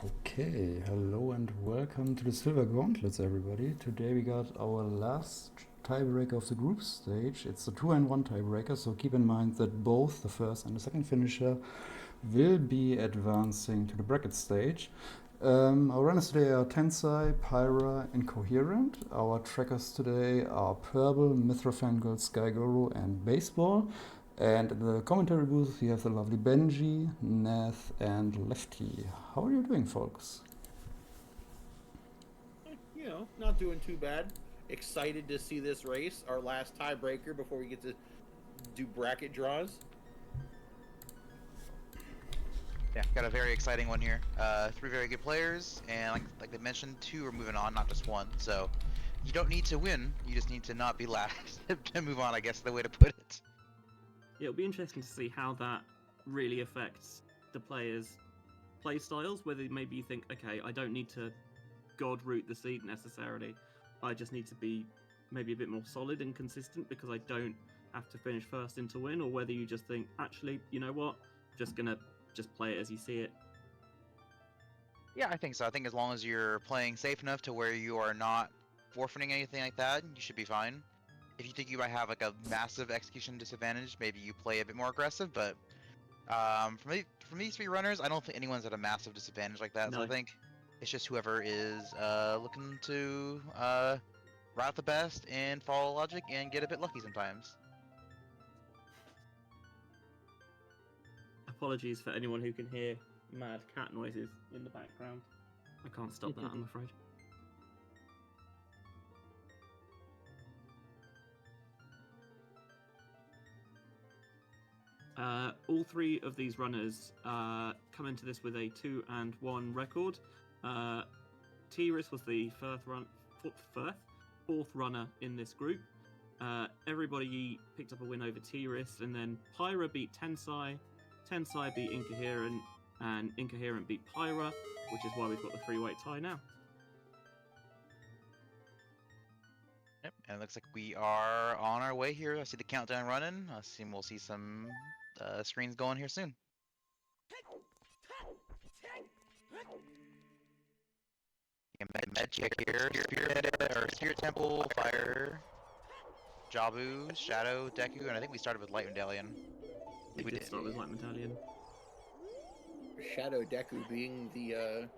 Okay, hello and welcome to the Silver Gauntlets, everybody. Today we got our last tiebreaker of the group stage. It's a 2-1 tiebreaker, so keep in mind that both the first and the second finisher will be advancing to the bracket stage. Our runners today are Tensai, Pyra, Incoherent. Our trackers today are Purple, Mithra Sky Guru, and Baseball. And in the commentary booth, we have the lovely Benjy, Nath, and Lefty. How are you doing, folks? Not doing too bad. Excited to see this race, our last tiebreaker before we get to do bracket draws. Yeah, got a very exciting one here. Three very good players, and like they mentioned, two are moving on, not just one. So you don't need to win; you just need to not be last to move on. I guess is the way to put it. Yeah, it'll be interesting to see how that really affects the players' play styles. Whether maybe you think, okay, I don't need to god root the seed necessarily. I just need to be maybe a bit more solid and consistent because I don't have to finish first in to win, or whether you just think, actually, you know what, just gonna just play it as you see it. Yeah, I think so. I think as long as you're playing safe enough to where you are not forfeiting anything like that, you should be fine. If you think you might have like a massive execution disadvantage, maybe you play a bit more aggressive. But from these three runners, I don't think anyone's at a massive disadvantage like that. No. So I think it's just whoever is looking to route the best and follow logic and get a bit lucky sometimes. Apologies for anyone who can hear mad cat noises in the background. I can't stop that, I'm afraid. All three of these runners come into this with a 2-1 record. Tiris was the fourth runner in this group. Everybody picked up a win over Tiris, and then Pyra beat Tensai, Tensai beat Incoherent, and Incoherent beat Pyra, which is why we've got the three-way tie now. Yep, and it looks like we are on our way here. I see the countdown running. We'll see some screens going here soon. Med check here. Spirit Temple, Fire, Jabu, Shadow, Deku, and I think we started with Light Medallion. We did start with Light Medallion. Shadow Deku being the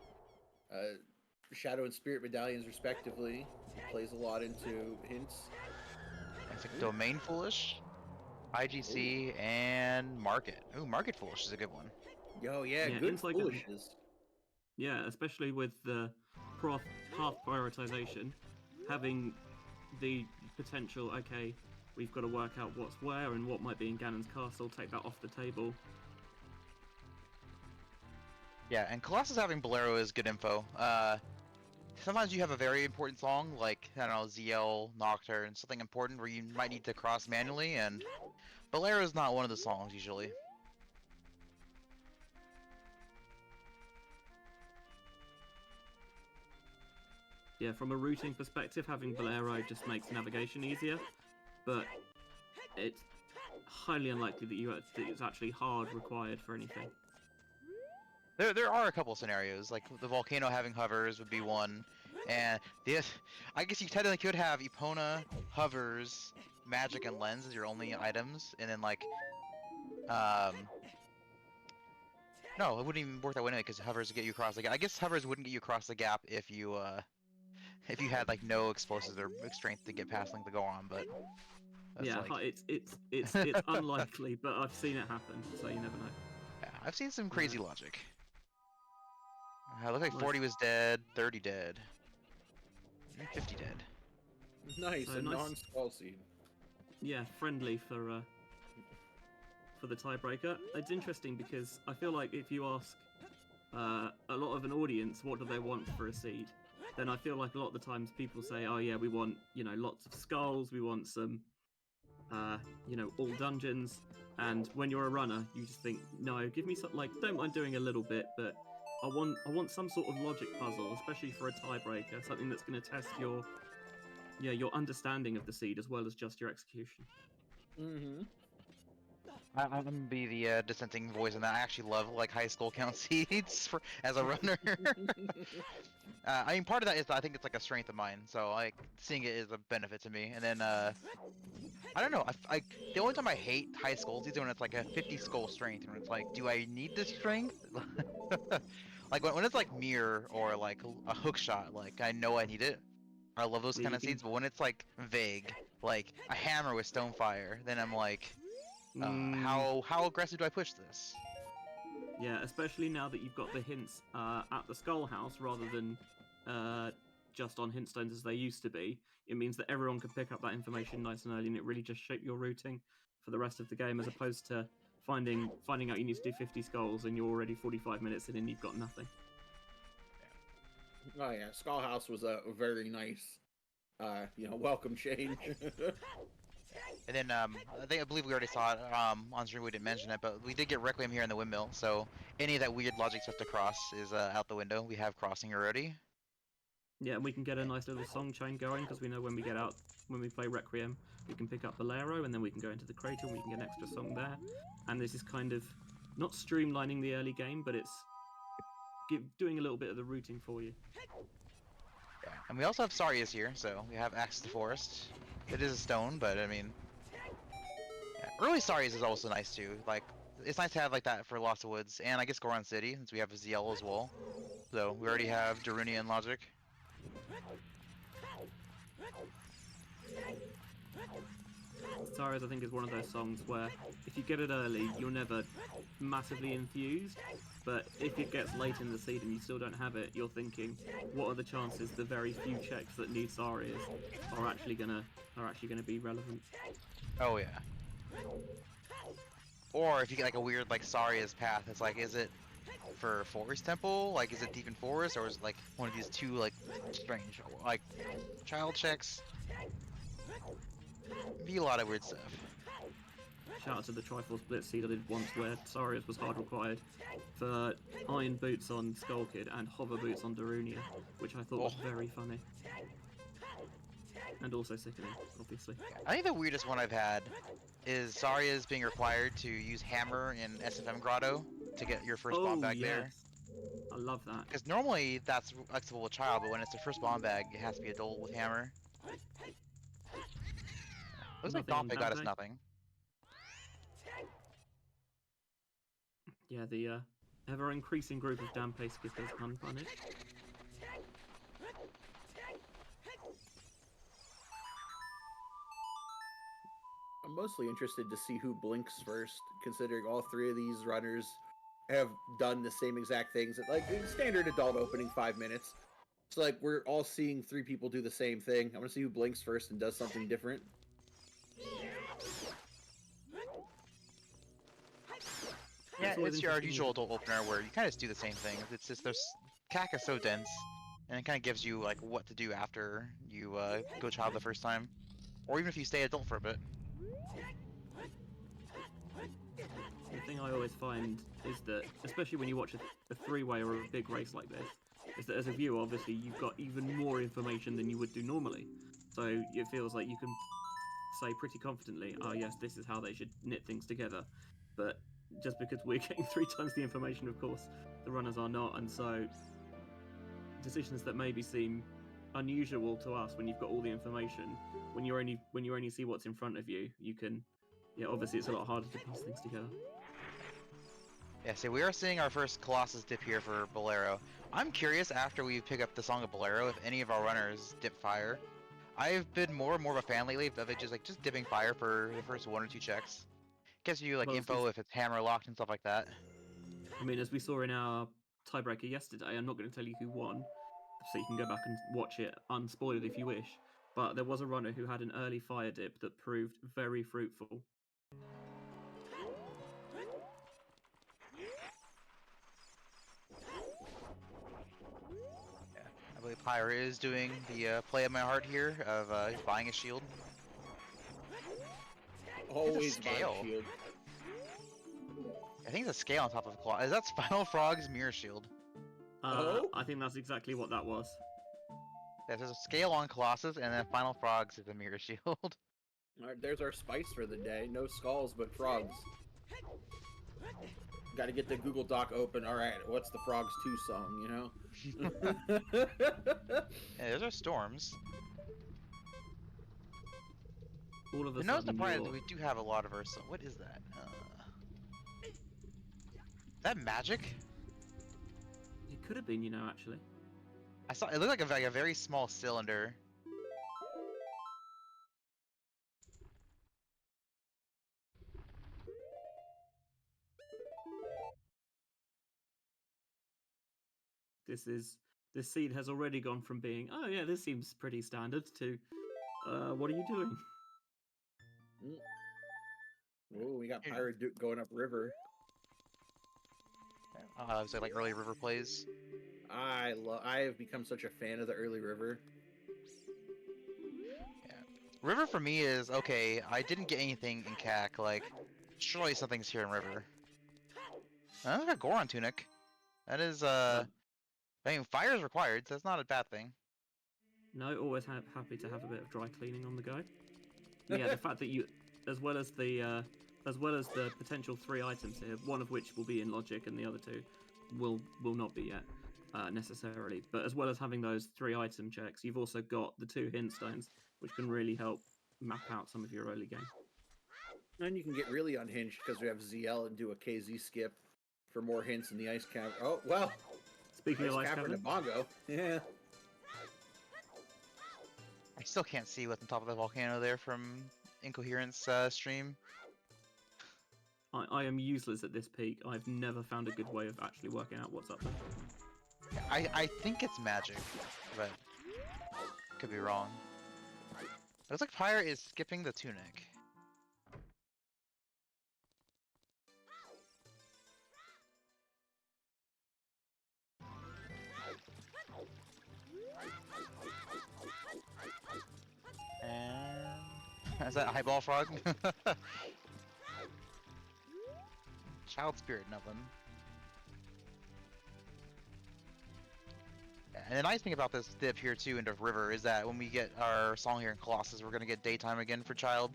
Shadow and Spirit medallions, respectively. It plays a lot into hints. Looks like Domain Foolish, IGC, and Market. Ooh, Market Foolish is a good one. Yo, yeah, good foolishness. Yeah, especially with the path prioritization, having the potential, okay, we've got to work out what's where and what might be in Ganon's castle, take that off the table. Yeah, and Colossus having Bolero is good info. Sometimes you have a very important song, like, I don't know, ZL, Nocturne, something important where you might need to cross manually, and Bolero is not one of the songs, usually. Yeah, from a routing perspective, having Bolero just makes navigation easier, but it's highly unlikely that it's actually hard required for anything. There are a couple scenarios, like the volcano having hovers would be one, and I guess you technically could have Epona, hovers, magic, and lens as your only items, and then like, no, it wouldn't even work that way anyway because hovers would get you across the gap. I guess hovers wouldn't get you across the gap if you had like no explosives or strength to get past Link to go on, but that's yeah, like... it's unlikely, but I've seen it happen, so you never know. Yeah, I've seen some crazy logic. Looks like 40 was dead, 30 dead, and 50 dead. Nice, so a nice. non-skull seed. Yeah, friendly for the tiebreaker. It's interesting because I feel like if you ask a lot of an audience what do they want for a seed, then I feel like a lot of the times people say, oh yeah, we want, lots of skulls, we want some, all dungeons. And when you're a runner, you just think, no, give me something, like, don't mind doing a little bit, but I want some sort of logic puzzle, especially for a tiebreaker, something that's going to test your understanding of the seed as well as just your execution. Mm-hmm. I'm gonna be the dissenting voice in that. I actually love like high skull count seeds for as a runner. I mean, part of that is I think it's like a strength of mine, so like seeing it is a benefit to me. And then I don't know. The only time I hate high skulls is when it's like a 50 skull strength, and it's like, do I need this strength? Like when it's like mirror or like a hook shot, like I know I need it. I love those Yeah, kind you of can. seeds, but when it's like vague, like a hammer with stonefire, then I'm like, Mm, how aggressive do I push this? yeah, especially now that you've got the hints at the Skull House rather than just on hint stones as they used to be. It means that everyone can pick up that information nice and early, and it really just shape your routing for the rest of the game, as opposed to finding out you need to do 50 skulls and you're already 45 minutes in and you've got nothing. Oh yeah, Skull House was a very nice, welcome change. And then I believe we already saw it on stream. We didn't mention it, but we did get Requiem here in the windmill. So any of that weird logic stuff to cross is out the window. We have crossing already. Yeah, and we can get a nice little song chain going because we know when we get out, when we play Requiem, we can pick up Bolero and then we can go into the crater and we can get an extra song there. And this is kind of not streamlining the early game, but it's doing a little bit of the routing for you. Yeah. And we also have Sarius here, so we have access to forest. It is a stone, but I mean, yeah. Early Sarius is also nice too. Like it's nice to have like that for Lost Woods, and I guess Goron City since we have Ziel as well. So we already have Darunian logic. Stars, I think, is one of those songs where if you get it early, you're never massively infused. But if it gets late in the seed and you still don't have it, you're thinking, what are the chances the very few checks that need Sarias are actually gonna be relevant? Oh yeah. Or if you get like a weird like Saria's path, it's like, is it for Forest Temple? Like, is it deep in forest, or is it like one of these two like strange like child checks? Be a lot of weird stuff. Shout out to the Triforce Blitz seed I did once where Sarius was hard required for iron boots on Skull Kid and hover boots on Darunia, which I thought was very funny. And also sickening, obviously. I think the weirdest one I've had is Saria's being required to use hammer in SFM Grotto to get your first bomb bag there. I love that. Because normally that's acceptable with child, but when it's the first bomb bag, it has to be adult with hammer. Looks like Dompe got us nothing. Yeah, the ever-increasing group of Dampe skippers unpunished. I'm mostly interested to see who blinks first, considering all three of these runners have done the same exact things. Like, standard adult opening 5 minutes. So, like, we're all seeing three people do the same thing. I want to see who blinks first and does something different. Yeah, it's your usual adult opener where you kind of just do the same thing. It's just there's CAC is so dense, and it kind of gives you like what to do after you go child the first time, or even if you stay adult for a bit. The thing I always find is that, especially when you watch a three-way or a big race like this, is that as a viewer, obviously, you've got even more information than you would do normally. So it feels like you can say pretty confidently, oh yes, this is how they should knit things together. But just because we're getting 3 times the information, of course, the runners are not, and so decisions that maybe seem unusual to us when you've got all the information, when you only see what's in front of you, you can, yeah, obviously it's a lot harder to piece things together. Yeah, so we are seeing our first Colossus dip here for Bolero. I'm curious after we pick up the Song of Bolero if any of our runners dip fire. I've been more and more of a fan lately of it just dipping fire for the first 1 or 2 checks. Gives you like info if it's hammer locked and stuff like that. I mean, as we saw in our tiebreaker yesterday, I'm not going to tell you who won, so you can go back and watch it unspoiled if you wish. But there was a runner who had an early fire dip that proved very fruitful. Yeah, I believe Pyra is doing the play of my heart here of buying a shield. Always buy a shield. I think it's a scale on top of a claw. Is that Final Frog's mirror shield? I think that's exactly what that was. Yeah, there's a scale on Colossus, and then Final Frogs is a mirror shield. Alright, there's our spice for the day. No skulls, but frogs. Got to get the Google Doc open. All right, what's the Frogs 2 song, you know? Yeah, those are storms. All of a But no sudden, surprise, you're... we do have a lot of our. What is that? Is that magic? It could have been, you know, actually. I saw it looked like a very small cylinder. This seed has already gone from being, oh yeah, this seems pretty standard, to, what are you doing? Oh, we got Pyra going up river. Was it like early river plays? I have become such a fan of the early river. Yeah. River for me is okay. I didn't get anything in CAC. Like, surely something's here in river. I got Goron tunic. That is I mean, fire is required, so that's not a bad thing. No, always happy to have a bit of dry cleaning on the go. Yeah, the fact that you, as well as the potential 3 items here, one of which will be in logic and the other 2 will not be yet necessarily. But as well as having those 3 item checks, you've also got the 2 hint stones, which can really help map out some of your early game. And you can get really unhinged because we have ZL and do a KZ skip for more hints in the ice cavern. Oh, well. Speaking of ice cavern cavern, to Bongo. Yeah. I still can't see what's on top of the volcano there from Incoherent's stream. I am useless at this peak. I've never found a good way of actually working out what's up there. I think it's magic, but could be wrong. Looks like Pyra is skipping the tunic. And is that a highball frog? Child spirit, nothing. And the nice thing about this dip here too into river is that when we get our song here in Colossus, we're gonna get daytime again for child.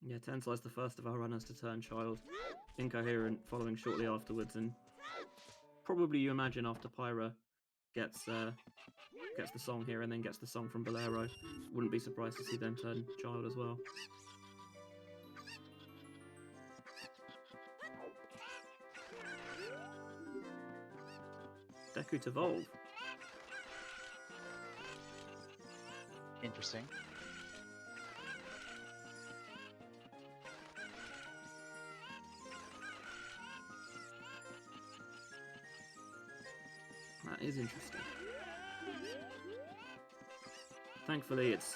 Yeah, Tensai is the first of our runners to turn child. Incoherent following shortly afterwards, and probably you imagine after Pyra gets the song here and then gets the song from Bolero, wouldn't be surprised to see them turn child as well. Deku to evolve. Interesting. That is interesting. Thankfully, it's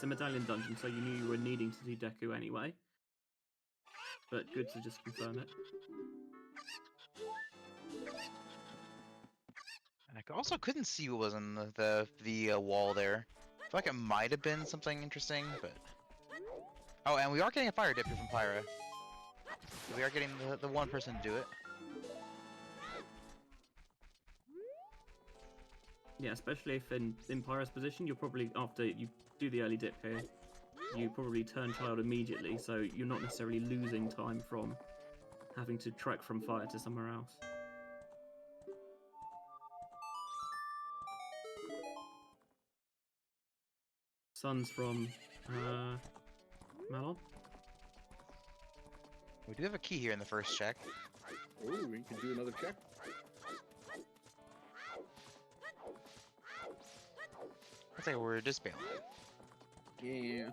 a medallion dungeon, so you knew you were needing to do Deku anyway. But good to just confirm it. And I also couldn't see what was on the wall there. I feel like it might have been something interesting, but oh, and we are getting a fire dip here from Pyra. So we are getting the one person to do it. Yeah, especially if in Pyra's position, you're probably, after you do the early dip here, you probably turn child immediately, so you're not necessarily losing time from having to trek from fire to somewhere else. Sun's from Malon. We do have a key here in the first check. Oh, we can do another check. Looks like we're just bailing. Yeah.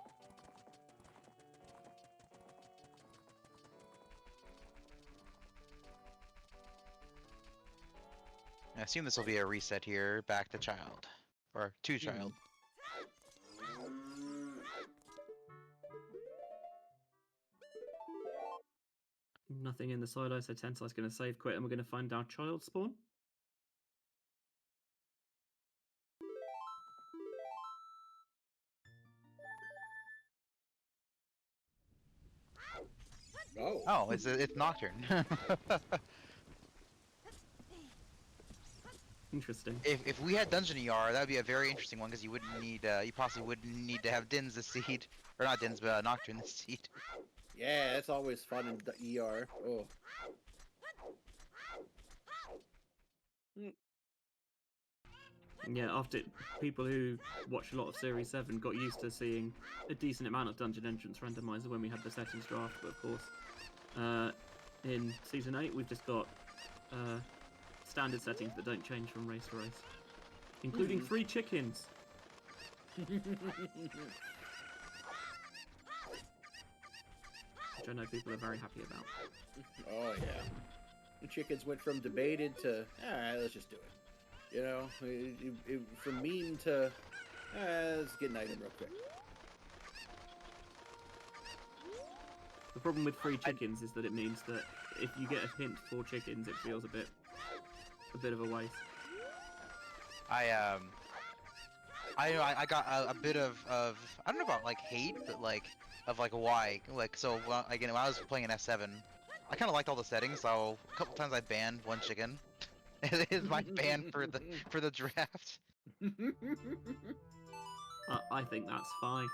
I assume this will be a reset here, back to child. Or to child. Nothing in the silo, so Tensai's going to save quit, and we're going to find our child spawn. Oh. Oh, it's Nocturne. Interesting. If we had Dungeon ER, that would be a very interesting one because you wouldn't need you possibly wouldn't need to have Dins the seed, or not Dins, but Nocturne the seed. Yeah, that's always fun in the ER. Oh. Yeah, after people who watch a lot of Series 7 got used to seeing a decent amount of Dungeon Entrance Randomizer when we had the settings draft, but of course, in Season 8 we've just got standard settings that don't change from race to race, including 3 chickens. Which I know people are very happy about. Oh yeah. The chickens went from debated to, alright, let's just do it. You know, from meme to, let's get an item real quick. The problem with free chickens is that it means that if you get a hint for chickens, it feels a bit of a waste. I got a bit of I don't know about like hate, but like of like why so again when I was playing in S7, I kind of liked all the settings, so a couple times I banned one chicken. It is my ban for the draft. I think that's fine.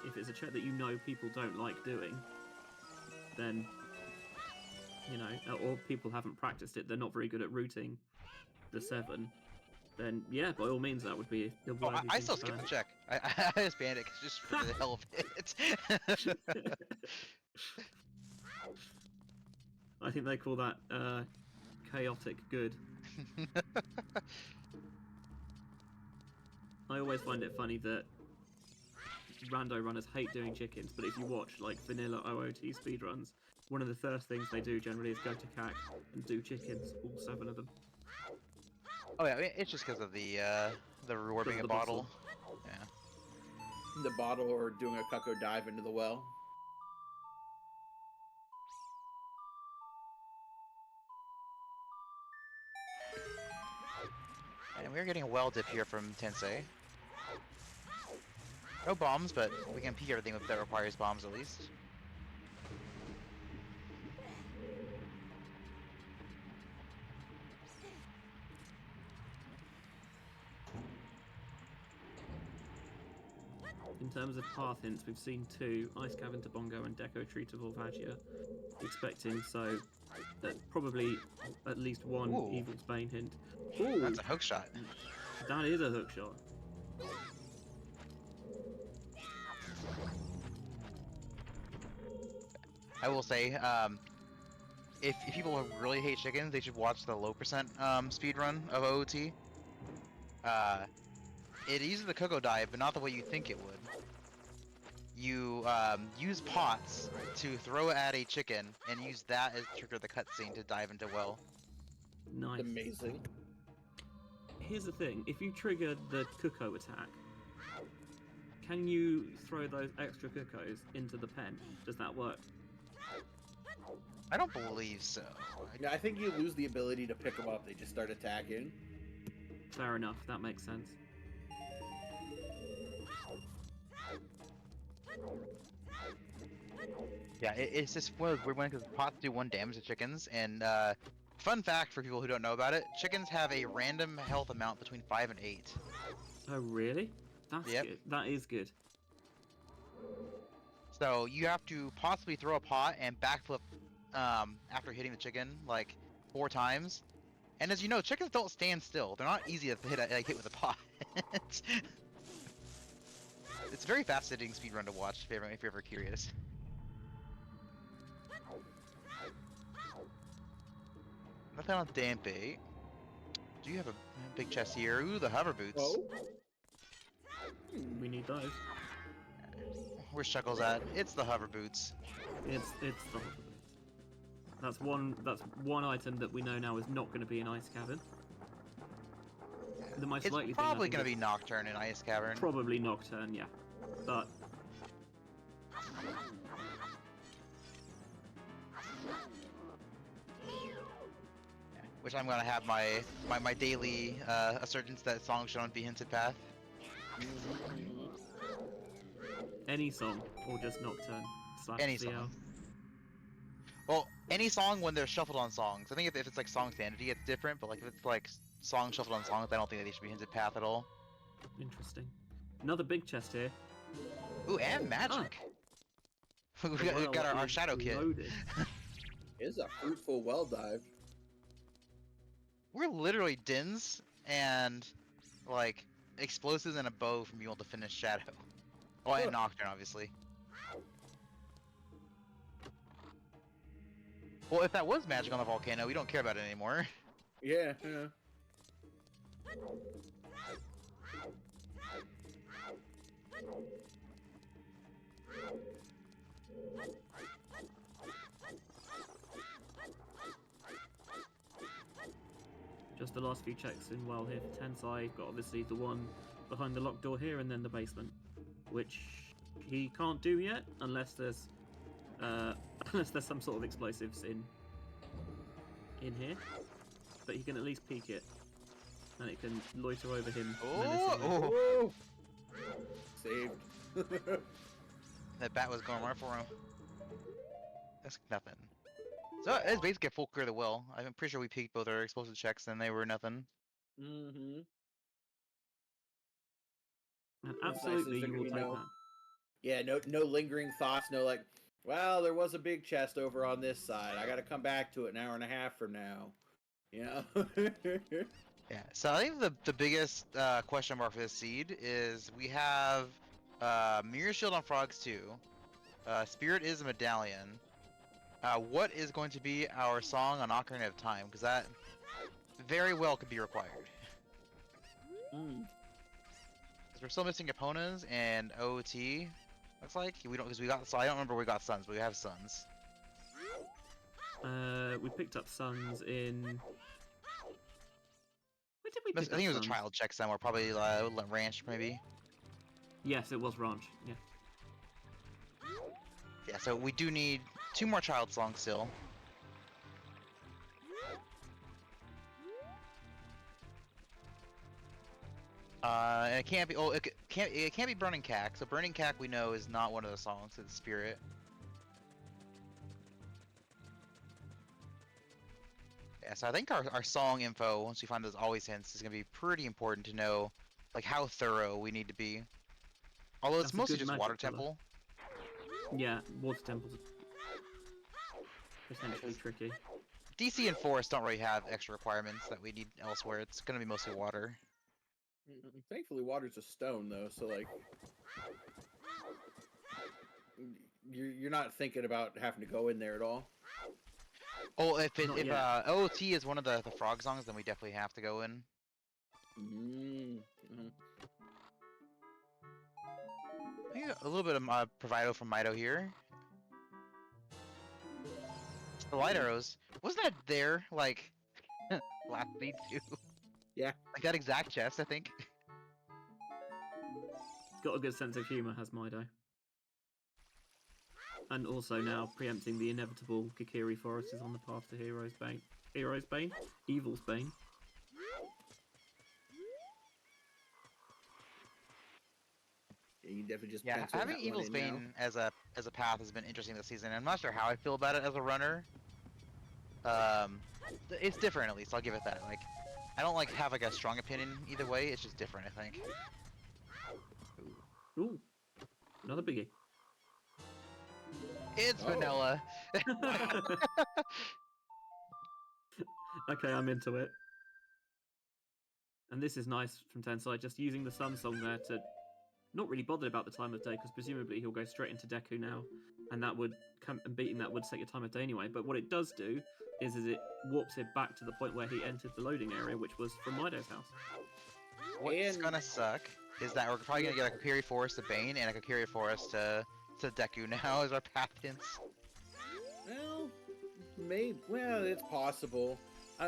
If it's a check that you know people don't like doing, then, you know, or people haven't practiced it, they're not very good at routing the 7, then yeah, by all means that would be a Oh, worthy I thing still to skipped ban. the check. I just banned it just for the hell of it. I think they call that chaotic good. I always find it funny that rando runners hate doing chickens, but if you watch like vanilla OOT speedruns, one of the first things they do generally is go to CAC and do chickens, all 7 of them. Oh yeah, I mean, it's just because of the reward being a the boss bottle. one. Yeah. The bottle or doing a cucko dive into the well. And we're getting a well dip here from Tensai. No bombs, but we can peek everything that requires bombs at least. In terms of path hints, we've seen 2, Ice Cavern to Bongo and Deco Tree to Volvagia. Expecting so that probably at least one Ooh. Evil's Bane hint. Ooh, that's a hook shot. That is a hook shot. I will say, if people really hate chickens, they should watch the low percent speed run of OOT. It uses the cocoa dive, but not the way you think it would. You use pots to throw at a chicken and use that as trigger the cutscene to dive into well. Nice. Amazing. Here's the thing, if you trigger the cuckoo attack, can you throw those extra cuckoos into the pen? Does that work? I don't believe so. Yeah, I think you lose the ability to pick them up. They just start attacking. Fair enough, that makes sense. Yeah, it's just one of those weird ones because pots do 1 damage to chickens, and fun fact for people who don't know about it, chickens have a random health amount between 5 and 8. Oh really? That's Yep. good. That is good. So you have to possibly throw a pot and backflip after hitting the chicken like 4 times. And as you know, chickens don't stand still. They're not easy to hit with a pot. It's a very fascinating speedrun to watch if you're ever curious. Nothing on Dampé. Do you have a big chest here? Ooh, the hover boots. Oh. We need those. Where's Chuckles at? It's the hover boots. It's the That's one item that we know now is not going to be an ice cavern. The most It's likely probably thing going to be Nocturne in Ice Cavern. probably Nocturne, yeah. But Which I'm going to have my daily assertions that songs should not be hinted path. any song or just Nocturne, slash Any CL. song. Well, any song when they're shuffled on songs. I think if it's like song sanity, it's different. But like if it's like song shuffled on songs, I don't think that they should be hinted path at all. Interesting. Another big chest here. Ooh, and magic. we The got, we well got our is shadow kit. loaded. It's a fruitful well dive. We're literally Dins and like explosives and a bow from being able to finish Shadow. Oh, and Nocturne, obviously. Well, if that was magic on the volcano, we don't care about it anymore. Yeah, yeah. Just the last few checks in well here for Tensai. Got obviously the one behind the locked door here, and then the basement, which he can't do yet unless there's unless there's some sort of explosives in here. But he can at least peek it, and it can loiter over him. menacingly. Oh! Saved. That bat was going right for him. That's nothing. So it's basically a full clear of the well. I'm pretty sure we peeked both our explosive checks and they were nothing. Mm-hmm. And That's nice, absolutely, is you there, will you take know, that. Yeah, no lingering thoughts, no like, well, there was a big chest over on this side. I gotta come back to it an hour and a half from now. You know? Yeah, so I think the biggest question mark for this seed is we have Mirror Shield on Frogs 2. Spirit is a medallion. What is going to be our song on Ocarina of Time? Because that very well could be required. Mm. Because we're still missing Eponas and OoT. Looks like we don't, because we got. So I don't remember we got Suns, but we have Suns. We picked up Suns in. Where did we I pick up think it was a Suns? trial check somewhere, probably Ranch maybe. Yes, it was Ranch. Yeah. Yeah, so we do need 2 more child songs still. And it can't be. Oh, it can't be Burning Cack. So Burning Cack we know is not one of the songs. It's Spirit. Yeah, so I think our song info, once we find those always hints, is gonna be pretty important to know, like how thorough we need to be. Although it's That's a mostly good just magic Water colour. Temple. Yeah, water temples are potentially tricky. DC and Forest don't really have extra requirements that we need elsewhere. It's gonna be mostly water. Thankfully, water's a stone, though, so like, you're not thinking about having to go in there at all. Oh, if Not yet. OOT is one of the frog songs, then we definitely have to go in. Mm-hmm. I think a little bit of Provido from Mido here. The light arrows. Wasn't that there, like, last lead too? Yeah. Like that exact chest, I think. Got a good sense of humour, has Mido. And also now preempting the inevitable Kikiri Forest is on the path to Hero's Bane. Hero's Bane? Evil's Bane. Yeah, you definitely just Yeah, pencil having that one Evil's in now. Bane as a path has been interesting this season. I'm not sure how I feel about it as a runner. It's different at least. I'll give it that. Like, I don't like have like a strong opinion either way. It's just different, I think. Ooh, another biggie. It's Oh. vanilla. Okay, I'm into it. And this is nice from Tensai, just using the Sun song there to not really bothered about the time of day, because presumably he'll go straight into Deku now, and that would come and beating that would set your time of day anyway. But what it does do is it warps it back to the point where he entered the loading area, which was from Mido's house. What's And- gonna suck is that we're probably gonna get a Kakiri Forest to Bane and a Kakiri Forest to Deku now as our path hints. Well, well, it's possible.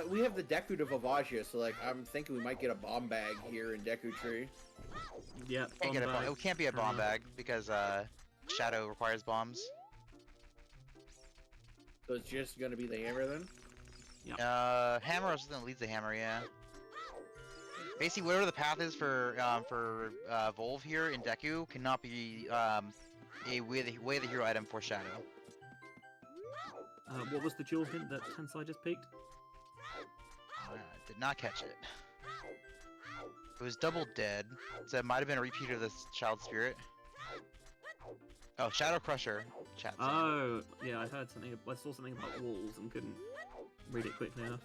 We have the Deku to Vavagia, so like I'm thinking we might get a bomb bag here in Deku Tree. Yeah, Can't get a bag. it can't be a bomb bag because Shadow requires bombs. So it's just gonna be the hammer then. Hammer or something leads the hammer, yeah. Basically, whatever the path is for Volve here in Deku cannot be a way the hero item for Shadow. What was the dual hint that Tensai just peaked? Did not catch it. It was double dead, so it might have been a repeat of this Child Spirit. Oh, Shadow Crusher. Chat saying. Oh, yeah, I heard something. I saw something about walls and couldn't read it quickly enough.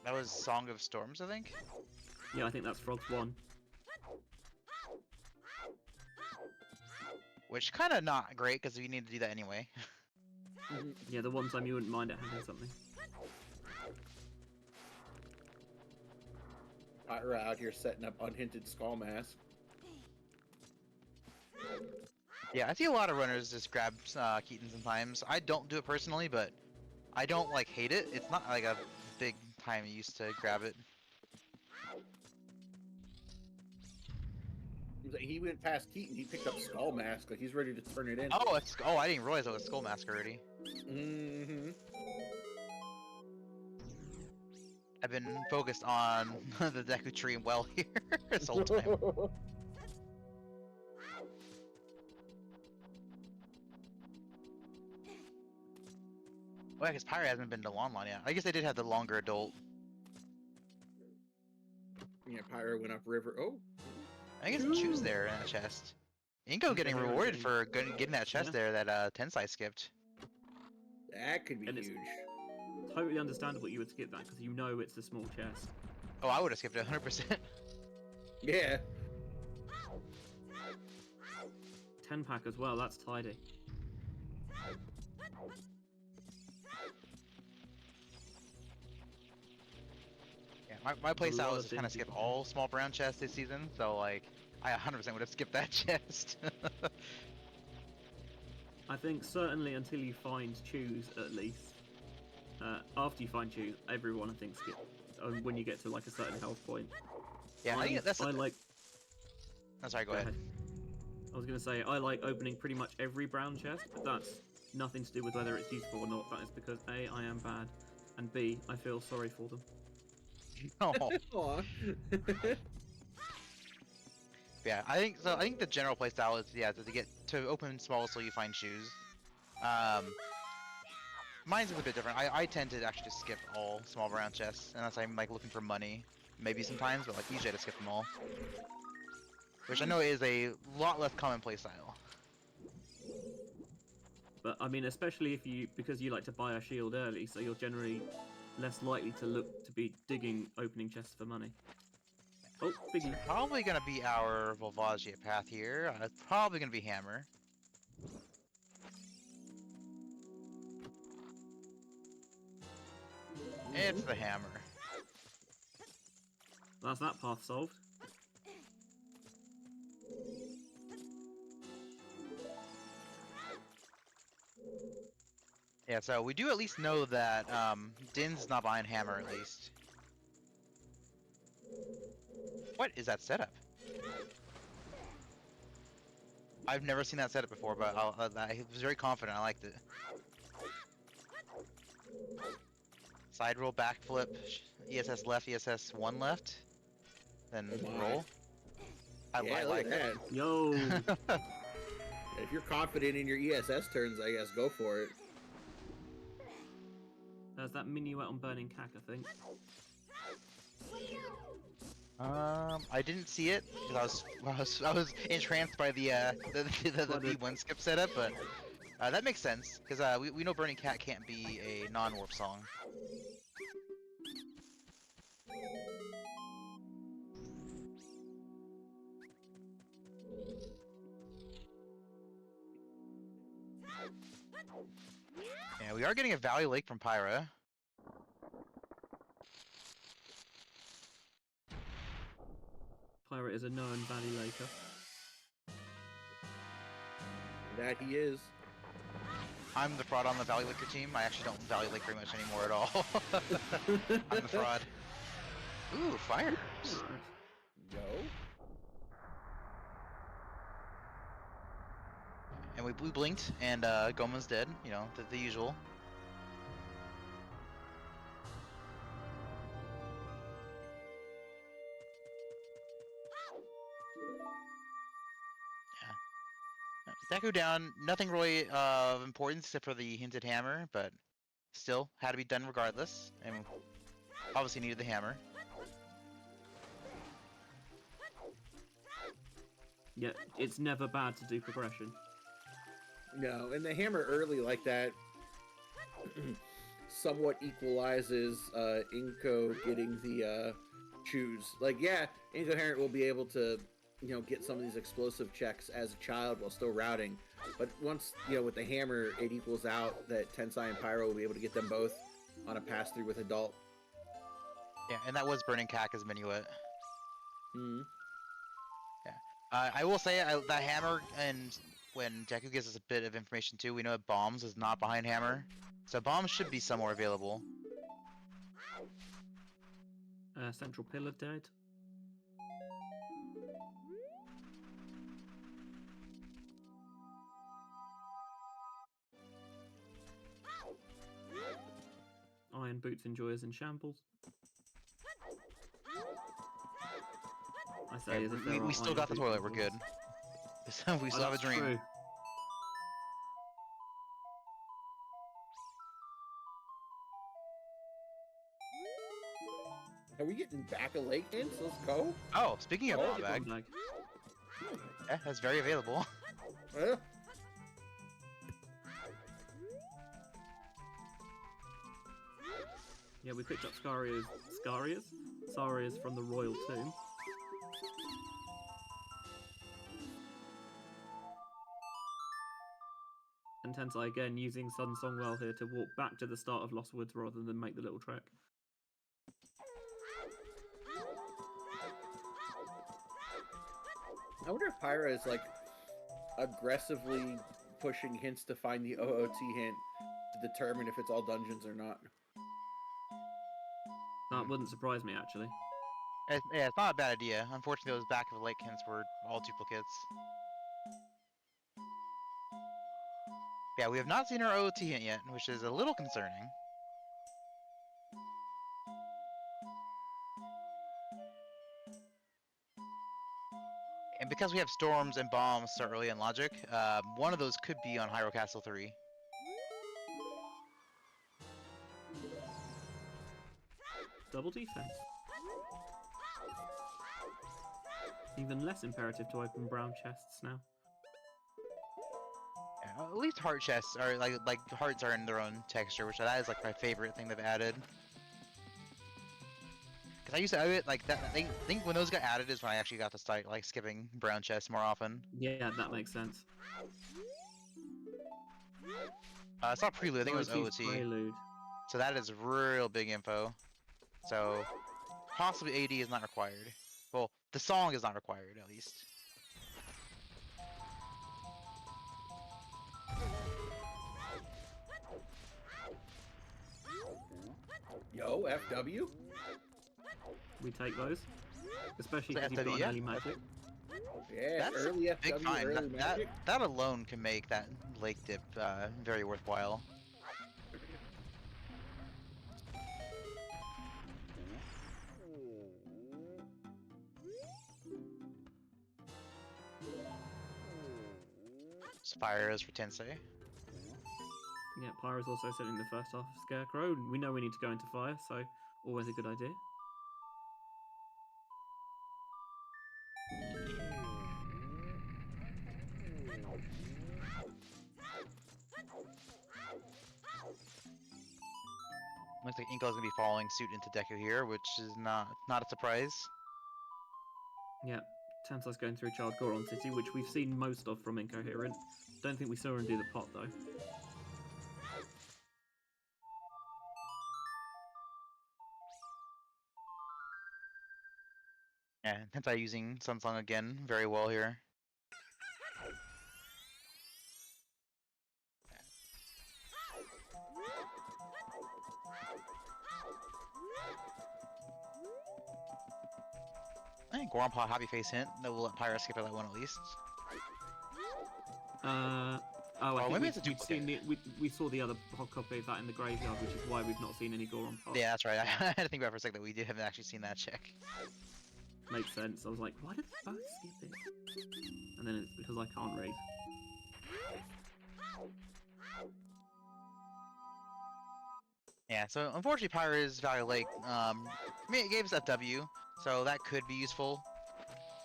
That was Song of Storms, I think. Yeah, I think that's Frogs 1. Which kind of not great because we need to do that anyway. Yeah, the one time you wouldn't mind it having something. Pyra out here setting up unhinted Skull Mask. Yeah, I see a lot of runners just grab Keaton sometimes. I don't do it personally, but I don't like hate it. It's not like a big time I used to grab it. He went past Keaton. He picked up Skull Mask. Like he's ready to turn it in. Oh, I didn't realize it was Skull Mask already. Mm-hmm. I've been focused on the Deku Tree well here this whole time. Oh, Oh, yeah, because Pyra hasn't been to Lon Lon yet. I guess they did have the longer adult. yeah, Pyra went up river. Oh, I guess some shoes there in that chest. Inko getting Yeah, rewarded getting- for getting that chest Yeah. there that Tensai skipped. that could be And it's- huge. Totally understandable you would skip that because you know it's a small chest. Oh, I would have skipped it 100%. Yeah. 10 pack as well, that's tidy. Yeah, my A playstyle lot was of just kind of things skip you can all small brown chests this season, so like I 100% would have skipped that chest. I think certainly until you find choose at least. After you find choose, everyone I think skip when you get to like a certain health point. Yeah, I think that's. I like. I'm sorry. Go ahead. I was gonna say I like opening pretty much every brown chest, but that's nothing to do with whether it's useful or not. That is because A, I am bad, and B, I feel sorry for them. Oh, Aw. yeah. I think so. I think the general playstyle is to get to open small so you find shoes. Mine's a bit different. I tend to actually just skip all small brown chests unless I'm like looking for money. Maybe sometimes, but like usually I just skip them all. Which I know is a lot less common playstyle. But I mean, especially if because you like to buy a shield early, so you're generally less likely to look to be digging opening chests for money. Oh, Biggie. Probably gonna be our Volvagia path here. It's probably gonna be Hammer. It's the Hammer. That's that path solved. Yeah, so we do at least know that Din's not behind Hammer at least. What is that setup? I've never seen that setup before, but I was very confident. I liked it. Side roll, backflip, ESS left, ESS 1 left, then Oh my. roll. I Yeah, look like at it. that. Yo. If you're confident in your ESS turns, I guess go for it. There's that minuet on Burning Cack, I think. I didn't see it because I was entranced by the V1 skip setup, but that makes sense because we know Burning Cat can't be a non-warp song. Yeah, we are getting a Valley Lake from Pyra. Pirate is a known Valley Laker. That he is. I'm the fraud on the Valley Laker team. I actually don't Valley Lake very much anymore at all. I'm the fraud. Ooh, fires. Go. And we blinked, and Goma's dead. You know, the usual. Deku down, nothing really of importance except for the hinted hammer, but still had to be done regardless, and obviously needed the hammer. Yeah, it's never bad to do progression. No, and the hammer early like that somewhat equalizes Inco getting the choose. Like, yeah, incoherent will be able to, you know, get some of these explosive checks as a child while still routing. But once, you know, with the hammer, it equals out that Tensai and Pyra will be able to get them both on a pass through with adult. Yeah, and that was Burning Caca's Minuet. Mm-hmm. I will say that hammer, and when Deku gives us a bit of information too, we know that bombs is not behind hammer, so bombs should be somewhere available. Central pillar dead. Iron boots enjoyers in shambles. I say Yeah, as if there we are still iron got the boot toilet, we're enjoyers. good. We still have a That's dream. true. Are we getting back a lake hints? Let's go. Oh, speaking of Oh, bomb bag, yeah, that's very available. Yeah. Yeah, we picked up Scarias from the Royal Tomb. And Tensai again using Sun Songwell here to walk back to the start of Lost Woods rather than make the little trek. I wonder if Pyra is like aggressively pushing hints to find the OOT hint to determine if it's all dungeons or not. That wouldn't surprise me, actually. Yeah, it's not a bad idea. Unfortunately, those back of the lake hints were all duplicates. Yeah, we have not seen our OOT hint yet, which is a little concerning. And because we have storms and bombs so early in logic, one of those could be on Hyrule Castle 3. Double defense. Even less imperative to open brown chests now. Yeah, at least heart chests are like hearts are in their own texture, which that is like my favorite thing they've added. Cause I used to have it like that. I think when those got added is when I actually got to start like skipping brown chests more often. Yeah, that makes sense. It's not prelude. I think it was OOT's OOT. Prelude. So that is real big info. So possibly AD is not required. Well, the song is not required at least. Yo, FW? We take those. Especially So because you've got an FW, early magic. Yeah, That's a early big FW, find. early magic. That alone can make that lake dip very worthwhile. Spires for Tensei. Yeah, Pyra's also sitting in the first half of Scarecrow. We know we need to go into fire, so always a good idea. Looks like Inko's gonna be following suit into Deku here, which is not a surprise. Yeah, Tensai's going through Child Goron City, which we've seen most of from Incoherent. Don't think we saw him do the pot, though. Yeah, Tensei using Sunsong again very well here. I think Goron Pot Happy Face hint. That will let Pyra skip that one at least. I think maybe it's a we've seen duplicate. we saw the other hot copy of that in the graveyard, which is why we've not seen any Goron pot. Yeah, that's right. I had to think about it for a second that we haven't actually seen that check. Makes sense. I was like, why did they both skip it? And then it's because I can't read. Yeah, so unfortunately Pyra's Valley Lake, I mean, it gave us FW, so that could be useful.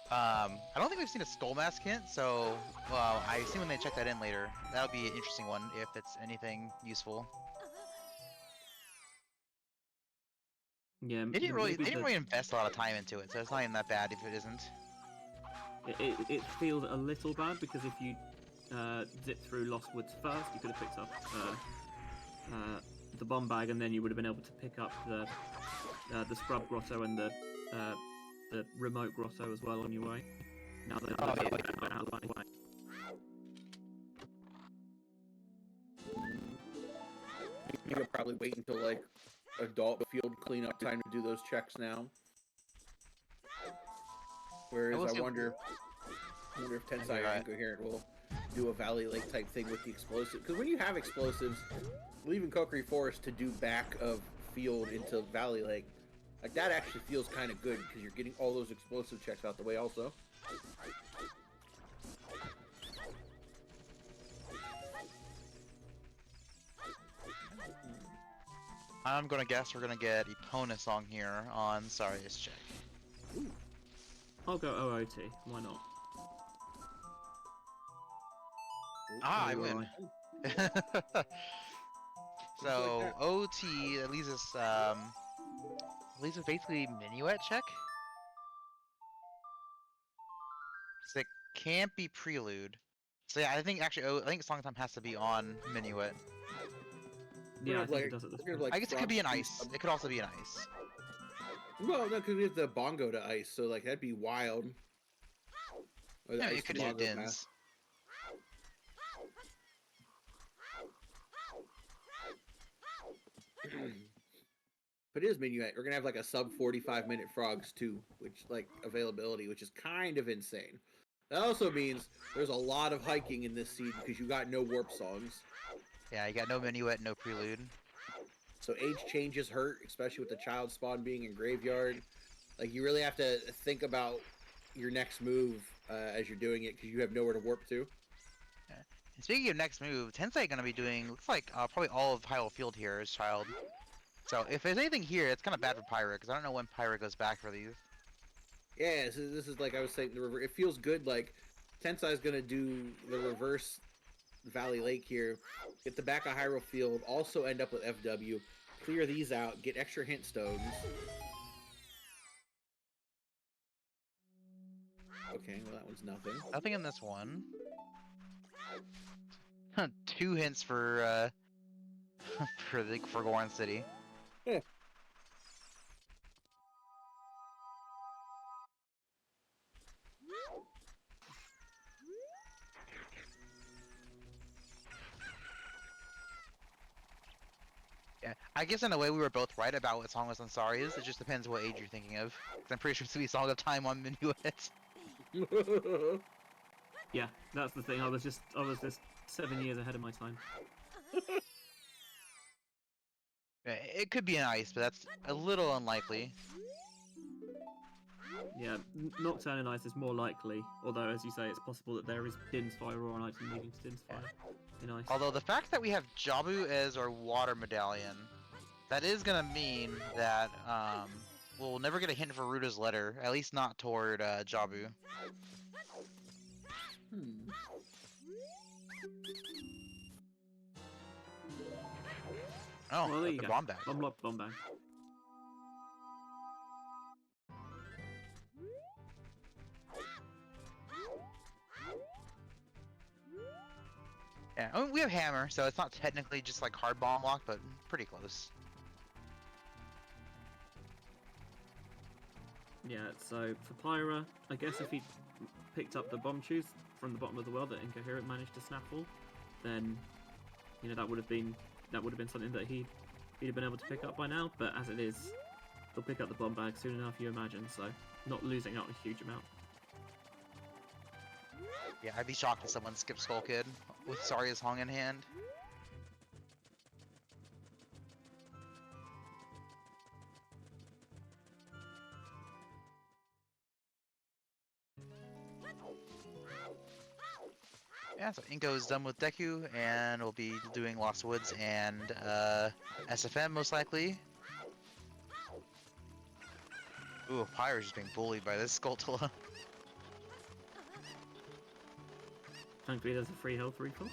I don't think we've seen a Skull Mask hint, so I assume when they check that in later, that'll be an interesting one if it's anything useful. Yeah, They didn't maybe really invest a lot of time into it, so it's not even that bad if it isn't. it feels a little bad because if you zipped through Lost Woods first, you could have picked up the bomb bag, and then you would have been able to pick up the Scrub Grotto and the remote grotto as well on your way. Now that Oh, yeah. out of the way. You'll probably wait until like adult field cleanup time to do those checks now. Whereas I wonder if Tensai or Incoherent will do a Valley Lake type thing with the explosives. Because when you have explosives, leaving Kokiri Forest to do back of field into Valley Lake, like that actually feels kind of good because you're getting all those explosive checks out the way also. I'm gonna guess we're gonna get Epona song here on Sarius check. Ooh. I'll go OOT. Why not? Ah, I Ooh, win. right. So OT that leaves us basically minuet check. So it can't be prelude. So yeah, I think actually I think Song Time has to be on minuet. Yeah, I Like- think it does at this point. like I guess it could be an Frog- ice. It could also be an ice. Well, no, because we have the bongo to ice, so like that'd be wild. Or the No, ice you could to do bongo Dins. pass. But it is minuet. We're gonna have like a sub 45-minute frogs too, which like availability, which is kind of insane. That also means there's a lot of hiking in this seed because you got no warp songs. Yeah, you got no minuet, no prelude. So age changes hurt, especially with the child spawn being in graveyard. Like you really have to think about your next move as you're doing it because you have nowhere to warp to. And speaking of next move, Tensai gonna be doing looks like probably all of Hyrule Field here as child. So if there's anything here, it's kind of bad for Pyra because I don't know when Pyra goes back for these. Yeah, so this is like I was saying. It feels good. Like Tensai's gonna do the reverse Valley Lake here, get the back of Hyrule Field, also end up with FW, clear these out, get extra hint stones. Okay, well that one's nothing. Nothing in this one. 2 hints for for Goron City. Yeah. Yeah, I guess in a way we were both right about what Song of Sansari is. It just depends what age you're thinking of. 'Cause I'm pretty sure it's gonna be Song of Time on Minuet. Yeah, that's the thing. I was just 7 years ahead of my time. It could be an ice, but that's a little unlikely. Yeah, Nocturne and Ice is more likely. Although, as you say, it's possible that there is Din's Fire or an item leading to Din's Fire in Ice. Although the fact that we have Jabu as our water medallion, that is gonna mean that we'll never get a hint for Ruda's letter, at least not toward Jabu. Oh, Well, there you the go. bomb bag. Bomb bag. Yeah, I mean, we have hammer, so it's not technically just like hard bomb lock, but pretty close. Yeah, so for Pyra, I guess if he picked up the bomb choose from the bottom of the world that Incoherent managed to snaffle, then that would have been something that he'd have been able to pick up by now. But as it is, he'll pick up the bomb bag soon enough, you imagine. So not losing out a huge amount. Yeah, I'd be shocked if someone skipped Skull Kid with Saria's Hong in hand. Yeah, so Inko's done with Deku, and we'll be doing Lost Woods and SFM most likely. Ooh, Pyra's just being bullied by this Skulltula. Thankfully, there's a free health refill.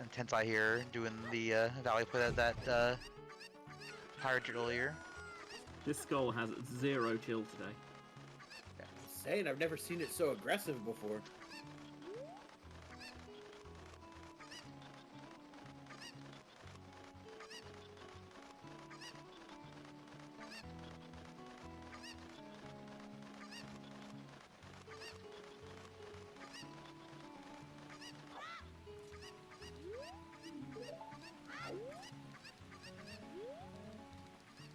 And Tensai here doing the Valley play that Pyra did earlier. This skull has 0 chill today. Saying I've never seen it so aggressive before.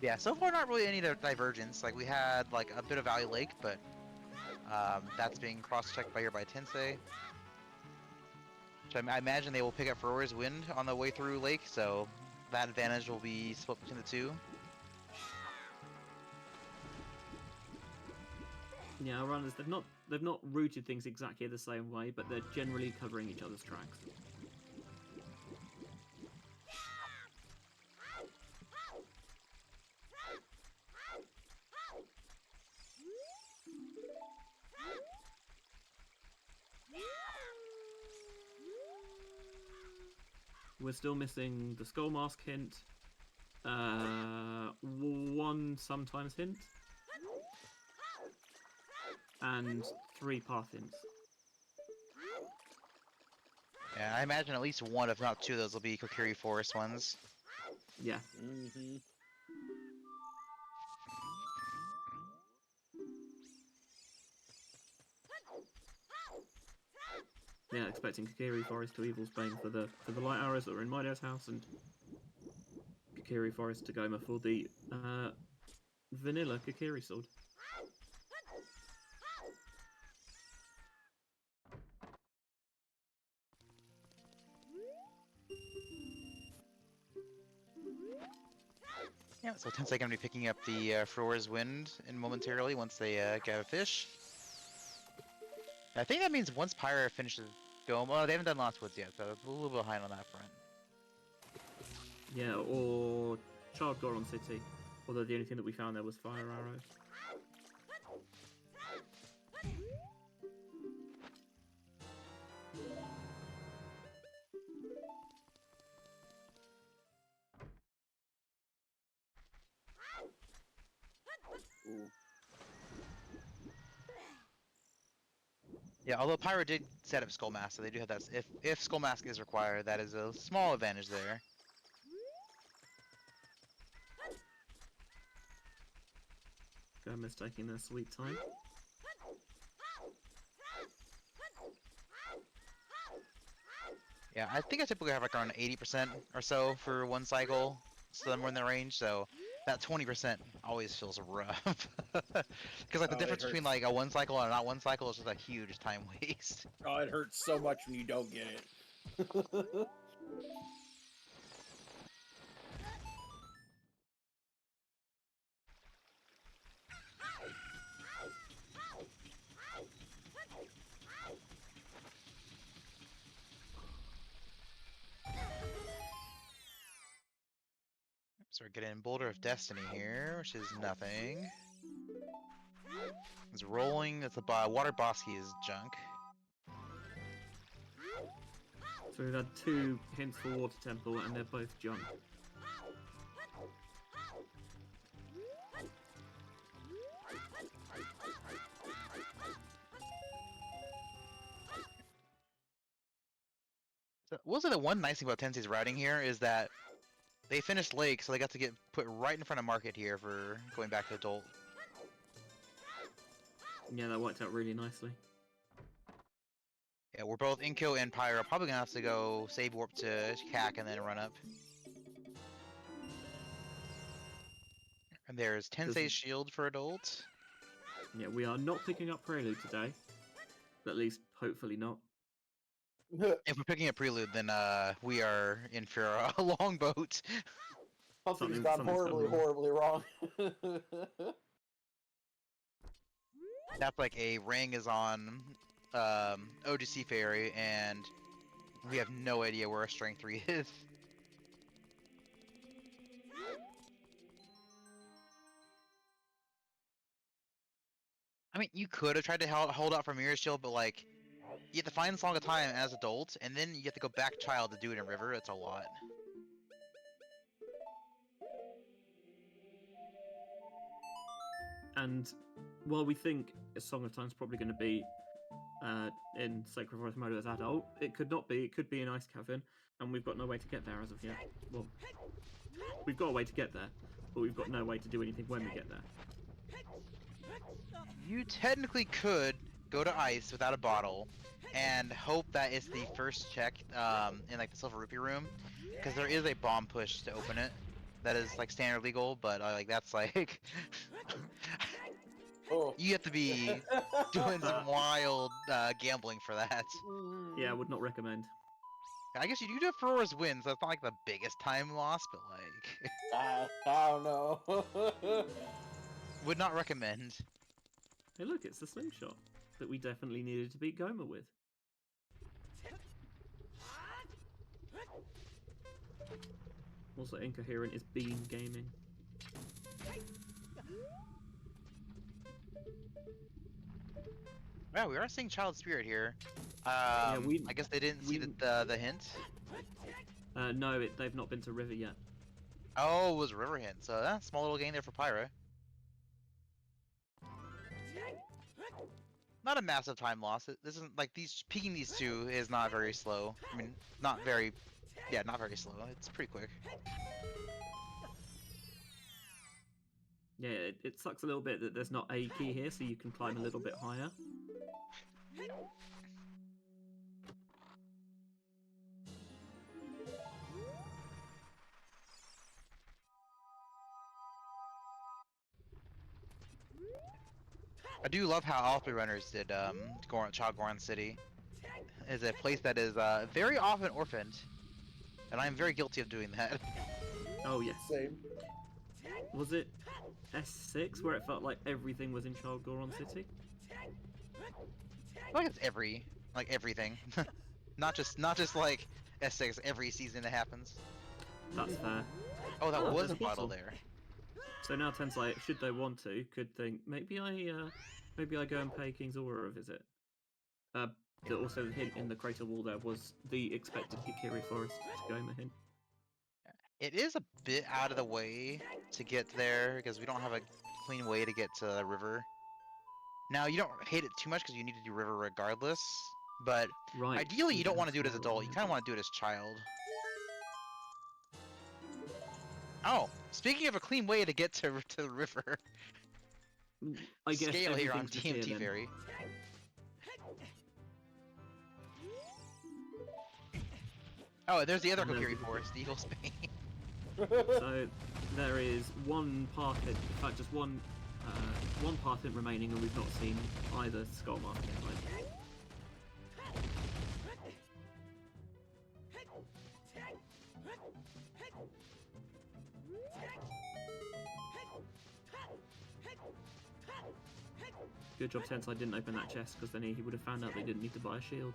Yeah, so far not really any divergence. Like we had like a bit of Valley Lake, but that's being cross-checked by Tensai. Which I imagine they will pick up Feror's Wind on the way through Lake, so that advantage will be split between the two. Yeah, our runners, they've not routed things exactly the same way, but they're generally covering each other's tracks. We're still missing the Skull Mask hint, one sometimes hint, and 3 path hints. Yeah, I imagine at least one, if not two, of those will be Kokiri Forest ones. Yeah. Mm-hmm. Yeah, expecting Kokiri Forest to Evil's Bane for the light arrows that were in Mido's house, and Kokiri Forest to Goma for the vanilla Kokiri sword. Yeah, so Tensai gonna be picking up the Feror's Wind in momentarily once they get a fish. I think that means once Pyra finishes Goma, oh, they haven't done Lost Woods yet, so a little bit behind on that front. Yeah, or Child Goron City, although the only thing that we found there was fire arrows. Ooh. Yeah, although Pyra did set up Skull Mask, so they do have that. If Skull Mask is required, that is a small advantage there. Goma's taking their sweet time. Yeah, I think I typically have like around 80% or so for one cycle, somewhere in the range, so that 20% always feels rough. Because like the Oh, it difference between hurts. like a one cycle and a not one cycle is just a huge time waste. Oh, it hurts so much when you don't get it. So we're getting Boulder of Destiny here, which is nothing. It's rolling, it's a Water Bosky is junk. So we've had 2 hints for Water Temple, and they're both junk. So, we'll say the one nice thing about Tensei's routing here is that they finished Lake, so they got to get put right in front of Market here for going back to Adult. Yeah, that worked out really nicely. Yeah, we're both Inko and Pyra probably gonna have to go save warp to Cack and then run up. And there's Tensei's shield for Adult. Yeah, we are not picking up Prelude today. At least, hopefully not. If we're picking up Prelude, then we are in for a long boat. Something's gone something's horribly, gone horribly wrong. That's like a ring is on OGC Fairy, and we have no idea where our Strength 3 is. I mean, you could have tried to hold out for Mirror Shield, but like, you have to find Song of Time as adult, and then you have to go back child to do it in River. It's a lot. And while we think a Song of Time is probably going to be in Sacred Forest mode as adult, it could not be. It could be in Ice Cavern, and we've got no way to get there as of yet. Well, we've got a way to get there, but we've got no way to do anything when we get there. You technically could go to Ice without a bottle, and hope that it's the first check in like the Silver Rupee room, because there is a bomb push to open it. That is like standard legal, but like that's like Oh. you have to be doing some wild gambling for that. Yeah, I would not recommend. I guess you do have Ferora's wins. That's not like the biggest time loss, but like I don't know. would not recommend. Hey, look, it's the slingshot that we definitely needed to beat Goma with. Also, incoherent is beam gaming. Yeah, we are seeing Child Spirit here. Yeah, I guess they didn't see the hint. No, they've not been to River yet. Oh, it was River hint. So small little game there for Pyra. Not a massive time loss. This isn't like peeking these two is not very slow. I mean, not very slow. It's pretty quick. Yeah, it sucks a little bit that there's not a key here, so you can climb a little bit higher. I do love how all three runners did Child Goron City. Is a place that is very often orphaned, and I'm very guilty of doing that. Oh yes. Same. Was it S6 where it felt like everything was in Child Goron City? I feel like it's everything, not just like S6 every season that happens. That's fair. Oh, that Oh, was there's a a bottle bottle. there. So now Tensai, should they want to, could think maybe I go and pay King's Aura a visit. Also the hint in the crater wall there was the expected Kikiri Forest to go in the hint. It is a bit out of the way to get there because we don't have a clean way to get to the river. Now you don't hate it too much because you need to do river regardless, but Right. ideally you don't want to do it as that's adult. You kind of want to do it as child. Oh, speaking of a clean way to get to the river, I guess scale here on everything's just here TMT then. Fairy. Oh, there's the other And then- Kokiri Forest, the Eagle's Bane. So there is one path hint, in fact just one path hint remaining, and we've not seen either skull mark yet. Right? Good job Tensai didn't open that chest, because then he would have found out they didn't need to buy a shield.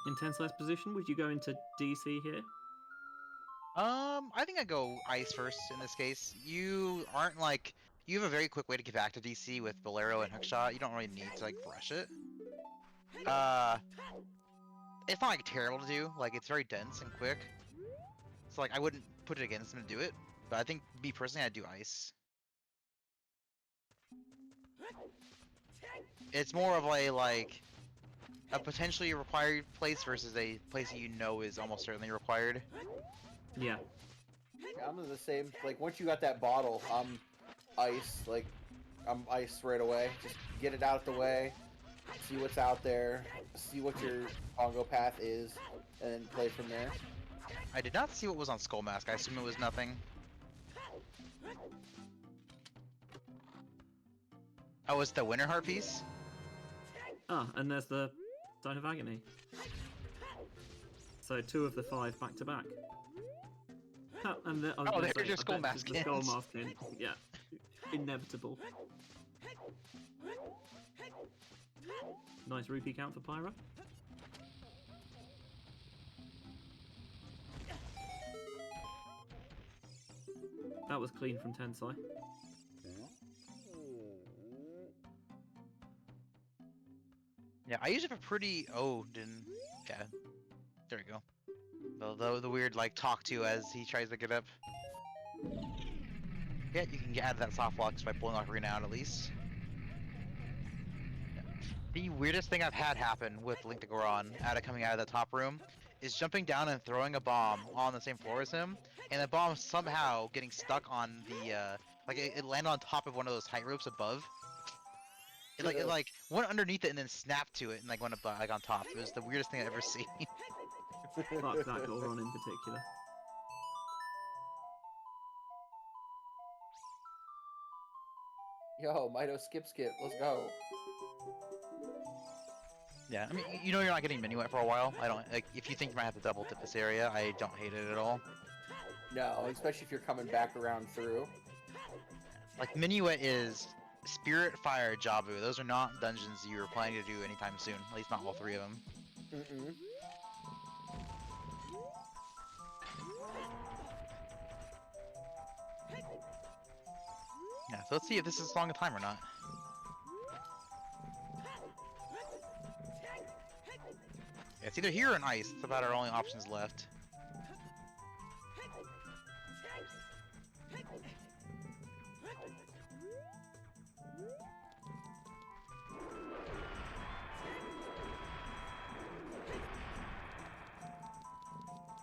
In Tensai's position, would you go into DC here? I think I go ice first in this case. You aren't like you have a very quick way to get back to DC with Bolero and Hookshot. You don't really need to like rush it. It's not like terrible to do. Like it's very dense and quick. So like I wouldn't put it against him to do it. But I think me personally, I'd do ice. It's more of a potentially required place versus a place that you know is almost certainly required. Yeah. I'm the same. Like once you got that bottle, I'm ice. Like I'm ice right away. Just get it out of the way. See what's out there. See what your Congo path is, and then play from there. I did not see what was on Skull Mask. I assume it was nothing. Oh, it's the Winter Heart piece? Ah, and there's the Sign of Agony. So 2 of the 5 back to back. And I was Oh, gonna there's say, your I skull bet the skull maskins. masking. Yeah, inevitable. Nice rupee count for Pyra. That was clean from Tensai. Yeah, I usually have a pretty. Oh, didn't. Yeah, there we go. The weird like talk to as he tries to get up. Yeah, you can get out of that soft lock by pulling Ocarina out at least. Yeah. The weirdest thing I've had happen with Link to Goron coming out of the top room is jumping down and throwing a bomb on the same floor as him, and the bomb somehow getting stuck on the like it landed on top of one of those height ropes above. It went underneath it and then snapped to it and like went up like on top. It was the weirdest thing I've ever seen. Fuck that Goron in particular. Yo, Mito skip. Let's go. Yeah, I mean, you know you're not getting Minuet for a while. I don't like if you think you might have to double tip this area. I don't hate it at all. No, especially if you're coming back around through. Like Minuet is Spirit, Fire, Jabu. Those are not dungeons you're planning to do anytime soon. At least not all three of them. Mm-mm. Yeah, so let's see if this is as long a time or not. Yeah, it's either here or in ice. That's about our only options left.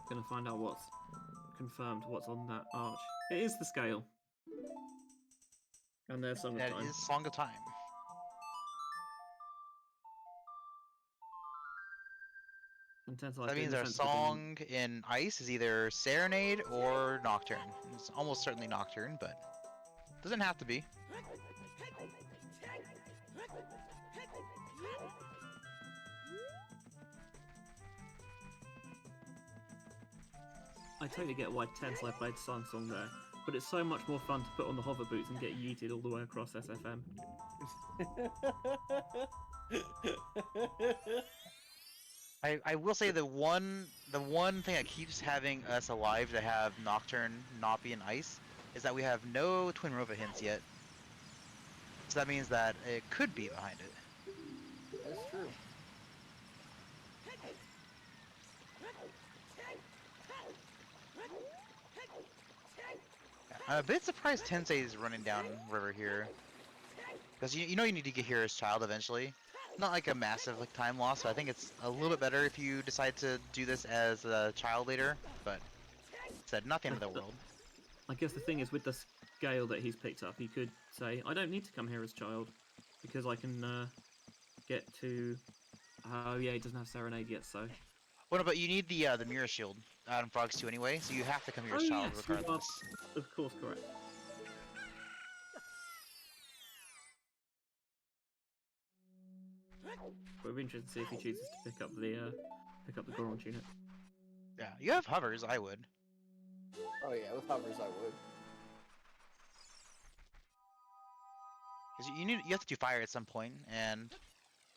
Gonna find out what's confirmed, what's on that arch. It is the scale. And there's Song of That Time. is Song of Time. And Tensai That doing means the our sensible thing. song in ice is either Serenade or Nocturne. It's almost certainly Nocturne, but doesn't have to be. I totally get why Tensai played Sun Song there, but it's so much more fun to put on the hover boots and get yeeted all the way across SFM. I will say the one thing that keeps having us alive to have Nocturne not be in ice is that we have no Twin Rova hints yet. So that means that it could be behind it. That's true. I'm a bit surprised Tensei is running down river here. Because you know you need to get here as child eventually. Not like a massive like time loss, so I think it's a little bit better if you decide to do this as a child later, but said not the end of the world. I guess the thing is, with the scale that he's picked up, he could say, I don't need to come here as child, because I can get to... Oh yeah, he doesn't have Serenade yet, so... Well, no, but you need the mirror shield out in Frogs 2 anyway, so you have to come here as child yes, you are, regardless. of course, correct. We're interested to see if he chooses to pick up the Goron tunic. Yeah, you have hovers, I would. Oh yeah, with hovers I would. Because you have to do fire at some point, and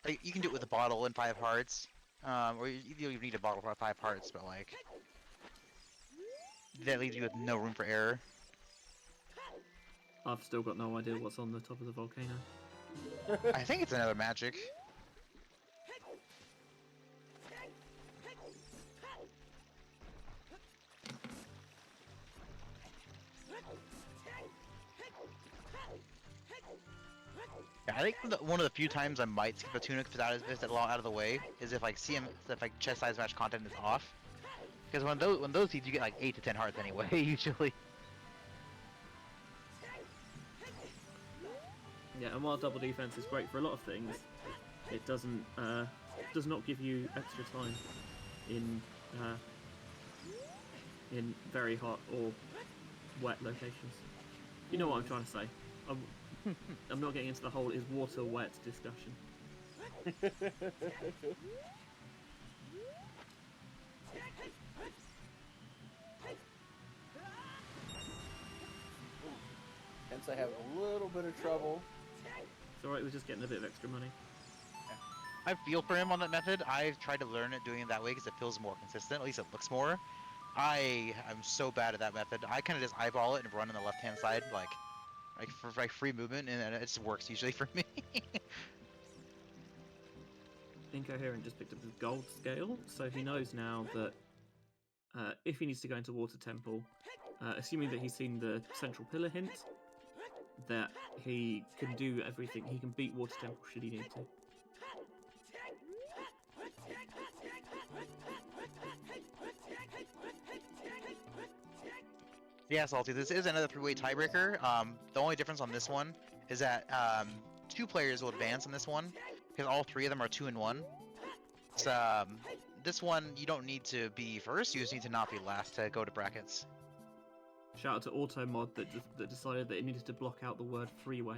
like, you can do it with a bottle and 5 hearts, or you don't even need a bottle for 5 hearts, but like that leaves you with no room for error. I've still got no idea what's on the top of the volcano. I think it's another magic. Yeah, I think one of the few times I might skip a tunic if it's out of the way is if like if like chest size match content is off. Because when those seeds you get like 8 to 10 hearts anyway usually. Yeah, and while double defense is great for a lot of things, it does not give you extra time in very hot or wet locations. You know what I'm trying to say. I'm not getting into the whole is water wet discussion. Tensai having a little bit of trouble. It's alright, we're just getting a bit of extra money. I feel for him on that method. I've tried to learn it doing it that way because it feels more consistent. At least it looks more. I am so bad at that method. I kind of just eyeball it and run on the left-hand side, like for like free movement, and it just works usually for me. Incoherent just picked up his gold scale, so he knows now that if he needs to go into Water Temple, assuming that he's seen the central pillar hint, that he can do everything. He can beat Water Temple should he need to. Yeah, Salty, this is another three-way tiebreaker. The only difference on this one is that two players will advance on this one, because all three of them are 2 and 1. So, this one, you don't need to be first, you just need to not be last to go to brackets. Shout out to Automod that decided that it needed to block out the word freeway.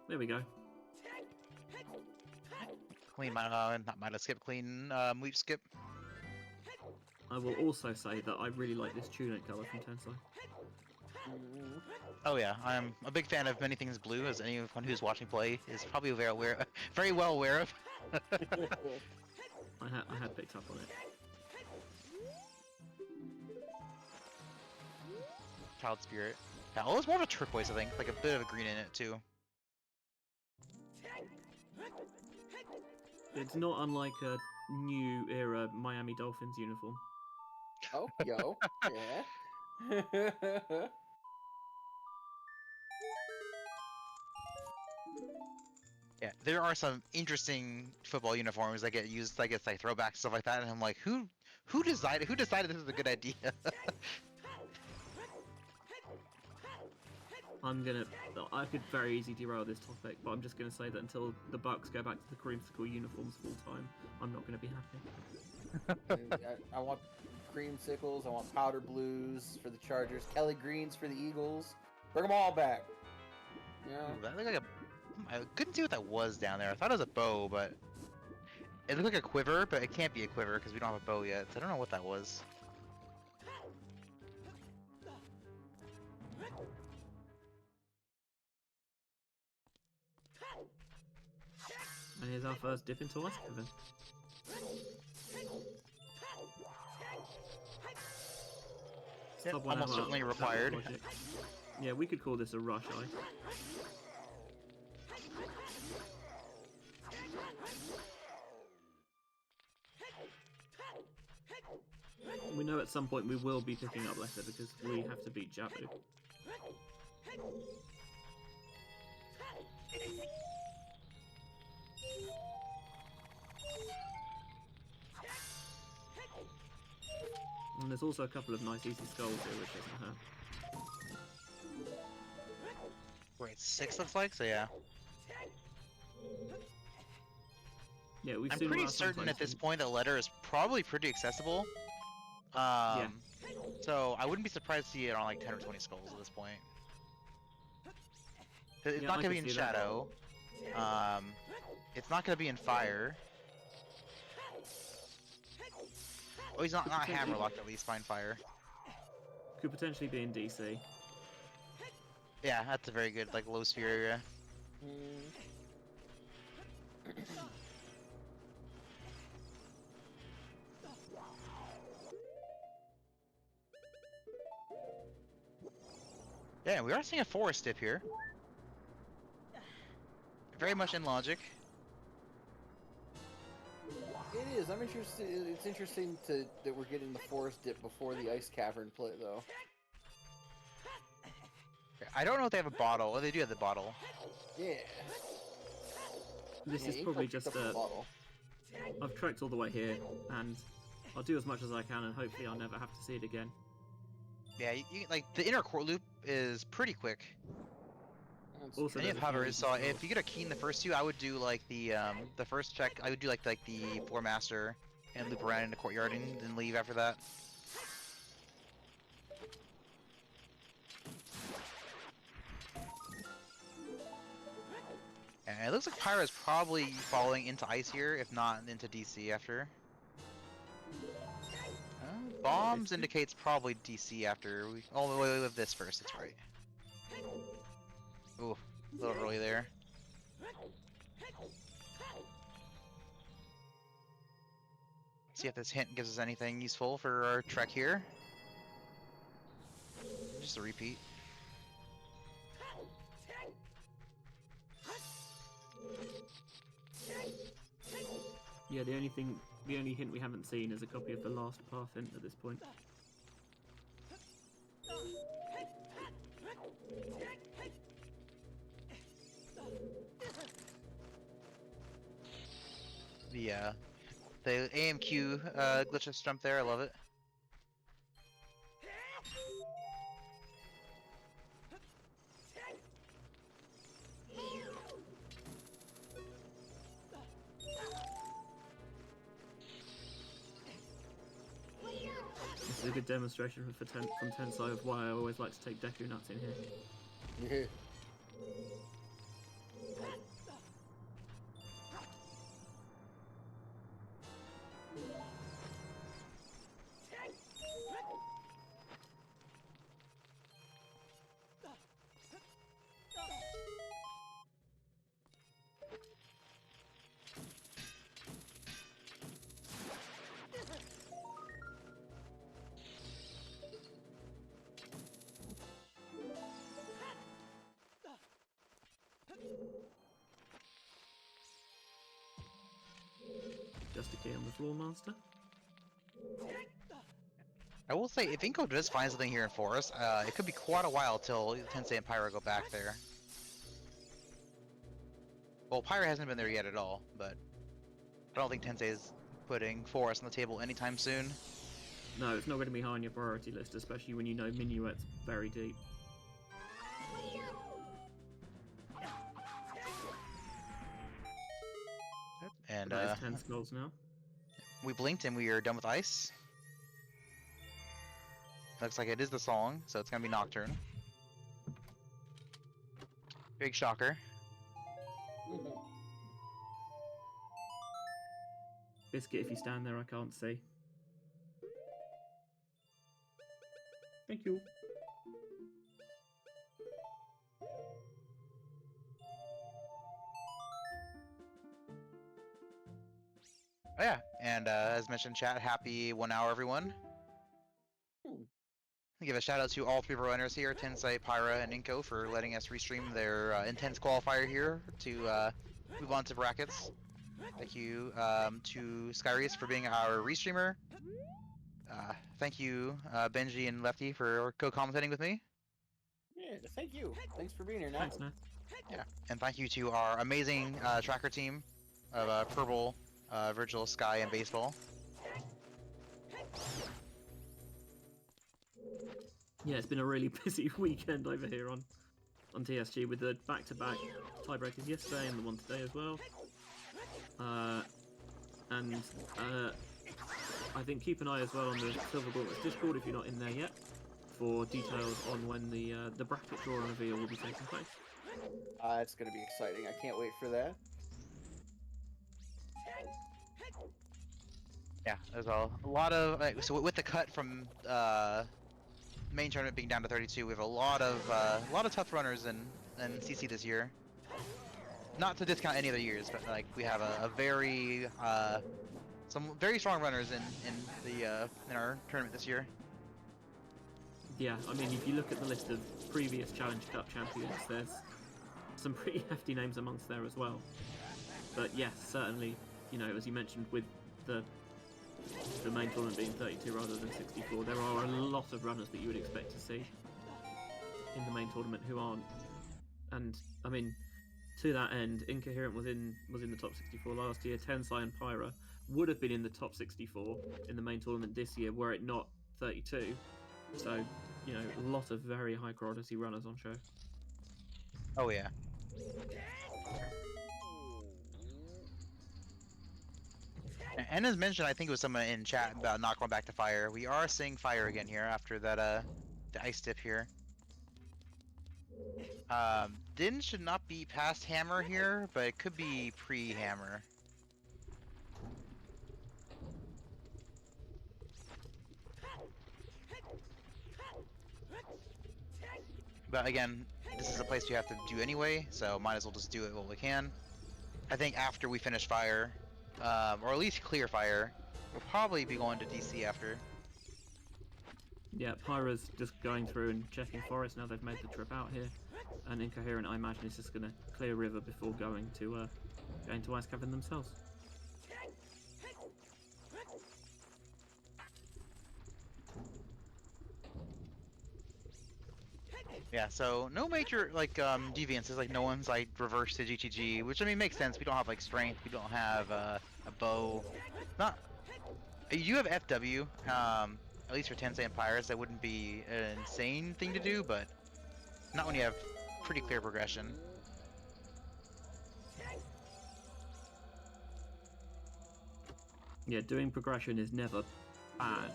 There we go. Clean, not minus skip, clean weep skip. I will also say that I really like this tunic colour from Tensai. Oh yeah, I'm a big fan of many things blue, as anyone who's watching play is probably very well aware of. I had picked up on it. Child Spirit. Yeah, well, it's more of a turquoise, I think, like a bit of a green in it too. It's not unlike a new era Miami Dolphins uniform. Oh, yo, yeah. Yeah, there are some interesting football uniforms that get used, I guess, like throwbacks stuff like that, and I'm like, who decided this is a good idea? I could very easily derail this topic, but I'm just gonna say that until the Bucks go back to the creamsicle uniforms full time, I'm not gonna be happy. I want creamsicles, I want powder blues for the Chargers, Kelly greens for the Eagles. Bring them all back. Yeah. Ooh, that looked like a... I couldn't see what that was down there. I thought it was a bow, but... It looked like a quiver, but it can't be a quiver because we don't have a bow yet, so I don't know what that was. And here's our first dip into Ice Cavern. Yep, Sub one almost hour, certainly that required. logic. Yeah, we could call this a rush ice. We know at some point we will be picking up Letter because we have to beat Jabu. And there's also a couple of nice easy skulls here which doesn't hurt. Wait, 6 looks like? So yeah. Yeah, we've I'm seen pretty Wild certain Sunshine at this from- point that letter is probably pretty accessible. Yeah. So I wouldn't be surprised to see it on like 10 or 20 skulls at this point. It's Yeah, not I gonna be can in see that. shadow. It's not gonna be in fire. Oh, he's not hammerlocked at least. Fine fire. Could potentially be in DC. Yeah, that's a very good like low sphere area. Yeah, we are seeing a forest dip here. Very much in logic. It is. I'm interested. It's interesting that we're getting the forest dip before the ice cavern play, though. I don't know if they have a bottle. Oh, they do have the bottle. Yeah. This Yeah, is Inco probably picked just up the bottle. I've trekked all the way here, and I'll do as much as I can, and hopefully I'll never have to see it again. Yeah, like the inner core loop is pretty quick. Also, And you there's have a few hover, easy so skulls. if you get a key in the first two, I would do like the first check. I would do like the floor master and loop around in the courtyard and then leave after that. And it It looks like Pyra is probably falling into ice here, if not into DC after. Bombs indicates probably DC after we. Oh, wait, with this first. That's right. Ooh, a little early there. See if this hint gives us anything useful for our trek here. Just a repeat. Yeah, the only hint we haven't seen is a copy of the last path hint at this point. The AMQ glitchless jump there, I love it. This is a good demonstration from Tensai of why I always like to take Deku Nuts in here. Just a key on the floor, Master. I will say, if Inko does find something here in Forest, it could be quite a while till Tensei and Pyra go back there. Well, Pyra hasn't been there yet at all, but I don't think Tensei is putting Forest on the table anytime soon. No, it's not going to be high on your priority list, especially when you know Minuet's very deep. And that is 10 skulls now. we blinked and we are done with ice. Looks like it is the song, so it's gonna be Nocturne. Big shocker. Biscuit, if you stand there, I can't see. Thank you. Oh yeah, and as mentioned, chat, happy 1 hour, everyone. Give a shout out to all 3 runners here, Tensai, Pyra, and Inko, for letting us restream their intense qualifier here to move on to brackets. Thank you to Skyreese for being our restreamer. Thank you, Benjy and Lefty, for co-commentating with me. Yeah, thank you. Thanks for being here, Nath. Thanks, Nath. Yeah, and thank you to our amazing tracker team of Purple, Virgil, Sky, and Baseball. Yeah, it's been a really busy weekend over here on TSG with the back-to-back tiebreakers yesterday and the one today as well. I think keep an eye as well on the Silver Gauntlets Discord if you're not in there yet for details on when the bracket draw and reveal will be taking place. It's going to be exciting. I can't wait for that. Yeah, there's a lot of so with the cut from main tournament being down to 32, we have a lot of tough runners in CC this year. Not to discount any other years, but like we have a very some very strong runners in our tournament this year. Yeah, I mean, if you look at the list of previous Challenge Cup champions, there's some pretty hefty names amongst there as well. But yes, certainly, you know, as you mentioned, with the main tournament being 32 rather than 64, there are a lot of runners that you would expect to see in the main tournament who aren't. And I mean, to that end, Incoherent was in the top 64 last year. Tensai and Pyra would have been in the top 64 in the main tournament this year were it not 32. So, you know, a lot of very high quality runners on show. Oh yeah. And as mentioned, I think it was someone in chat about not going back to fire. We are seeing fire again here after that the ice dip here. Din should not be past hammer here, but it could be pre-hammer. But again, this is a place we have to do anyway, so might as well just do it while we can. I think after we finish fire, or at least clear fire, we'll probably be going to DC after. Yeah, Pyra's just going through and checking forest now they've made the trip out here. And Incoherent, I imagine, is just going to clear river before going to Ice Cavern themselves. Yeah, so no major like deviances, like no one's like reverse to GTG, which I mean makes sense. We don't have like strength, we don't have a bow. Not you have FW, at least for Tensai and Pyra, that wouldn't be an insane thing to do, but not when you have pretty clear progression. Yeah, doing progression is never bad.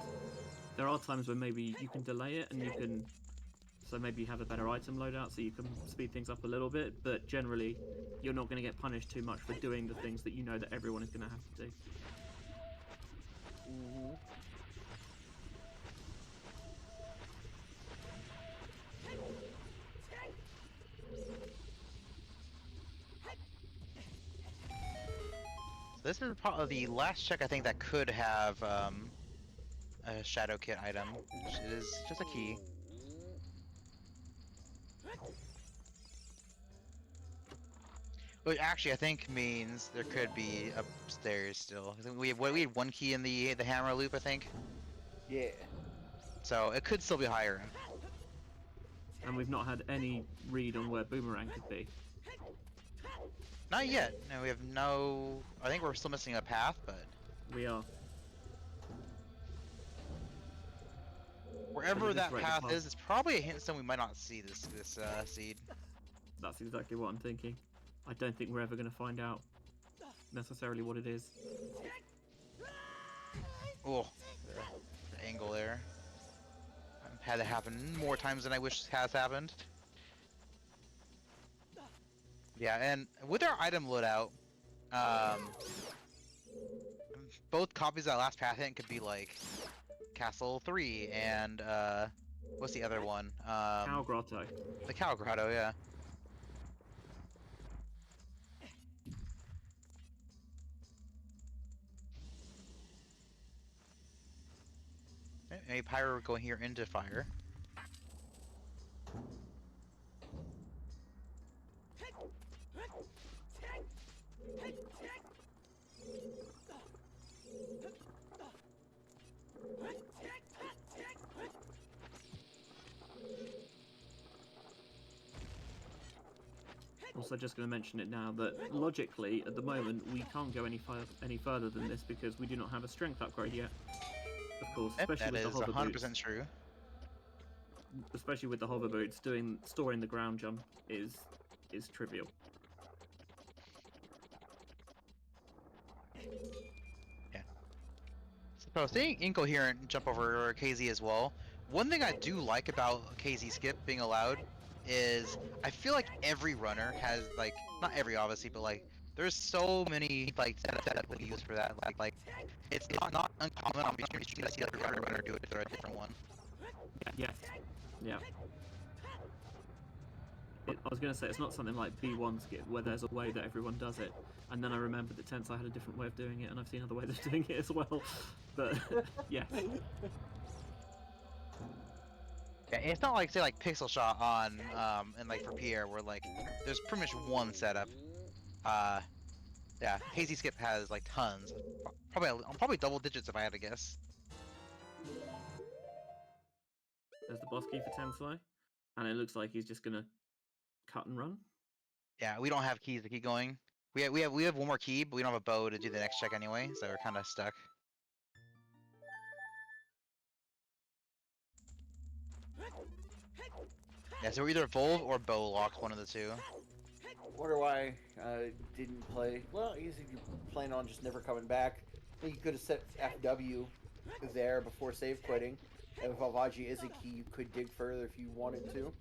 There are times when maybe you can delay it and you can, so maybe you have a better item loadout so you can speed things up a little bit, but generally you're not going to get punished too much for doing the things that you know that everyone is going to have to do. So this is probably the last check I think that could have a shadow kit item, which is just a key. Which actually I think means there could be upstairs still. I think we had one key in the hammer loop, I think. Yeah. So it could still be higher. And we've not had any read on where Boomerang could be. Not yet. No, we have no. I think we're still missing a path, but We are. wherever that right path above. is, it's probably a hint that we might not see this seed. That's exactly what I'm thinking. I don't think we're ever going to find out necessarily what it is. Oh, the angle there. I've had it happen more times than I wish has happened. Yeah, and with our item loadout, both copies of that last path hint could be like Castle 3 and what's the other one? Cow Grotto. The Cow Grotto, yeah. Maybe Pyra going here into fire. Also, just going to mention it now that logically, at the moment, we can't go any further than this because we do not have a strength upgrade yet. Of course, especially That with is the hover 100% boots. true. Especially with the hover boots, storing the ground jump is trivial. Yeah. So seeing incoherent jump over KZ as well. One thing I do like about KZ skip being allowed is I feel like every runner has like not every obviously, but like there's so many like setups that we use for that. Like it's not uncommon on the street to see like every runner do it for a different one. Yeah. Yeah. I was going to say, it's not something like B1 skip, where there's a way that everyone does it, and then I remembered that Tensai had a different way of doing it, and I've seen other ways of doing it as well. But, yes. Yeah, it's not like say like pixel shot on and like for Pierre where like there's pretty much one setup. Yeah, Hazy Skip has like tons, probably double digits if I had to guess. There's the boss key for Tensai, and it looks like he's just gonna cut and run. Yeah, we don't have keys to keep going. We have one more key, but we don't have a bow to do the next check anyway, so we're kind of stuck. Yeah, so we're either Volve or bow locked, one of the two. Wonder why I didn't play. Well, I guess if you're planning on just never coming back, I think you could have set FW there before save quitting. And with Alvaji is a key, you could dig further if you wanted to.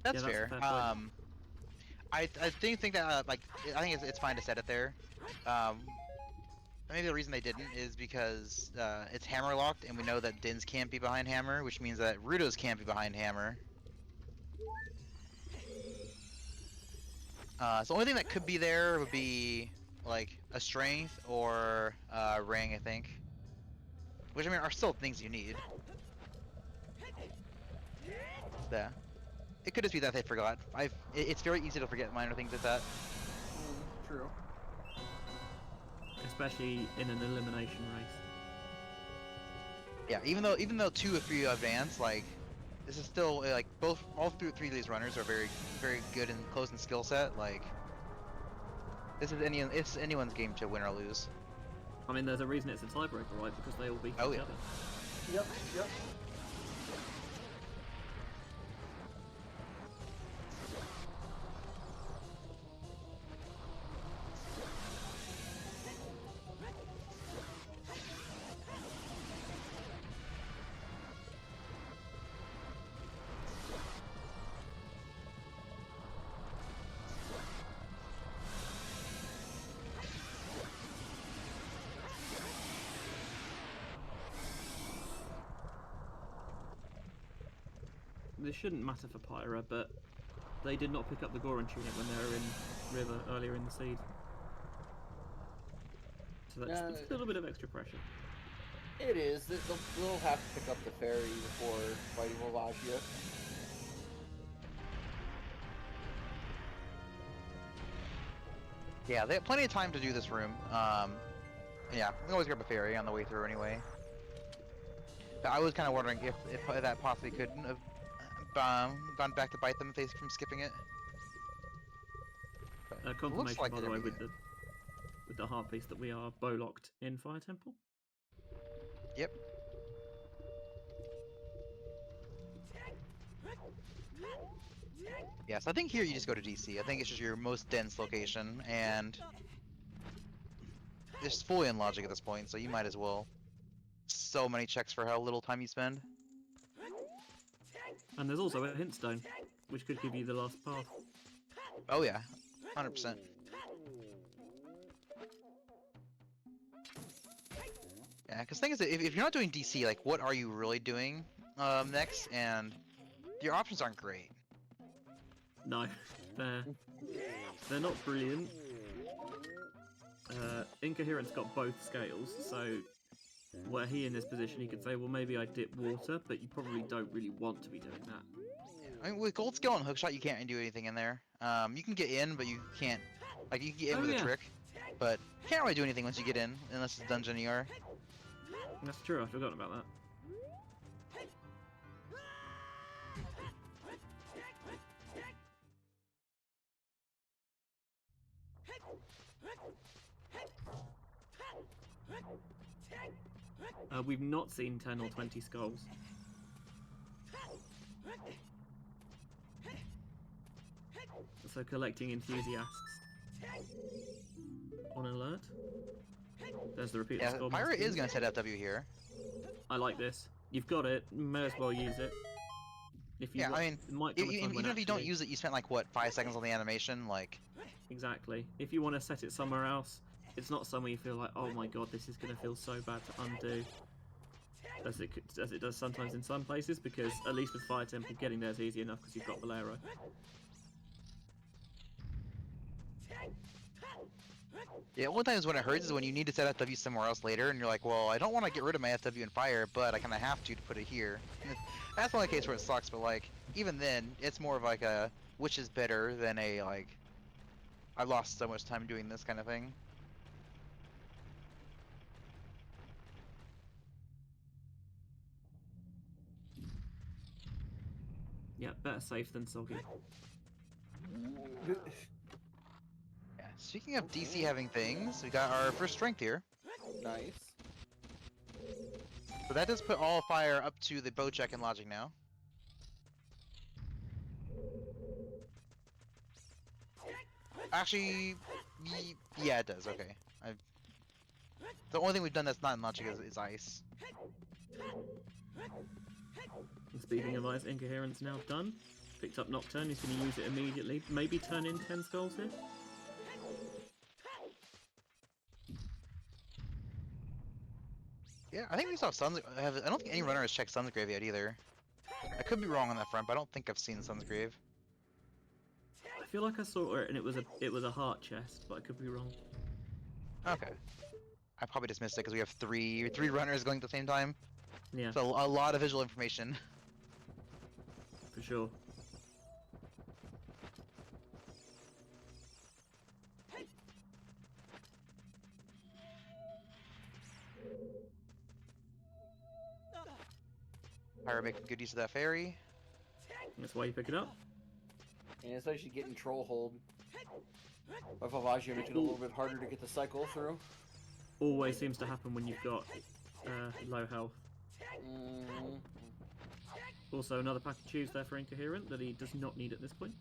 That's that's a fair. fair point. I think that like I think it's fine to set it there. Maybe the reason they didn't is because it's hammer locked, and we know that Din's can't be behind hammer, which means that Rudo's can't be behind hammer. So the only thing that could be there would be like a strength or ring, I think. Which I mean are still things you need. Yeah. It could just be that they forgot. It's very easy to forget minor things like that. True. Especially in an elimination race. Yeah, even though 2 or 3 advance, like this is still like all three of these runners are very good and close in skill set. Like it's anyone's game to win or lose. I mean, there's a reason it's a tiebreaker, right? Because they all beat Oh, each yeah. other. Yep. This shouldn't matter for Pyra, but they did not pick up the Goron tunic when they were in River earlier in the seed. So that's a little bit of extra pressure. It is. They'll have to pick up the ferry before fighting Wallachia. Yeah, they have plenty of time to do this room. Yeah, we can always grab a ferry on the way through anyway. But I was kind of wondering if that possibly couldn't have gone back to bite them if they from skipping it. But Confirmation, like by the they're way, doing with the heart piece that we are bow locked in Fire Temple. Yep. Yes, I think here you just go to DC. I think it's just your most dense location, and it's fully in logic at this point, so you might as well. So many checks for how little time you spend. And there's also a hint stone, which could give you the last path. Oh yeah, 100%. Yeah, because thing is, if you're not doing DC, like, what are you really doing next? And your options aren't great. No, they're not brilliant. Incoherent's got both scales, so were he in this position, he could say, well, maybe I dip water, but you probably don't really want to be doing that. I mean, with gold scale and hookshot, you can't do anything in there. You can get in, but you can't. Like, you can get in with a trick, but you can't really do anything once you get in, unless it's dungeon ER. That's true. I've forgotten about that. We've not seen 10 or 20 skulls. So collecting enthusiasts. On alert. There's the repeat. Yeah, Pyra is going to set FW here. I like this. You've got it. May as well use it. If you Yeah, I mean, even if you don't actually... use it, you spent like, what, 5 seconds on the animation? Like... Exactly. If you want to set it somewhere else, it's not somewhere you feel like, oh my god, this is going to feel so bad to undo. As it does sometimes in some places, because at least with Fire Temple, getting there is easy enough because you've got Valero. Yeah, one time when it hurts is when you need to set FW somewhere else later, and you're like, well, I don't want to get rid of my FW in fire, but I kind of have to put it here. That's the only case where it sucks, but like, even then, it's more of like a, which is better than a, like, I lost so much time doing this kind of thing. Yeah, better safe than soggy. Yeah, speaking of DC having things, we got our first strength here. Nice. So that does put all fire up to the bow check and logic now. Actually, yeah, it does. Okay. The only thing we've done that's not in logic is ice. And speaking of ice, Incoherent's now done. picked up Nocturne. He's going to use it immediately. Maybe turn in 10 skulls here. Yeah, I think we saw Sun's. I don't think any runner has checked Sun's Grave yet either. I could be wrong on that front, but I don't think I've seen Sun's Grave. I feel like I saw it and it was a heart chest, but I could be wrong. Okay. I probably just missed it because we have three runners going at the same time. Yeah, So a lot of visual information. for sure. Pyra making good use of that fairy. That's why you pick it up. And it's actually getting troll hold. By Vavaggio making it a little bit harder to get the cycle through. Always seems to happen when you've got low health. Mm-hmm. Also, another pack of chews there for Incoherent that he does not need at this point.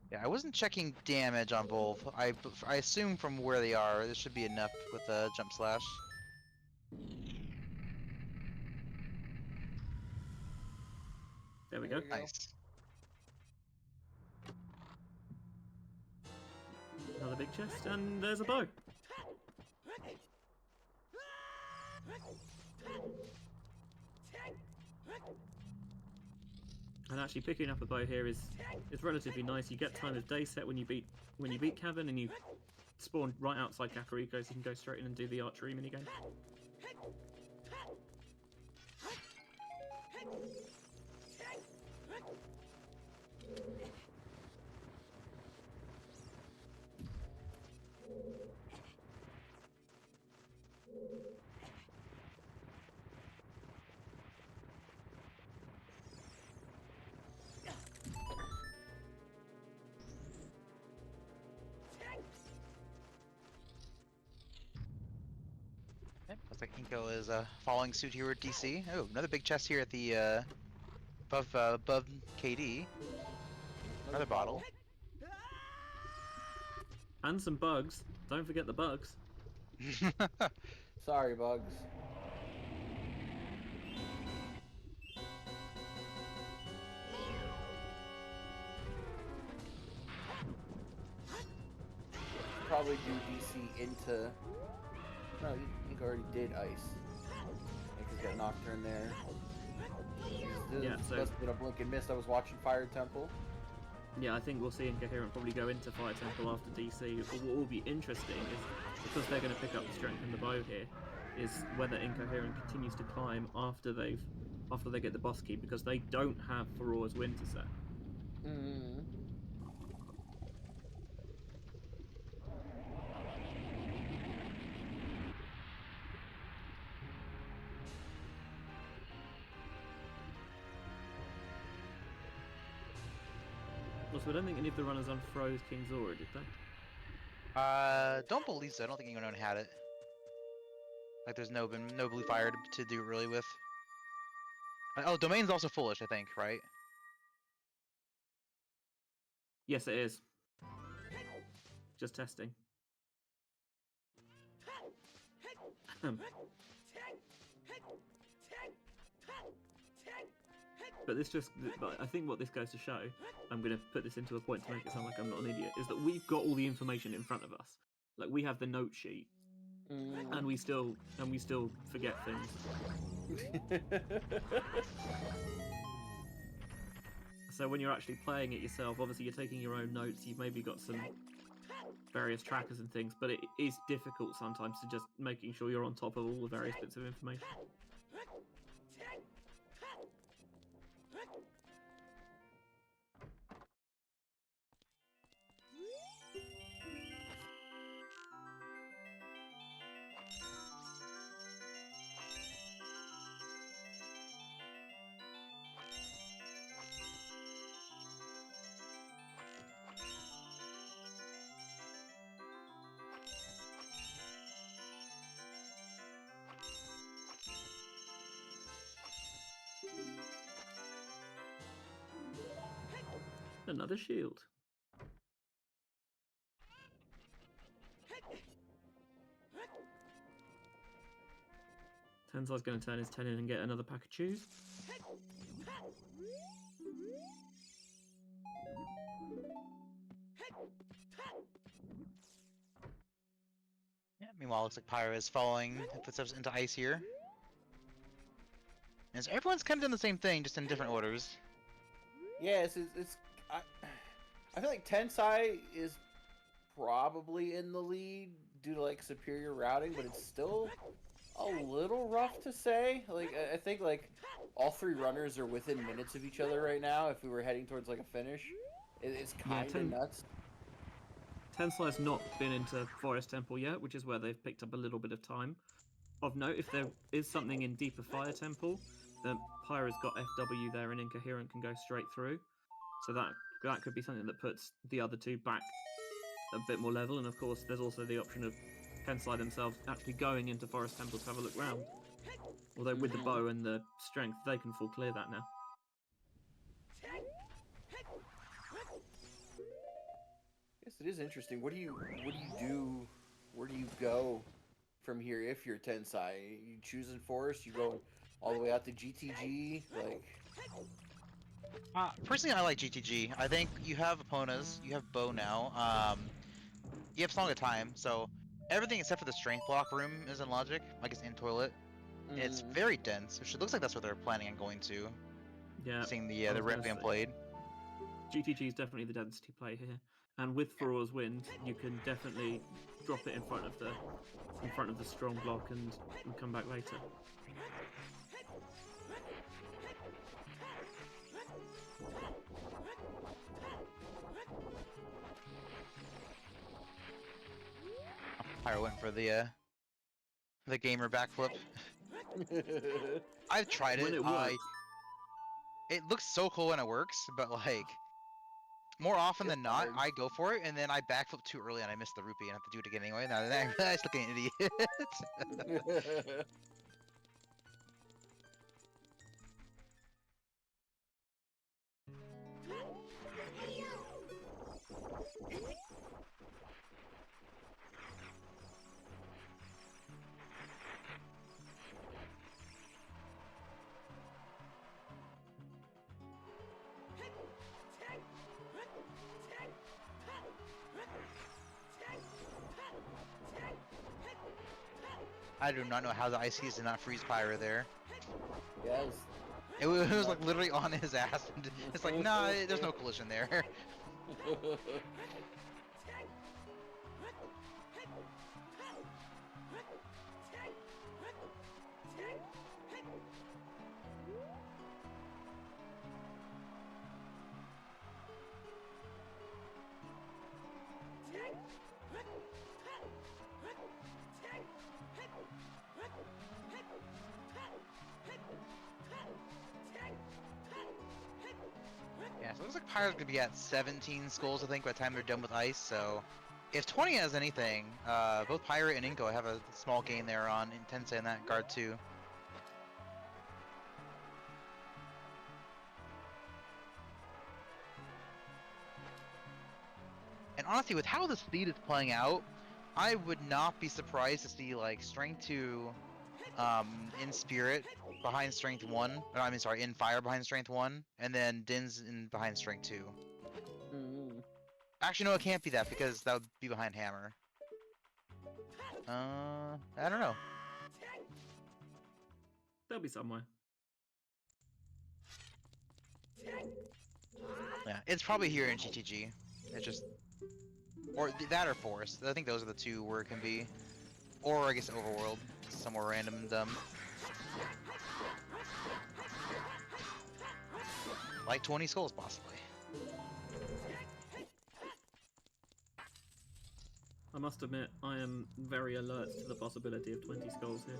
Yeah, I wasn't checking damage on both. I assume from where they are, this should be enough with the jump slash. There we go. Nice. Another big chest, and there's a bow. And actually picking up a bow here is relatively nice. You get time of day set when you beat Cavern, and you spawn right outside Kakariko, so you can go straight in and do the archery minigame. Yep, looks like Inko is following suit here at DC. Oh, another big chest here at the above KD. Another bottle. And some bugs. Don't forget the bugs. Sorry, Bugs. Probably do DC into... No, you already did Ice. He's got Nocturne there. Yeah, so... That's been a blink and miss. I was watching Fire Temple. Yeah, I think we'll see Incoherent probably go into Fire Temple after DC. But what will be interesting is, because they're going to pick up the strength and the bow here, is whether Incoherent continues to climb after they get the boss key, because they don't have Farore's Winter set. Mm-hmm. Also, I don't think any of the runners unfroze King's Aura, did they? Don't believe so. I don't think anyone had it. Like, there's no blue fire to do it really with. Oh, domain's also foolish, I think, right? Yes, it is. Just testing. But I think what this goes to show, I'm going to put this into a point to make it sound like I'm not an idiot, is that we've got all the information in front of us. Like, we have the note sheet, and we still forget things. So when you're actually playing it yourself, obviously you're taking your own notes, you've maybe got some various trackers and things, but it is difficult sometimes to just making sure you're on top of all the various bits of information. Another shield. Tensai's going to turn his 10 in and get another pack of chews. Yeah, meanwhile, it looks like Pyra is following the footsteps into ice here. And so everyone's kind of done the same thing, just in different orders. Yes, I feel like Tensai is probably in the lead due to like superior routing, but it's still a little rough to say. Like I think like all three runners are within minutes of each other right now. If we were heading towards like a finish, it's kind of nuts. Tensai's not been into Forest Temple yet, which is where they've picked up a little bit of time. Of note, if there is something in Deeper Fire Temple, then Pyra's got FW there and Incoherent can go straight through. So that could be something that puts the other two back a bit more level. And of course, there's also the option of Tensai themselves actually going into Forest Temple to have a look round. Although with the bow and the strength, they can full clear that now. Yes, it is interesting. What do you do? Where do you go from here if you're Tensai? You choosing Forest? You go all the way out to GTG? Like, Personally, I like GTG. I think you have Eponas, you have Bow now. You have Song of Time, so everything except for the strength block room is in Logic. Like it's in Toilet. And it's very dense, which it looks like that's what they're planning on going to. Yeah. Seeing the rep being played. GTG is definitely the density play here, and with Furor's Wind, you can definitely drop it in front of the strong block and come back later. Pyra went for the gamer backflip. I've tried it. It looks so cool when it works, but like more often than not, I go for it and then I backflip too early and I miss the rupee and have to do it again anyway. Now I realize I'm looking an idiot. I do not know how the ICs did not freeze Pyra there. Yes. It was like literally on his ass. And it's like, nah, there's no collision there. Yeah, so it looks like Pyra's gonna be at 17 skulls, I think, by the time they're done with ice. So, if 20 has anything, both Pyra and Inko have a small gain there on Tensai in that guard too. And honestly, with how this lead is playing out, I would not be surprised to see like Strength 2 in Spirit behind Strength 1. Or, I mean, sorry, in Fire behind Strength 1, and then Din's in behind Strength 2. Actually, no, it can't be that because that would be behind Hammer. I don't know. They'll be somewhere. Yeah, it's probably here in GTG. It's just, or that or Forest. I think those are the two where it can be, or I guess Overworld, somewhere random and dumb. Like 20 skulls, possibly. I must admit, I am very alert to the possibility of 20 skulls here.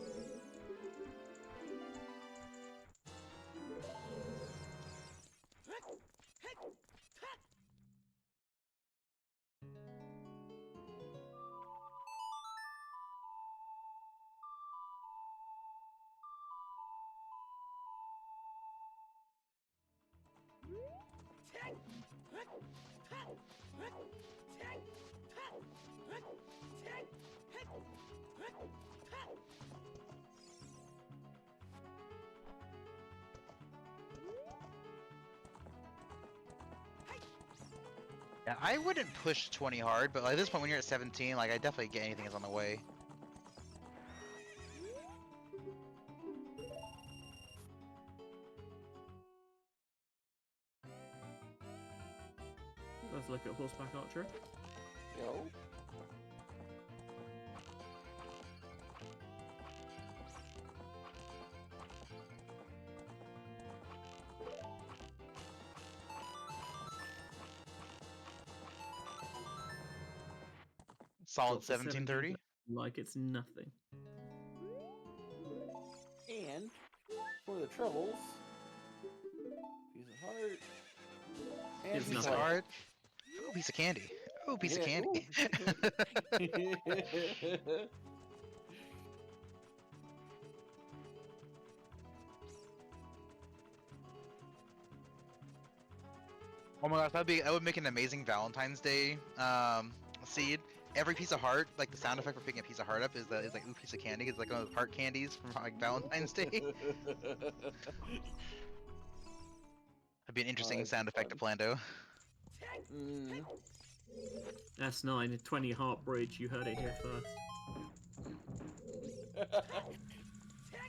Yeah, I wouldn't push 20 hard, but like at this point when you're at 17, like I definitely get anything that's on the way. Let's look at horseback archery. Yo. Solid Drop to 1730. Like it's nothing. And for the troubles, piece of heart. And It's piece of nothing. heart. Ooh, piece of candy. Ooh, piece of Yeah, candy. ooh. Oh my gosh, that would make an amazing Valentine's Day seed. Every piece of heart, like the sound effect for picking a piece of heart up is like ooh piece of candy. It's like one of those heart candies from like Valentine's Day. That'd be an interesting that'd be sound effect to fun. Plando. Mm. S9, 20 heart bridge. You heard it here first. I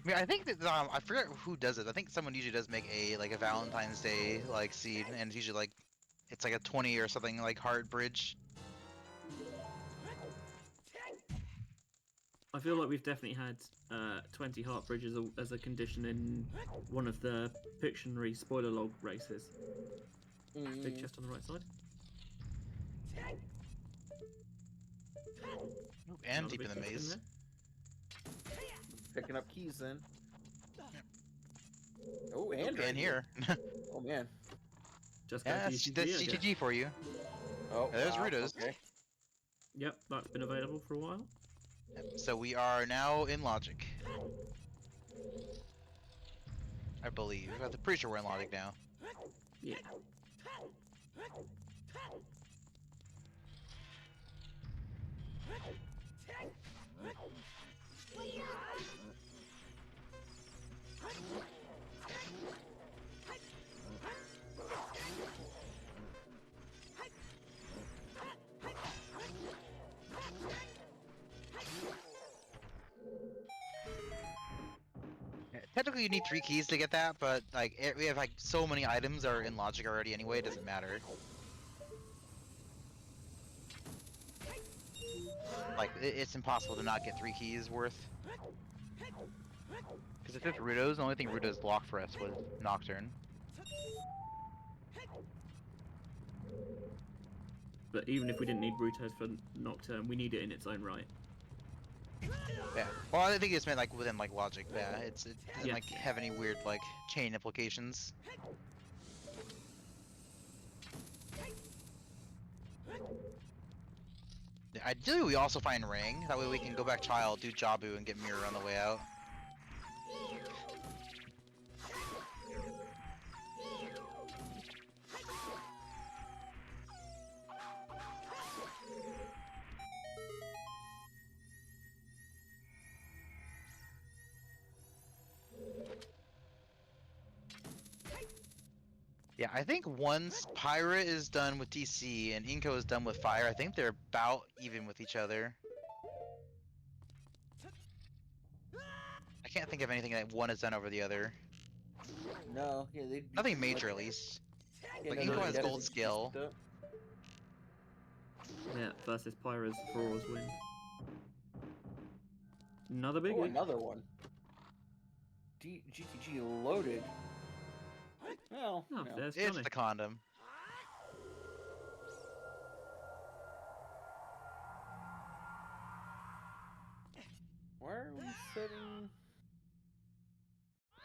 mean, I think that I forget who does it. I think someone usually does make a like a Valentine's Day like seed, and it's usually like it's like a 20 or something like heart bridge. I feel like we've definitely had 20 heart bridges as a condition in one of the Pictionary spoiler log races. Big chest on the right side. Ooh, and Another deep in big the chest maze. there. Picking up keys then. Oh, Ooh, and and here. Oh man. Just go Yeah, to that's UCG, I guess. CTG for you. Oh, There's wow. Rudos. Okay. Yep, that's been available for a while. Yep, so we are now in logic. I believe. I'm pretty sure we're in logic now. Yeah. Yeah, technically, you need 3 keys to get that, but like we have like so many items that are in logic already anyway. It doesn't matter. Like it's impossible to not get 3 keys worth. Because if it's Rudos, the only thing Rudos blocked for us was Nocturne. But even if we didn't need Brutos for Nocturne, we need it in its own right. Yeah. Well, I think it's meant like within like logic. Yeah. It doesn't Yeah. like have any weird like chain implications. Yeah, ideally, we also find Ring. That way we can go back Child, do Jabu, and get Mirror on the way out. Yeah, I think once Pyra is done with DC and Inko is done with Fire, I think they're about even with each other. I can't think of anything that one is done over the other. No, yeah, they'd be Nothing pretty major, much- at least. yeah, Like, no, Inko they'd has definitely gold be skill. messed up. Yeah, versus Pyra's for Aurora's win. Another big Oh, one. another one. GTG loaded. Well, Oh, no. there's It's Johnny. the condom. Why are we setting?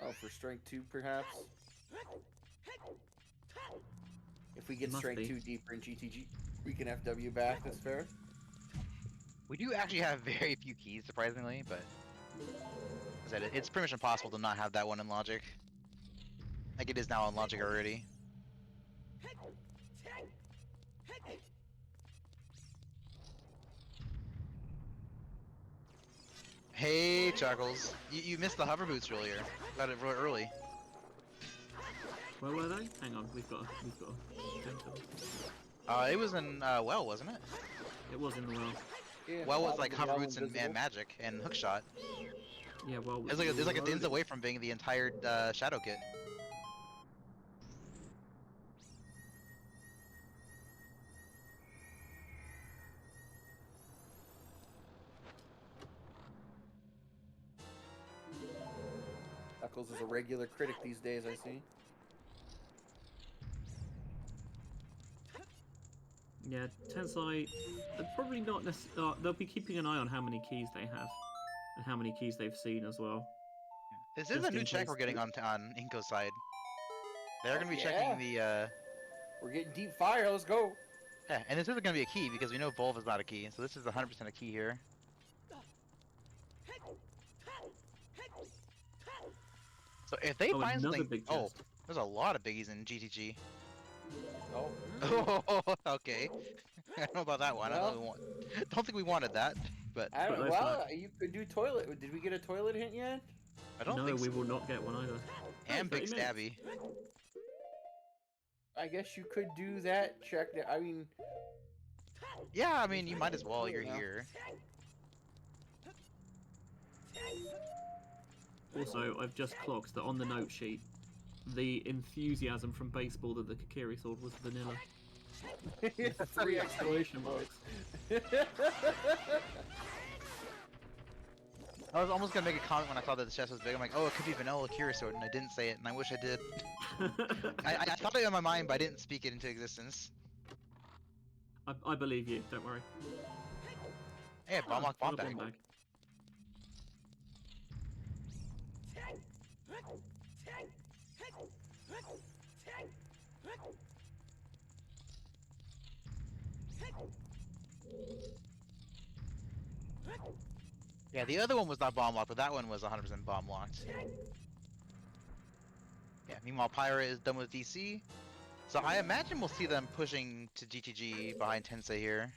Oh, for strength 2, perhaps. If we get Must strength be. 2 deeper in GTG, we can FW back. That's fair. We do actually have very few keys, surprisingly, but as I said, it's pretty much impossible to not have that one in logic. Like it is now in logic already. Hey, Chuckles. You missed the hover boots earlier. Got it real early. Where were they? Hang on, we've got a gentle. It was in well, wasn't it? It was in the well. Yeah, Well a was lot like of them hover are boots and invisible. magic and hookshot. Yeah, well. It's like a dins loaded. away from being the entire shadow kit. Knuckles is a regular critic these days, I see. Yeah, Tensai, probably not necessarily. They'll be keeping an eye on how many keys they have and how many keys they've seen as well. This is Just a new in check case we're getting they- on Inko's side. They're gonna be Yeah. checking the We're getting deep fire. Let's go. yeah, and this isn't gonna be a key because we know Volv is not a key, so this is 100% a key here. So if they Oh, find another something, big oh, chest. there's a lot of biggies in GTG. Oh. Oh, okay. I don't know about that one. Well. Don't think we wanted that, but I don't, But well, you could do toilet. Did we get a toilet hint yet? I don't No, think we so. will not get one either. And Hey, Big 30 minutes. Stabby. I guess you could do that. Check. I mean, Yeah, I mean, you might as well. You're Yeah. here. Also, I've just clocked that on the note sheet, the enthusiasm from baseball that the Kakiri sword was vanilla. With 3 exclamation marks. I was almost gonna make a comment when I saw that the chest was big. I'm like, oh, it could be vanilla Kira sword, and I didn't say it, and I wish I did. I thought it in my mind, but I didn't speak it into existence. I believe you, don't worry. Hey, bomb lock, bomb Got a bag. Yeah, the other one was not bomb locked, but that one was 100% bomb locked. Yeah, meanwhile, Pyra is done with DC. So I imagine we'll see them pushing to GTG behind Tensai here.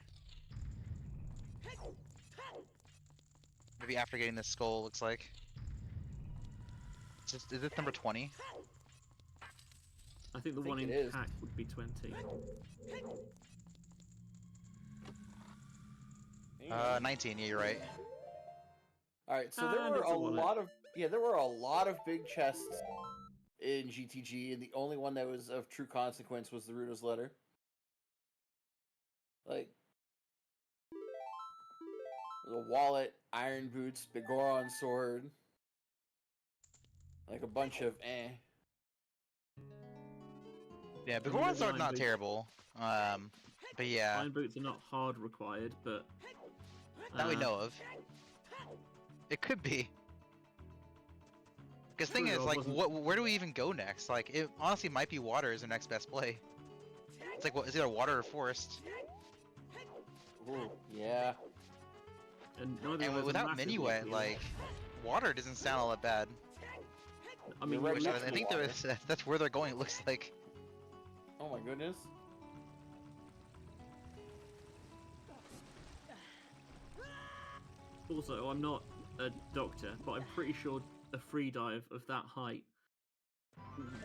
Maybe after getting this skull, looks like. Is this number 20? I think the I one think in it is. pack would be 20. 19, yeah, you're right. All right, so there And were it's a a wallet. lot of there were a lot of big chests in GTG, and the only one that was of true consequence was the Ruto's letter. Like the wallet, iron boots, Bigoron sword, like a bunch of eh. Yeah, mean, Bigoron there's sword's iron not boots. terrible. But yeah, Iron boots are not hard required, but that we know of. It could be. Because thing True, is, I like, wasn't- where do we even go next? Like, it honestly might be water as our next best play. It's like, what is either water or forest? Ooh, yeah. and neither of And those are without massively Minuet, appealing. like, water doesn't sound all that bad. I mean, You're right Which next I to think water. that's where they're going. It looks like. Oh my goodness. also, I'm not a doctor, but I'm pretty sure a free dive of that height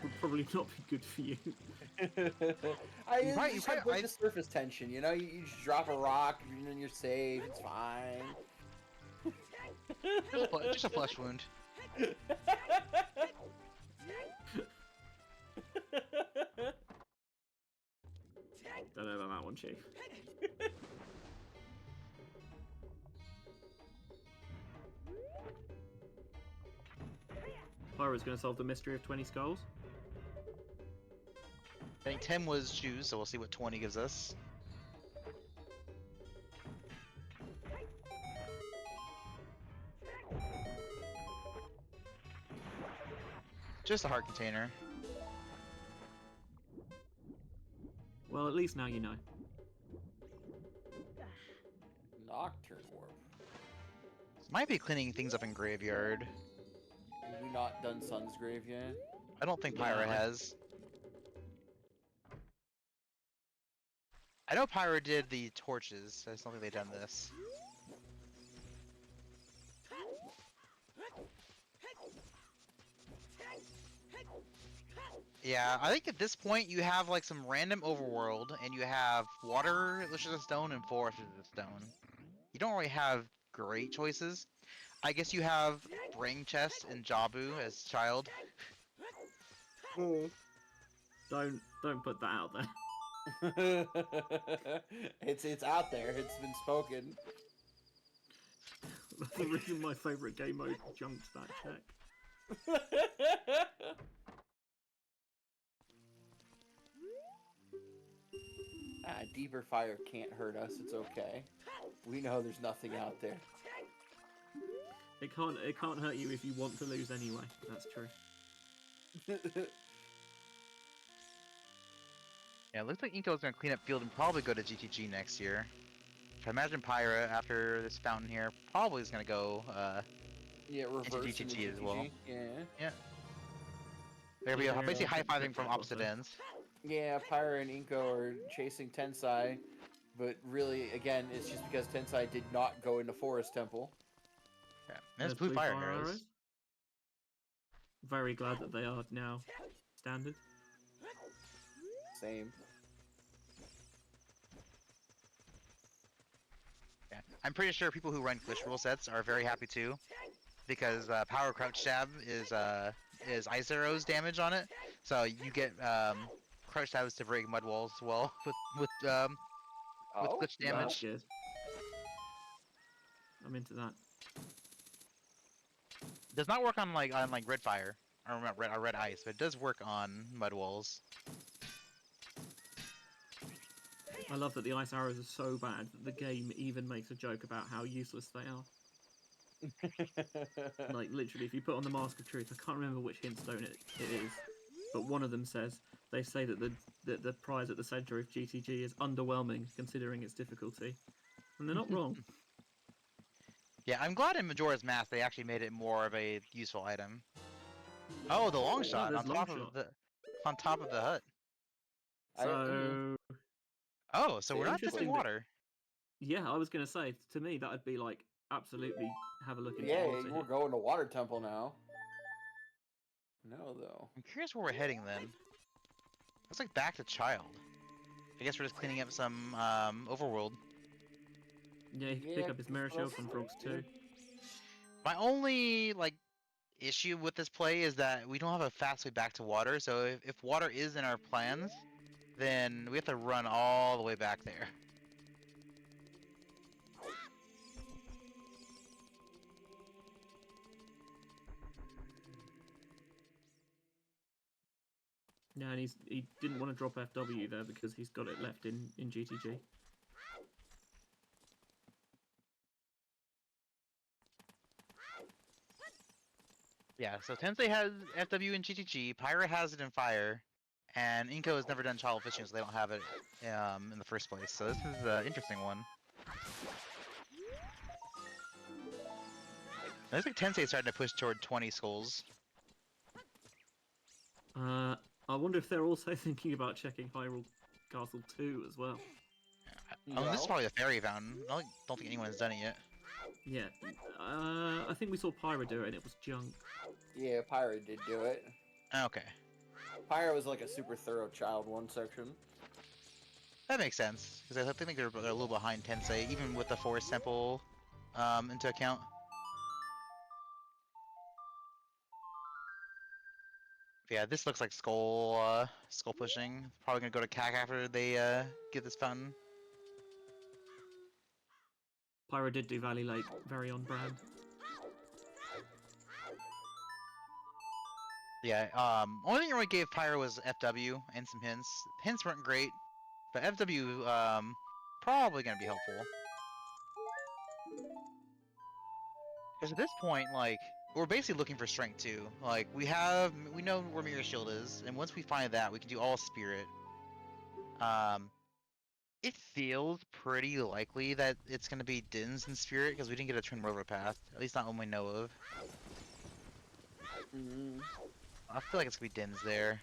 would probably not be good for you. You might- just have the surface tension, you know? You just drop a rock and then you're safe. It's fine. Just a flesh wound. Don't know about that one, Chief. Pyro's going to solve the mystery of 20 skulls. I think 10 was shoes, so we'll see what 20 gives us. Just a heart container. Well, at least now you know. Nocturne warp. Might be cleaning things up in graveyard. Have we not done Sun's Grave yet? I don't think Yeah, Pyra has. I know Pyra did the torches. I just don't think they've done this. Yeah, I think at this point you have like some random overworld, and you have water, which is a stone, and forest, which is a stone. You don't really have great choices. I guess you have Brain Chest and Jabu as child. Don't put that out there. It's out there. It's been spoken. That's the reason my favourite game mode junked that check. Deeper fire can't hurt us. It's okay. We know there's nothing out there. It can't hurt you if you want to lose anyway. That's true. Yeah, it looks like Inko's gonna clean up field and probably go to GTG next year. I imagine Pyra, after this fountain here, probably is gonna go Yeah, reverse into GTG as well. Yeah. Yeah. They're gonna be Yeah, basically yeah, high-fiving from yeah, opposite also. ends. Yeah, Pyra and Inko are chasing Tensai, but really, again, it's just because Tensai did not go into Forest Temple. Yeah. And there's blue fire arrows. Very glad that they are now standard. Same. Yeah. I'm pretty sure people who run glitch rule sets are very happy too, because power crouch stab is ice arrows damage on it, so you get crouch stabs to break mud walls as well with glitch damage. That's good. I'm into that. Does not work on like red fire or not red ice, but it does work on mud walls. I love that the ice arrows are so bad that the game even makes a joke about how useless they are. Like, literally, if you put on the Mask of Truth, I can't remember which hint stone it is, but one of them says, they say that the prize at the centre of GTG is underwhelming, considering its difficulty. And they're not wrong. Yeah, I'm glad in Majora's Mask they actually made it more of a useful item. Oh, the long shot there's on long top shot. of the hut. So, Oh, so we're not interesting dipping that- water. yeah, I was going to say, to me, that would be like, absolutely have a look into Yeah, water we're here. going to Water Temple now. No, though. I'm curious where we're heading then. Looks like back to child. I guess we're just cleaning up some overworld. Yeah, you can pick up his mirror shield from Frogs too. My only like issue with this play is that we don't have a fast way back to water, so if water is in our plans, then we have to run all the way back there. Yeah, and he didn't want to drop FW there because he's got it left in GTG. Yeah, so Tensei has FW in GTG, Pyra has it in Fire, and Inko has never done Child Fishing, so they don't have it in the first place. So this is an interesting one. I think Tensei is starting to push toward 20 skulls. I wonder if they're also thinking about checking Hyrule Castle 2 as well. Oh, this is probably the fairy fountain. I don't think anyone has done it yet. Yeah, I think we saw Pyra do it and it was junk. Yeah, Pyra did do it. Okay. Pyra was like a super thorough child one section. That makes sense, because I think they're a little behind Tensei, even with the Forest Temple into account. Yeah, this looks like skull pushing. Probably gonna go to CAC after they get this fountain. Pyra did do Valley Lake, very on brand. Yeah, only thing I really gave Pyra was FW and some hints. Hints weren't great, but FW probably gonna be helpful. Because at this point, like, we're basically looking for strength too. Like, we know where Mirror Shield is, and once we find that, we can do all Spirit. It feels pretty likely that it's gonna be Din's and Spirit, because we didn't get a Twin Rover path. At least not one we know of. I feel like it's gonna be Din's there.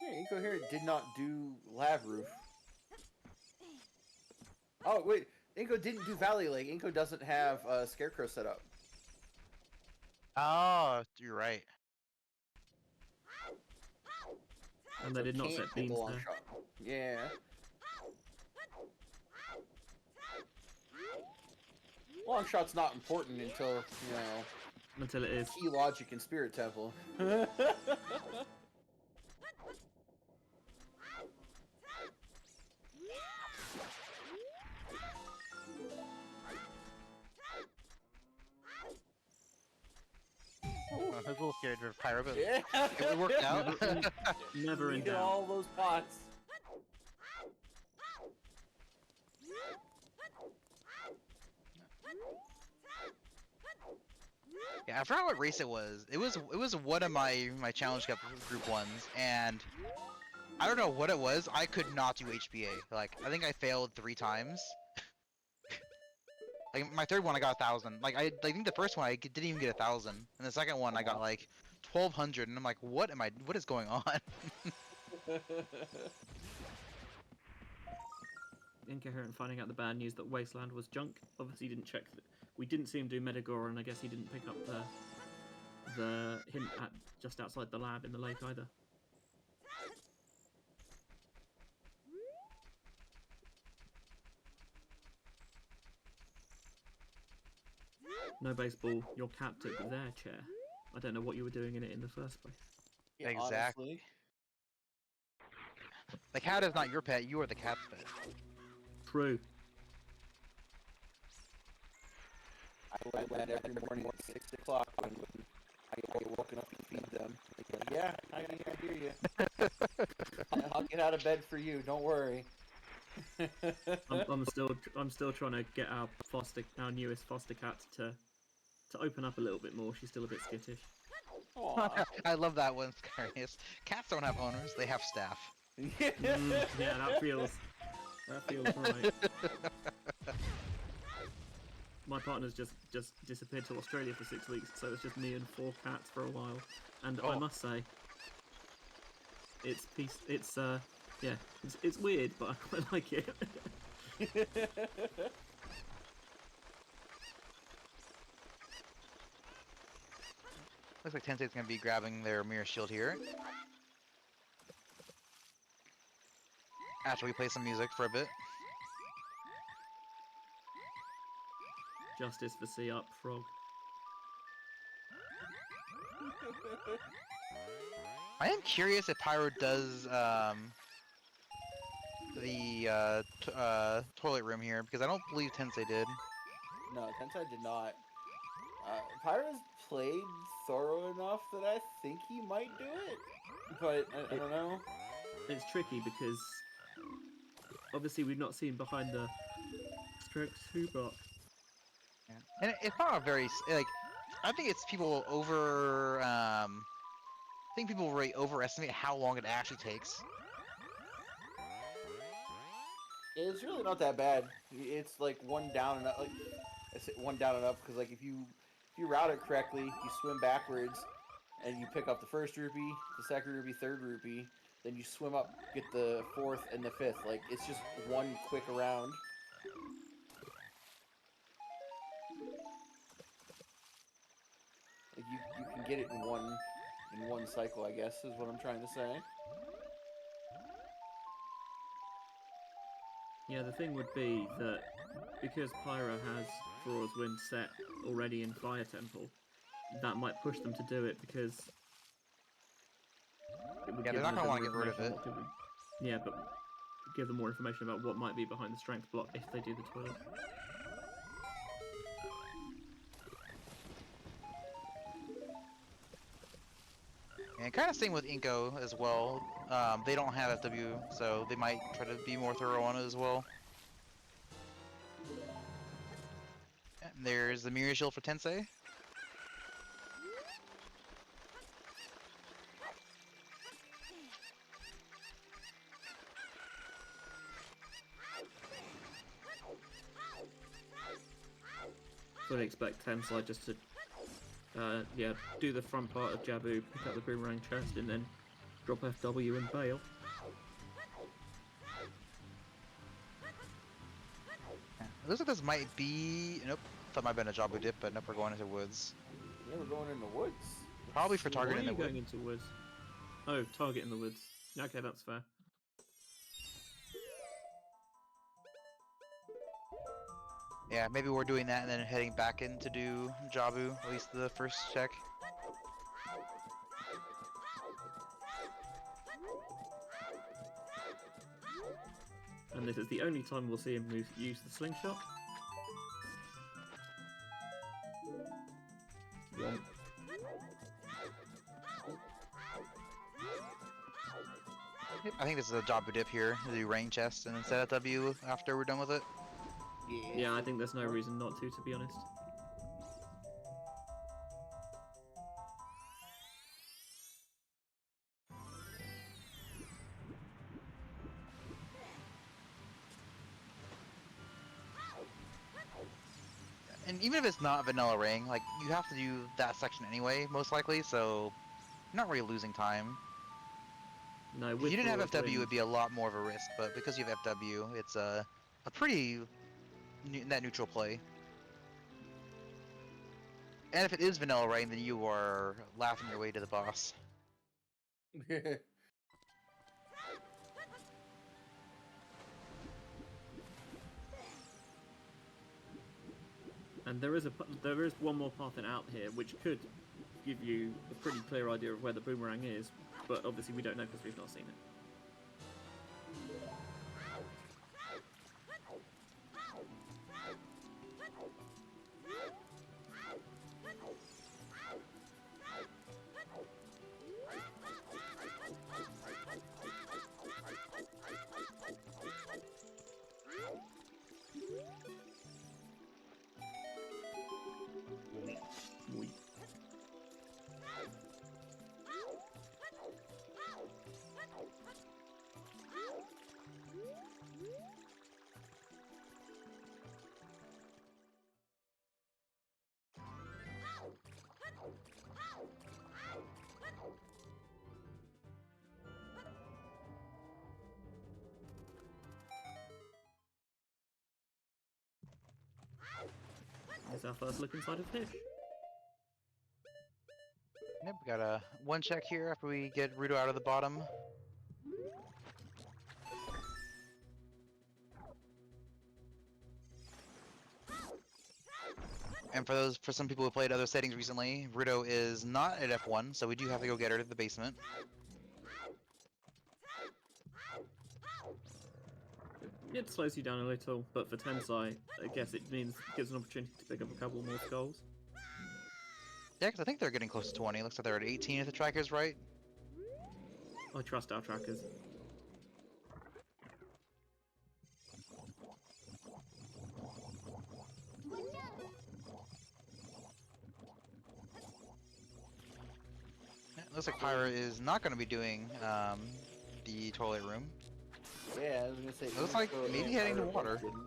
Yeah, Incoherent did not do Lav Roof. Oh, wait. Inko didn't do Valley Link. Inko doesn't have Scarecrow set up. Oh, you're right. And they did not can't set hit the beams long there. shot. Yeah. Long shot's not important until, Until it is. key logic and Spirit Temple. I was a little scared for Pyra, but Yeah. it worked out. Never in You get doubt. all those pots. Yeah, I forgot what race it was. It was one of my challenge cup group ones, and I don't know what it was. I could not do HBA. Like I think I failed 3 times. Like my third one, I got 1,000. Like I think the first one I didn't even get 1,000, and the second one I got like 1,200, and I'm like, what am I? What is going on? Incoherent finding out the bad news that Wasteland was junk. Obviously, he didn't check. We didn't see him do Metagore, and I guess he didn't pick up the hint at just outside the lab in the lake either. No baseball. Your cat took their chair. I don't know what you were doing in it in the first place. Yeah, Exactly. honestly. The cat is not your pet. You are the cat's pet. True. I went every morning at 6 o'clock when I get woken up to feed them. Like, yeah, I hear you. I'll get out of bed for you. Don't worry. I'm still trying to get our newest foster cat to open up a little bit more. She's still a bit skittish. Aw. I love that one, Scarius. Cats don't have owners; they have staff. Yeah, that feels right. My partner's just disappeared to Australia for 6 weeks, so it's just me and 4 cats for a while. And I must say, it's weird, but I quite like it. Looks like Tensei's gonna be grabbing their mirror shield here. After we play some music for a bit. Justice for C up, frog. I am curious if Pyro does the toilet room here, because I don't believe Tensei did. No, Tensai did not. Pyra's played thorough enough that I think he might do it, but I don't know. It's tricky because obviously we've not seen behind the strength 2 box. Yeah. And it's not a very like. I think it's people over. I think people really overestimate how long it actually takes. It's really not that bad. It's like one down and up. Like I said, one down and up because like if you route it correctly, you swim backwards, and you pick up the first rupee, the second rupee, third rupee. Then you swim up, get the fourth and the fifth. Like it's just one quick round. Like you can get it in one cycle, I guess, is what I'm trying to say. Yeah, the thing would be that because Pyra has Frora's Wind set already in Fire Temple, that might push them to do it because it would Yeah, give they're not them gonna a want bit to get more rid of it. information Yeah, but give them more information about what might be behind the strength block if they do the toilet. And kind of same with Inko as well. They don't have FW, so they might try to be more thorough on it as well. And there's the mirror shield for Tensei. Fully expect Tensai just to do the front part of Jabu, pick up the boomerang chest, and then drop FW and bail. Yeah. looks like this might be. Nope. Thought might have been a Jabu dip, but nope. We're going into woods. Yeah, we're going in the woods. Probably for Why target are in the you wood. going into woods? Oh, target in the woods. Okay, that's fair. Yeah, maybe we're doing that and then heading back in to do Jabu, at least the first check. And this is the only time we'll see him use the slingshot. Yep, I think this is a Jabu dip here. Do rain chest and then set up W after we're done with it. Yeah, I think there's no reason not to be honest. And even if it's not vanilla ring, like you have to do that section anyway, most likely. So you're not really losing time. No, If with you didn't have Royal FW, Wind- it'd be a lot more of a risk. But because you have FW, it's a pretty net neutral play. And if it is vanilla rain, then you are laughing your way to the boss. And there is one more path in out here, which could give you a pretty clear idea of where the boomerang is, but obviously we don't know because we've not seen it. Weep. Here's our first look inside of fish. Yep, we got a one check here after we get Rudo out of the bottom. And for some people who played other settings recently, Rudo is not at F1, so we do have to go get her to the basement. It slows you down a little, but for Tensai, I guess it gives an opportunity to pick up a couple more skulls. Yeah, because I think they're getting close to 20. Looks like they're at 18 if the tracker's right. I trust our trackers. Yeah, looks like Pyra is not going to be doing the toilet room. Yeah, I was gonna say. Looks like Inco maybe and heading to Pyra both water. didn't.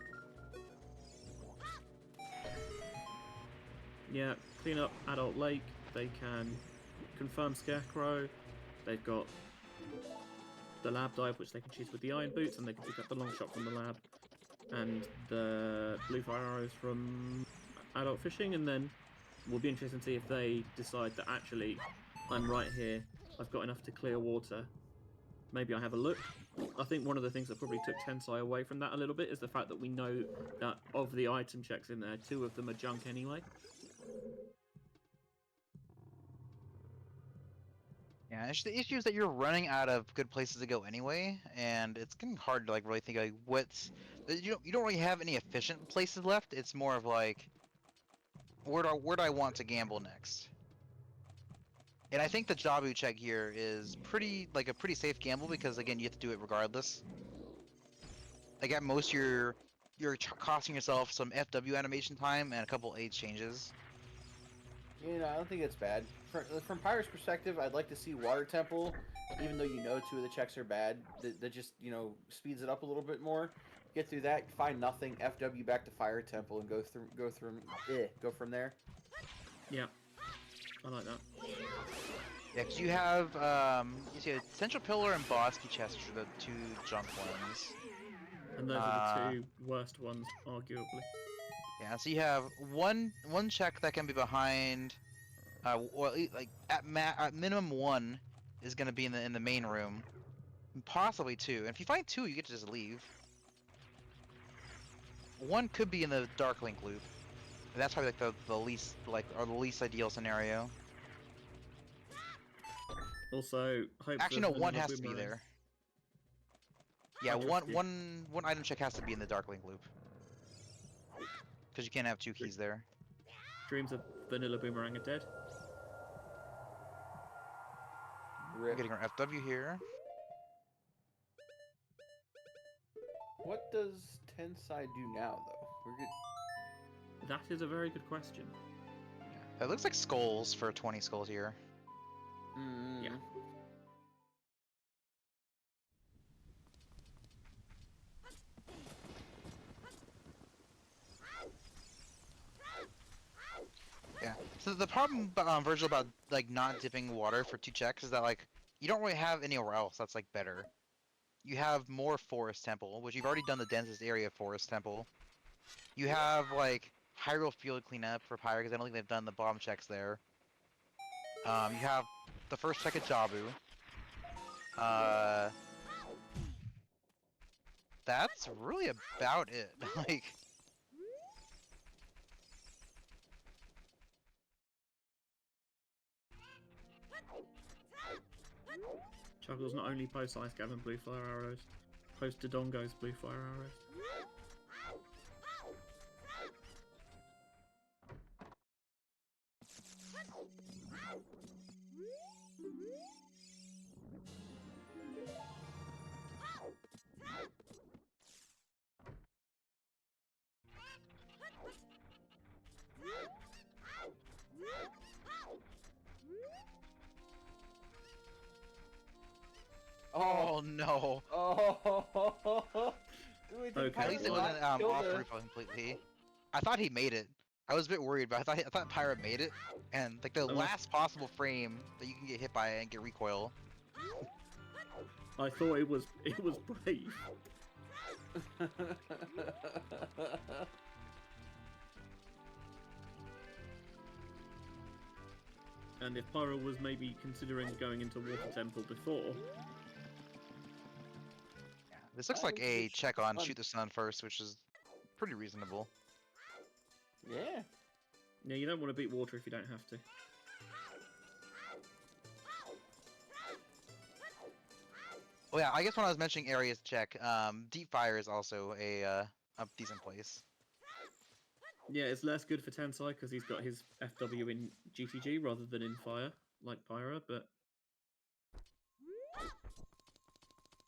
Yeah, clean up Adult Lake. They can confirm Scarecrow. They've got the lab dive, which they can choose with the iron boots, and they can pick up the long shot from the lab and the blue fire arrows from Adult Fishing. And then we'll be interested to see if they decide that actually I'm right here. I've got enough to clear water. Maybe I have a look. I think one of the things that probably took Tensai away from that a little bit is the fact that we know that of the item checks in there, 2 of them are junk anyway. Yeah, the issue is that you're running out of good places to go anyway, and it's getting hard to like really think like what's you don't really have any efficient places left. It's more of like where do I want to gamble next? And I think the Jabu check here is a pretty safe gamble because again you have to do it regardless. Like at most you're costing yourself some FW animation time and a couple age changes. You know, I don't think it's bad. From Pyra's perspective, I'd like to see Water Temple, even though you know 2 of the checks are bad. That just speeds it up a little bit more. Get through that, find nothing, FW back to Fire Temple, and go from there. Yeah, I like that. Yeah, because you have you see a Central Pillar and Boss Key Chest are the 2 junk ones. And those are the two worst ones, arguably. Yeah, so you have one check that can be behind. Well, like at minimum one is gonna be in the main room, possibly two. And if you find two, you get to just leave. One could be in the Dark Link loop. And that's probably like the least or the least ideal scenario. Also, hope Actually, for no, one vanilla has to be boomerang. there. Yeah, I trust you. one item check has to be in the Dark Link loop. Because you can't have two keys there. Dreams of vanilla boomerang are dead. We're Rip. getting our FW here. What does Tensai do now, though? We're good. That is a very good question. It looks like skulls for 20 skulls here. Mm. Yeah. Yeah. So the problem, Virgil, about like not dipping water for two checks is that like you don't really have anywhere else that's like better. You have more Forest Temple, which you've already done the densest area of Forest Temple. You have like Hyrule Field cleanup for Pyra because I don't think they've done the bomb checks there. You have the first check at Jabu. That's really about it. Like. Chuckles not only post Ice Gavin blue fire arrows, post Dodongo's blue fire arrows. Oh no. Oh. Okay. At least it wasn't off roof completely. I thought he made it. I was a bit worried, but I thought Pyra made it, and like the last possible frame that you can get hit by and get recoil. I thought it was brave. And if Pyra was maybe considering going into Water Temple before, This looks like a check on shoot the sun first, which is pretty reasonable. Yeah. yeah, you don't want to beat water if you don't have to. Oh yeah, I guess when I was mentioning areas to check, Deep Fire is also a decent place. Yeah, it's less good for Tensai because he's got his FW in GTG rather than in fire, like Pyra, but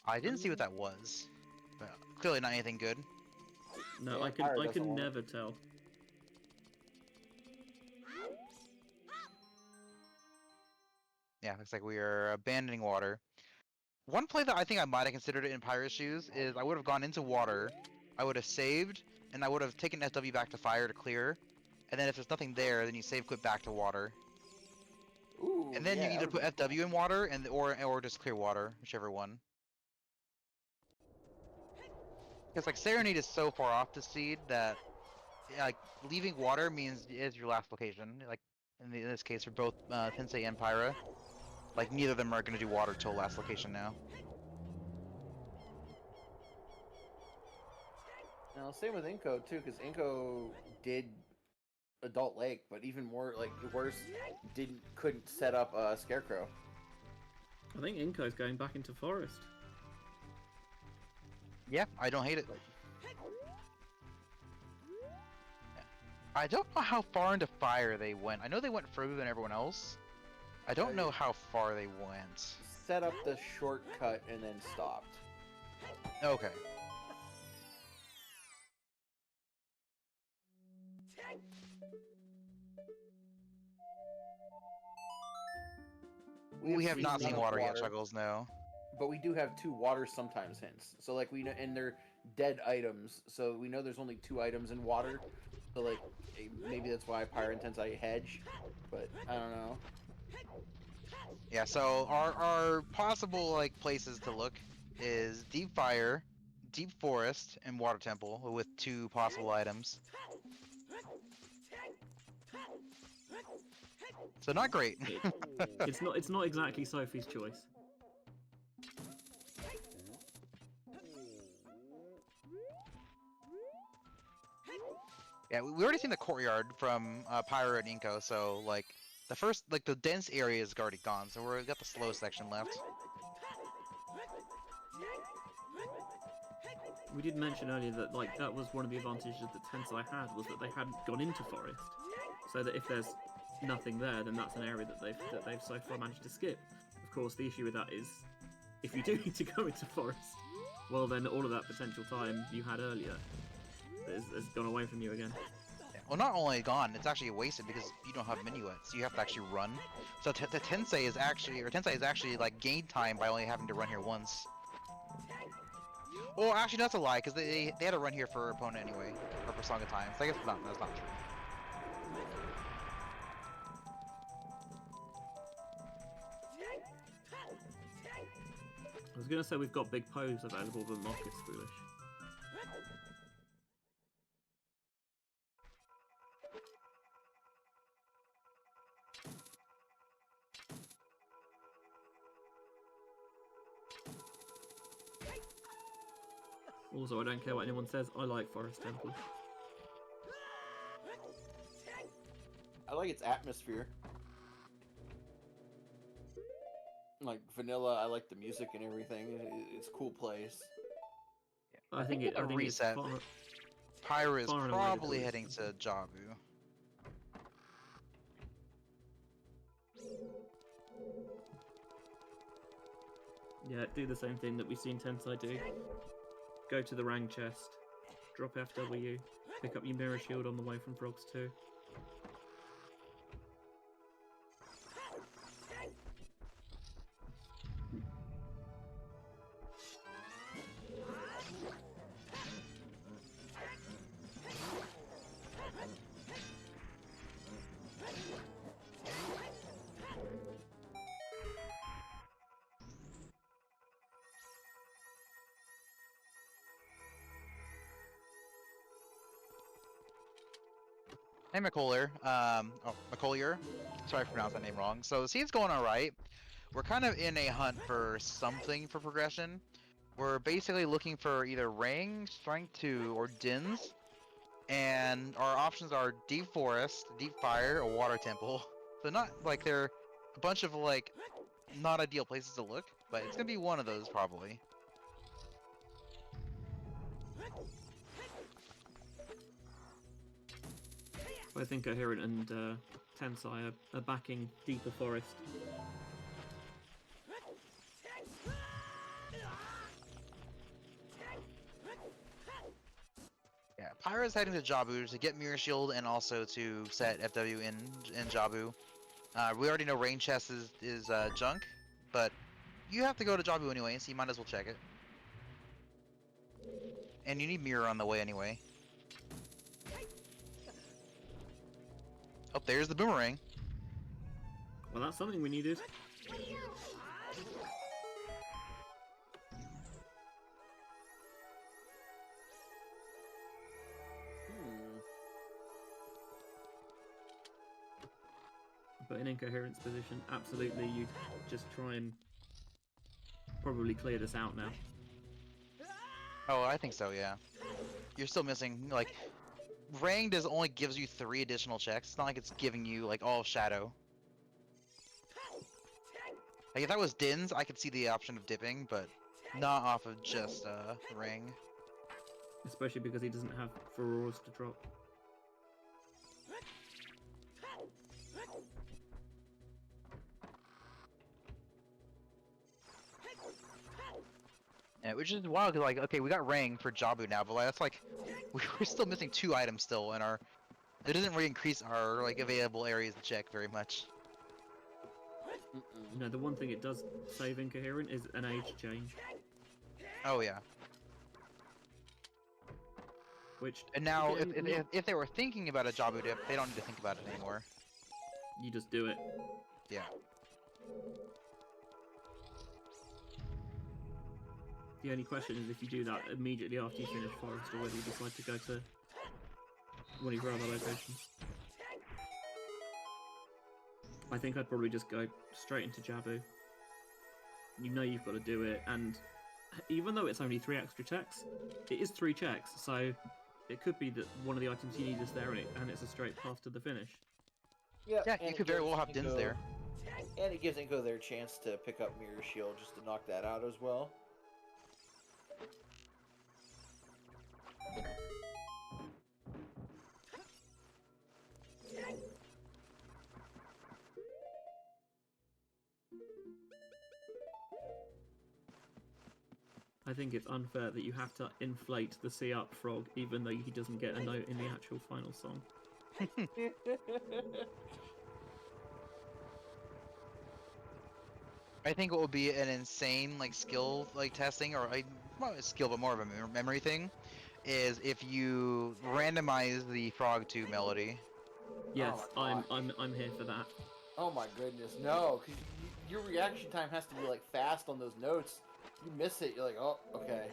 I didn't see what that was, but clearly not anything good. no, Yeah, I Pyra doesn't can want it. never tell. Yeah, looks like we are abandoning water. One play that I think I might have considered it in Pyra's shoes is I would have gone into water, I would have saved, and I would have taken FW back to fire to clear, and then if there's nothing there, then you save quit back to water. Ooh, And then yeah, you either that put would've been FW in water and or just clear water, whichever one. Because like Serenade is so far off the seed that like leaving water means it's your last location. Like in this case for both Tensei and Pyra, like neither of them are going to do water till last location now. Now, same with Inko too, because Inko did Adult Lake, but even more like worse, couldn't set up a Scarecrow. I think Inko's going back into forest. Yeah, I don't hate it. I don't know how far into fire they went. I know they went further than everyone else. I don't know how far they went. Set up the shortcut and then stopped. Okay. We have not seen water yet, Chuckles, no. But we do have two water sometimes hints. So like we know, and they're dead items. So we know there's only two items in water. So like maybe that's why Pyra and Tensai hedge. But I don't know. Yeah, so our possible like places to look is Deep Fire, deep forest and water temple with 2 possible items. So not great. It's not exactly Sophie's choice. Yeah, we already seen the courtyard from Pyra and Inko, so like the first, like the dense area is already gone, so we've got the slow section left. We did mention earlier that like that was one of the advantages that Tensai had, was that they hadn't gone into forest, so that if there's nothing there, then that's an area that they've so far managed to skip. Of course, the issue with that is if you do need to go into forest, well then all of that potential time you had earlier has gone away from you again. Yeah. Well, not only gone, it's actually wasted because you don't have minuets. You have to actually run. So the Tensai is actually like gained time by only having to run here once. Well, actually, that's a lie because they had to run here for opponent anyway, or for Song of Time. So I guess that's not true. I was going to say we've got big pose available, but Mark is foolish. Also, I don't care what anyone says, I like Forest Temple. I like its atmosphere. Like vanilla, I like the music and everything. It's a cool place. I think a reset. It's Pyra is far and away the probably coolest heading temple. to Jabu. Yeah, do the same thing that we've seen Tensai do. Go to the rang chest, drop FW, pick up your mirror shield on the way from Frogs 2. Hey, McCollier. McCollier. Sorry if I pronounced that name wrong. So the scene's going alright. We're kind of in a hunt for something for progression. We're basically looking for either Ring, Strength 2, or Dins. And our options are Deep Forest, Deep Fire, or Water Temple. So not like they're a bunch of like not ideal places to look, but it's gonna be one of those probably. Both Incoherent and Tensai are backing Deeper Forest. Yeah, Pyra's heading to Jabu to get Mirror Shield and also to set FW in Jabu. We already know Rain Chest is junk, but you have to go to Jabu anyway, so you might as well check it. And you need Mirror on the way anyway. Oh, there's the boomerang. Well, that's something we needed. But in Incoherent's position, absolutely, you just try and probably clear this out now. Oh, I think so, yeah. You're still missing, like, Rang only gives you 3 additional checks. It's not like it's giving you, like, all of Shadow. Like, if that was Dins, I could see the option of dipping, but not off of just, Ring. Especially because he doesn't have Furores to drop. Yeah, which is wild, because, like, okay, we got Rang for Jabu now, but, like, that's, like, we're still missing 2 items still, and it doesn't really increase our, like, available areas to check very much. You know, the one thing it does save Incoherent is an age change. Oh, yeah. Which, And now, again, if they were thinking about a Jabu dip, they don't need to think about it anymore. you just do it. Yeah. The only question is if you do that immediately after you finish Forest, or whether you decide to go to one of your other locations. I think I'd probably just go straight into Jabu. You know you've got to do it, and even though it's only 3 extra checks, it is 3 checks, so it could be that one of the items you need is there, and it's a straight path to the finish. Yeah, you could very well have Dins there. And it gives Inko their chance to pick up Mirror Shield just to knock that out as well. I think it's unfair that you have to inflate the See Up frog, even though he doesn't get a note in the actual final song. I think it will be an insane skill testing, or not a skill but more of a memory thing, is if you randomize the frog to melody. Yes, Oh I'm here for that. Oh my goodness, no! Because your reaction time has to be fast on those notes. You miss it, you're like, oh, okay.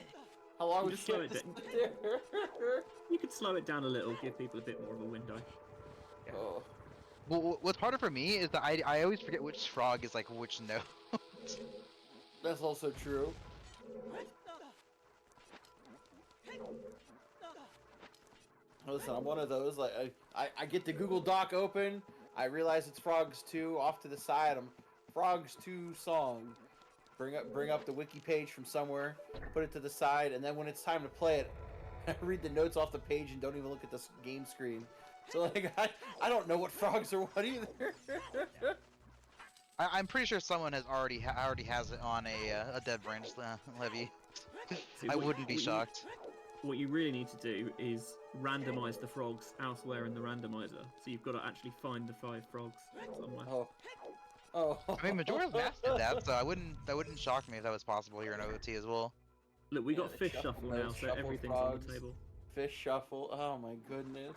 How long would you slow it down? You could slow it down a little, give people a bit more of a window. Yeah. Oh. Well, what's harder for me is that I always forget which frog is which note. That's also true. Listen, I'm one of those, I get the Google Doc open, I realize it's Frogs 2, off to the side, I'm Frogs 2 song. Bring up the wiki page from somewhere, put it to the side, and then when it's time to play it, I read the notes off the page and don't even look at the game screen. So I don't know what frogs are what either. I'm pretty sure someone has already has it on a dead branch levy. See, I wouldn't be shocked. What you really need to do is randomize the frogs elsewhere in the randomizer. So you've got to actually find the 5 frogs somewhere. Oh. I mean, Majora's Mask did that, so that wouldn't shock me if that was possible here in OoT as well. Look, we got fish shuffle now, so everything's frogs, on the table. Fish shuffle. Oh my goodness.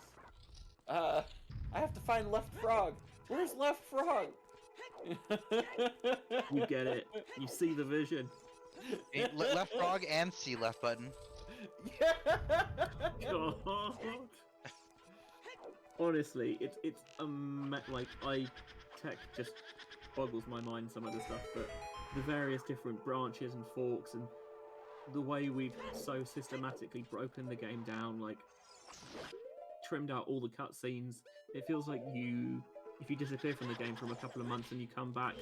I have to find left frog. Where's left frog? You get it. You see the vision. Left frog and C left button. Yeah. God. Honestly, it's tech just boggles my mind, some of the stuff, but the various different branches and forks and the way we've so systematically broken the game down, trimmed out all the cutscenes. It feels like if you disappear from the game for a couple of months and you come back,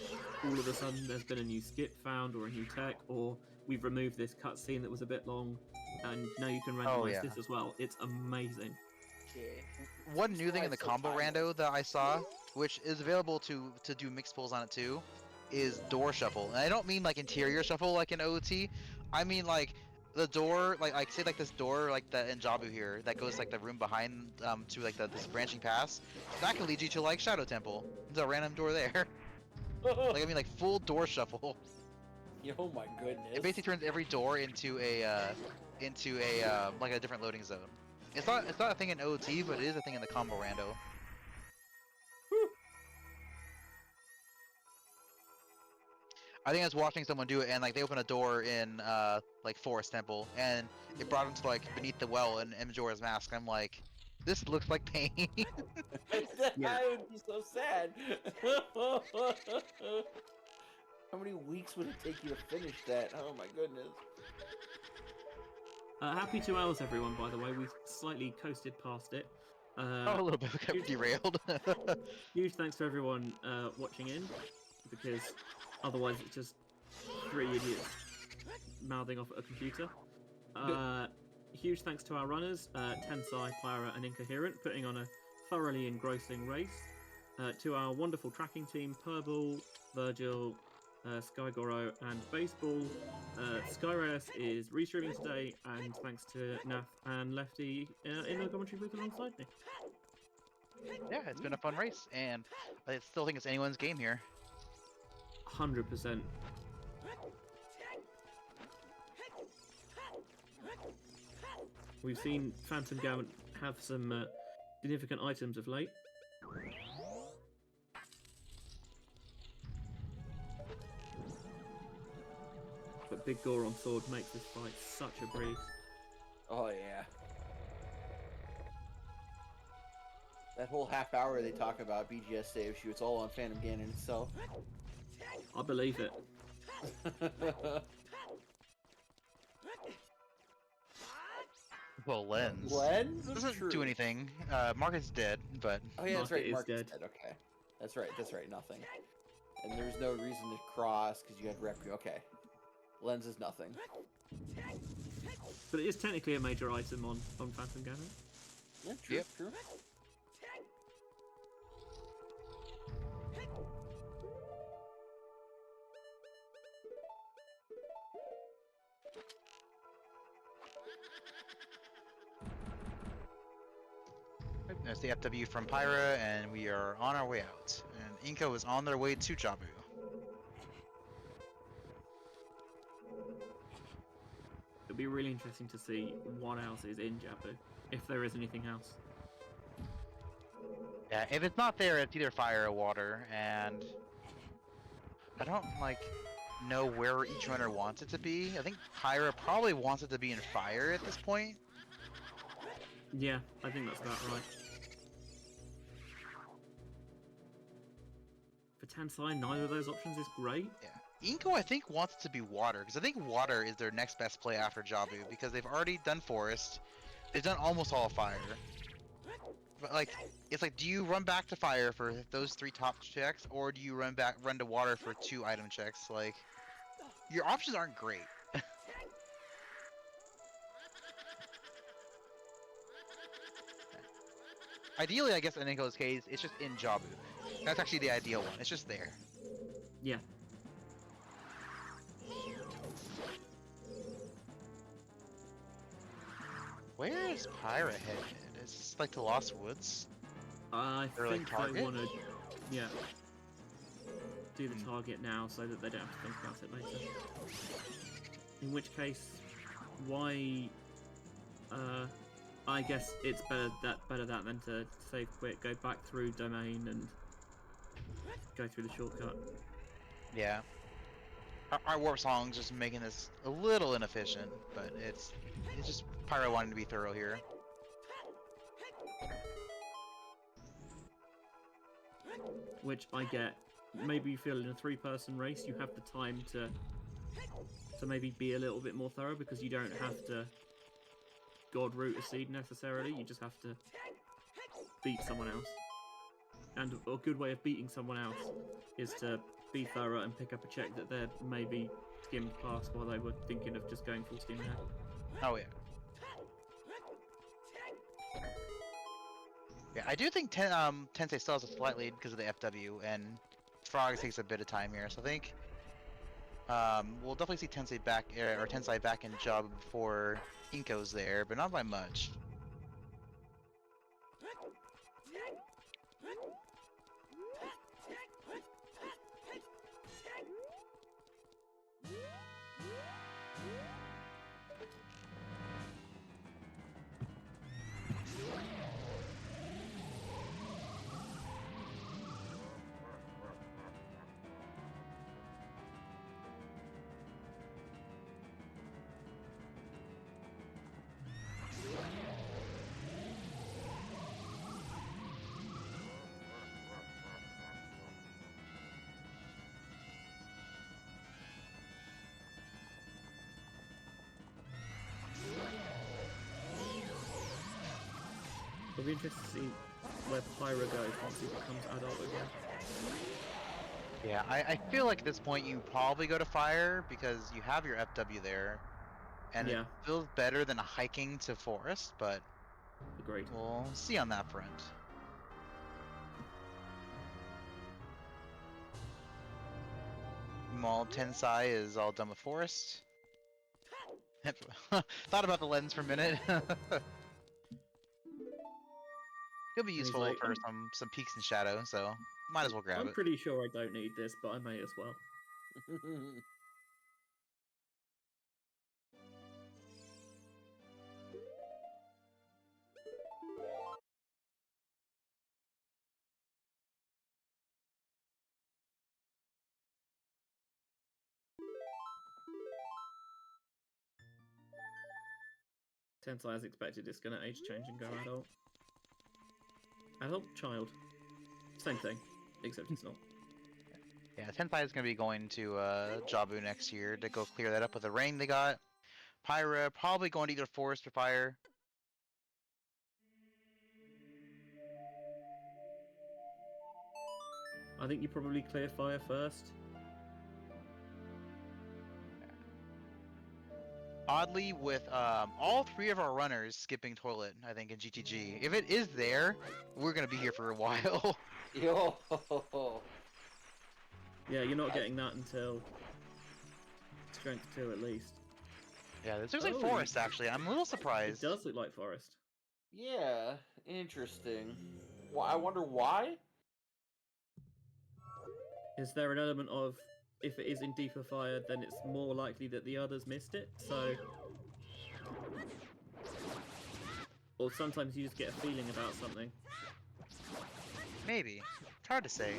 all of a sudden there's been a new skip found or a new tech, or we've removed this cutscene that was a bit long, and now you can randomize this as well. It's amazing. One new thing in the combo rando that I saw, which is available to do mixed pulls on it too, is door shuffle. And I don't mean interior shuffle like in OOT. I mean the door, say this door the in Jabu here that goes the room behind to this branching pass. That can lead you to Shadow Temple. There's a random door there. I mean full door shuffle. Oh my goodness. It basically turns every door into a different loading zone. It's not a thing in OOT, but it is a thing in the combo rando. I think I was watching someone do it, and they open a door in Forest Temple, and it brought them to beneath the well in Majora's Mask. I'm like, this looks like pain. Yeah. I would be so sad. How many weeks would it take you to finish that? Oh my goodness. Happy 2 hours, everyone, by the way. We've slightly coasted past it. A little bit derailed. Huge thanks to everyone watching in, because otherwise it's just 3 idiots mouthing off at a computer. Huge thanks to our runners, Tensai, Pyra and Incoherent, putting on a thoroughly engrossing race. To our wonderful tracking team, Purble, Virgil, Skygoro and Baseball. Skyrayas is restreaming today, and thanks to Nath and Lefty in the commentary booth alongside me. Yeah, it's been a fun race, and I still think it's anyone's game here. 100%. We've seen Phantom Gaunt have some significant items of late. But that big Goron sword makes this fight such a breeze. Oh yeah. That whole half hour they talk about BGS saves you, it's all on Phantom Ganon itself. I believe it. Well, lens. Lens of Doesn't truth. do anything. Market's dead, but Oh yeah, that's Market right. is Market's dead. dead. Okay, that's right. That's right. Nothing. And there's no reason to cross because you had rep. Okay, lens is nothing. But it is technically a major item on Phantom Ganon. Yeah, true. Yep. True. there's the FW from Pyra, and we are on our way out. And Inko is on their way to Jabu. It'll be really interesting to see what else is in Jabu, if there is anything else. Yeah, if it's not there, it's either fire or water, and I don't know where each runner wants it to be. I think Pyra probably wants it to be in fire at this point. Yeah, I think that's about right. For Tensai, neither of those options is great. Yeah, Inko I think wants it to be water, because I think water is their next best play after Jabu, because they've already done forest, they've done almost all fire. But it's like, do you run back to fire for those 3 top checks, or do you run to water for 2 item checks? Like, your options aren't great. Ideally, I guess in Inko's case, it's just in Jabu. That's actually the ideal one. It's just there. Yeah. Where is Pyra headed? Is this like the Lost Woods? I Or, like, think they target? want to, yeah, do the target now so that they don't have to think about it later. In which case, why? I guess it's better that than to save quick, go back through domain and go through the shortcut. Yeah. Our warp song's just making this a little inefficient, but it's just Pyra wanting to be thorough here. Which I get. Maybe you feel in a 3-person race you have the time to maybe be a little bit more thorough because you don't have to god root a seed necessarily. You just have to beat someone else. And a good way of beating someone else is to be thorough and pick up a check that they're maybe skimmed past while they were thinking of just going full steam ahead. Oh yeah. Yeah, I do think Tensei still has a slight lead because of the FW, and Frog takes a bit of time here, so I think we'll definitely see Tensei back in job before Inko's there, but not by much. It'll be interesting to see where Pyra goes once he becomes adult again. Yeah, I feel like at this point you probably go to fire because you have your FW there, and Yeah. it feels better than hiking to forest, but Agreed. we'll see on that front. Meanwhile, Tensai is all done with forest. Thought about the lens for a minute. It'll be he's useful like, for some peaks and shadow, so might as well grab I'm it. pretty sure I don't need this, but I may as well. Tensai, as expected, is going to age change and go adult. Adult? Child. Same thing, except it's not. Yeah, Tensai is going to be going to Jabu next year to go clear that up with the rain they got. Pyra probably going to either forest or fire. I think you probably clear fire first. Oddly, with all three of our runners skipping toilet, I think in GTG. If it is there, we're going to be here for a while. Yo. Yeah, you're not getting that until strength 2 at least. Yeah, this looks like Oh, forest actually. I'm a little It surprised. does look like forest. Yeah, interesting. Well, I wonder why. Is there an element of, if it is in deeper fire, then it's more likely that the others missed it, so... Or sometimes you just get a feeling about something. Maybe. It's hard to say.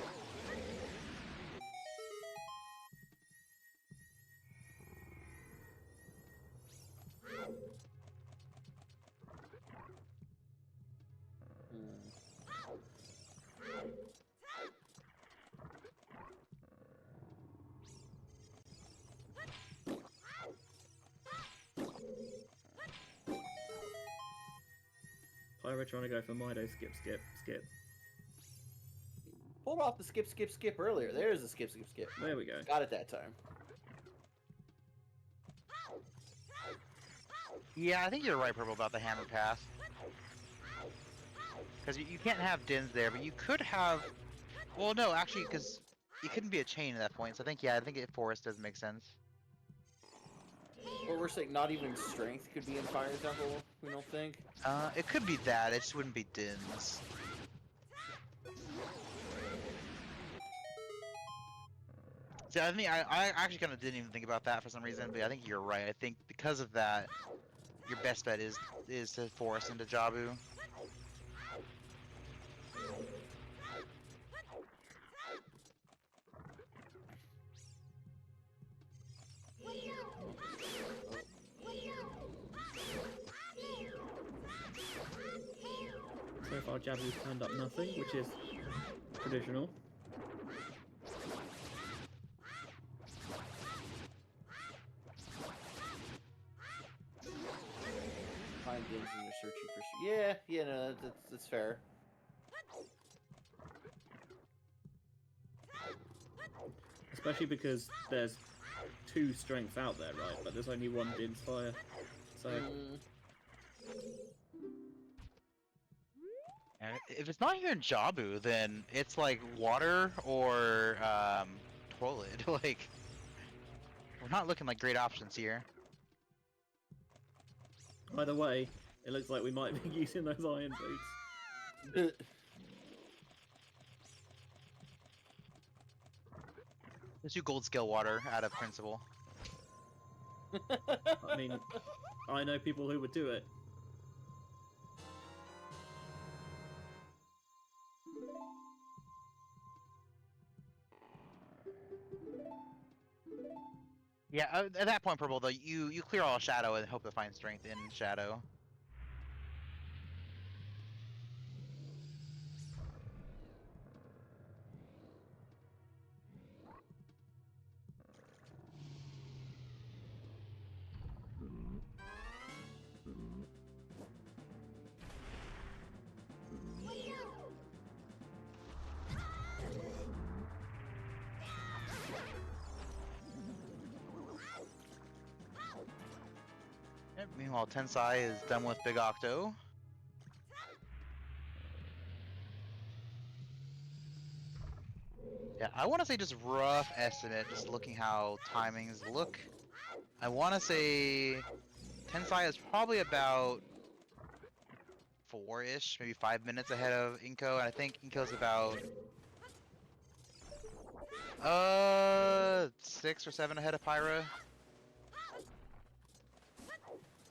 Pyra trying to go for Mido, skip, skip, skip. Pulled off the skip, skip, skip earlier. There's the skip, skip, skip. There we go. Got it that time. Yeah, I think you're right, Purple, about the hammer pass. Because you can't have Dins there, but you could have... Well, no, actually, because it couldn't be a chain at that point, so I think, yeah, I think forest does make sense. Or we're saying not even strength could be in Fire Temple, we don't think? It could be that, it just wouldn't be Dins. See, I think I actually kind of didn't even think about that for some reason, but I think you're right. I think because of that, your best bet is to force into Jabu. So far, Jabu's turned up nothing, which is traditional. Find Dins and you're searching for... Yeah, no, that's fair. Especially because there's 2 strengths out there, right? But there's only 1 Din's fire. So, And if it's not here in Jabu, then it's like water or toilet. Like, we're not looking like great options here. either way, it looks like we might be using those iron boots. Let's do gold scale water out of principle. I mean, I know people who would do it. Yeah, at that point, Purple, though, you clear all shadow and hope to find strength in shadow. Yep, meanwhile, Tensai is done with Big Octo. Yeah, I want to say just rough estimate, just looking how timings look. I want to say Tensai is probably about 4-ish, maybe 5 minutes ahead of Inko, and I think Inko's about 6 or 7 ahead of Pyra.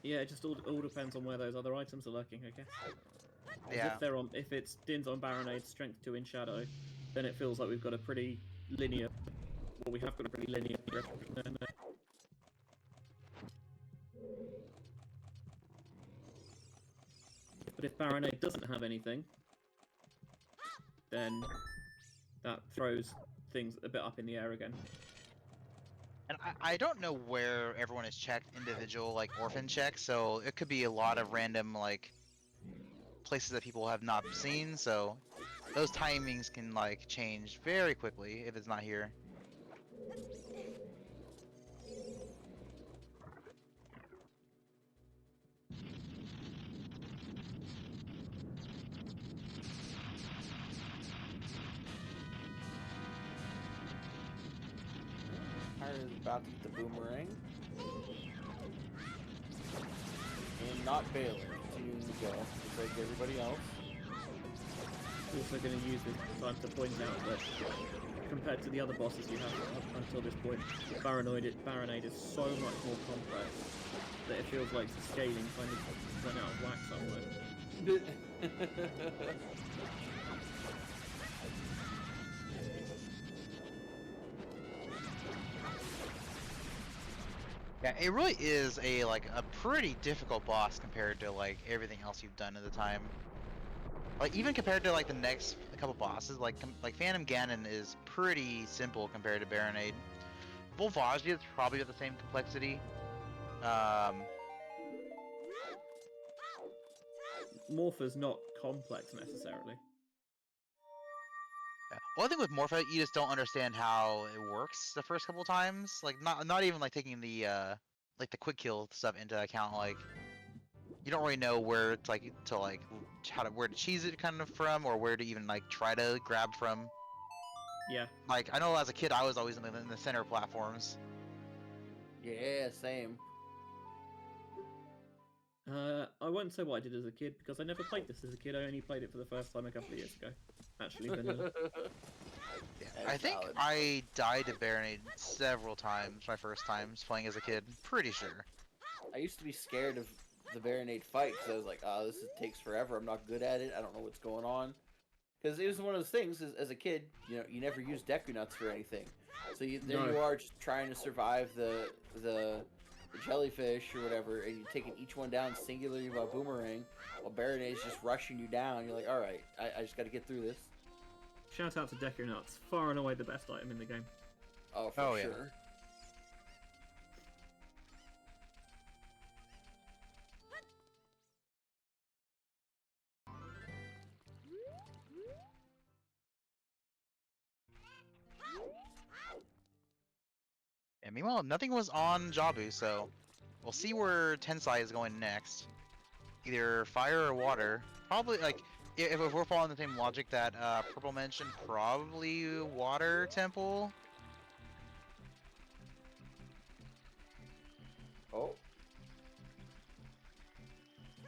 Yeah, it just all depends on where those other items are lurking, I guess. 'Cause Yeah. if it's Din's on Baronade, Strength 2 in Shadow, then it feels like we've got a pretty linear... Well, we have got a pretty linear direction there now. But if Baronade doesn't have anything, then that throws things a bit up in the air again. And I don't know where everyone has checked individual like orphan checks, so it could be a lot of random like places that people have not seen. So those timings can like change very quickly if it's not here. Pyra is about to get the boomerang. And not bailing, continuing to go, just like everybody else. Also going to use this time to point out that compared to the other bosses you have up until this point, Baronade is so much more complex that it feels like the scaling kind of went out of whack somewhere. Yeah, it really is a pretty difficult boss compared to like everything else you've done at the time. Like even compared to like the next couple bosses, like Phantom Ganon is pretty simple compared to Baronade. Volvagia is probably at the same complexity. Morpha's not complex necessarily. Well, I think with Morpha, you just don't understand how it works the first couple times. Like not even like taking the quick kill stuff into account. Like you don't really know where to where to cheese it kind of from, or where to even like try to grab from. Yeah. Like I know as a kid, I was always in the center platforms. Yeah, same. I won't say what I did as a kid because I never played this as a kid. I only played it for the first time a couple of years ago. Actually, vanilla. Yeah, That's I think valid. I died to Baronade several times my first times playing as a kid. Pretty sure. I used to be scared of the Baronade fight because I was like, oh, takes forever. I'm not good at it. I don't know what's going on. Because it was one of those things as a kid, you know, you never use Deku Nuts for anything. So you are just trying to survive the jellyfish or whatever, and you're taking each one down singularly by boomerang, while Baronade's just rushing you down. You're like, all right, I just got to get through this. Shout out to Deku Nuts, far and away the best item in the game. Oh, for yeah. sure. And meanwhile, nothing was on Jabu, so we'll see where Tensai is going next. Either fire or water. Probably, like, if we're following the same logic that Purple mentioned, probably water temple. Oh.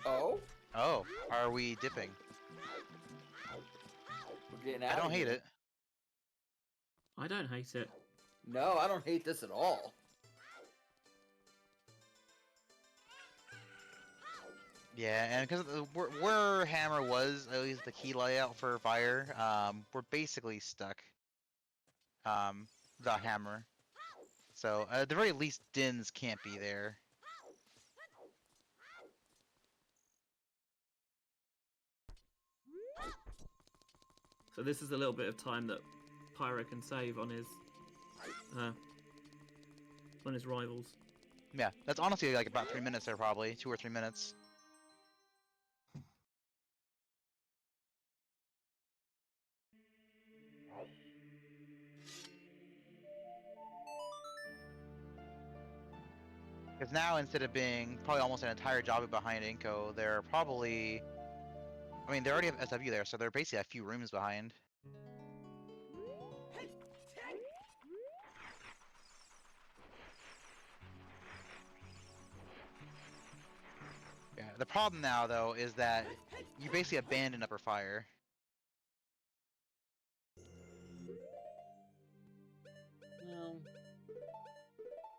Oh? Oh, are we dipping? We're getting out I don't of hate here. it. I don't hate it. No, I don't hate this at all. Yeah, and because where Hammer was, at least the key layout for fire, we're basically stuck. Without Hammer. So, at the very least, Dins can't be there. So this is a little bit of time that Pyra can save on his rivals. Yeah, that's honestly like about 3 minutes there, probably 2 or 3 minutes. Because now, instead of being probably almost an entire job behind Inko, they're probably... I mean, they already have SW there, so they're basically a few rooms behind. Yeah, the problem now, though, is that you basically abandon Upper Fire. No.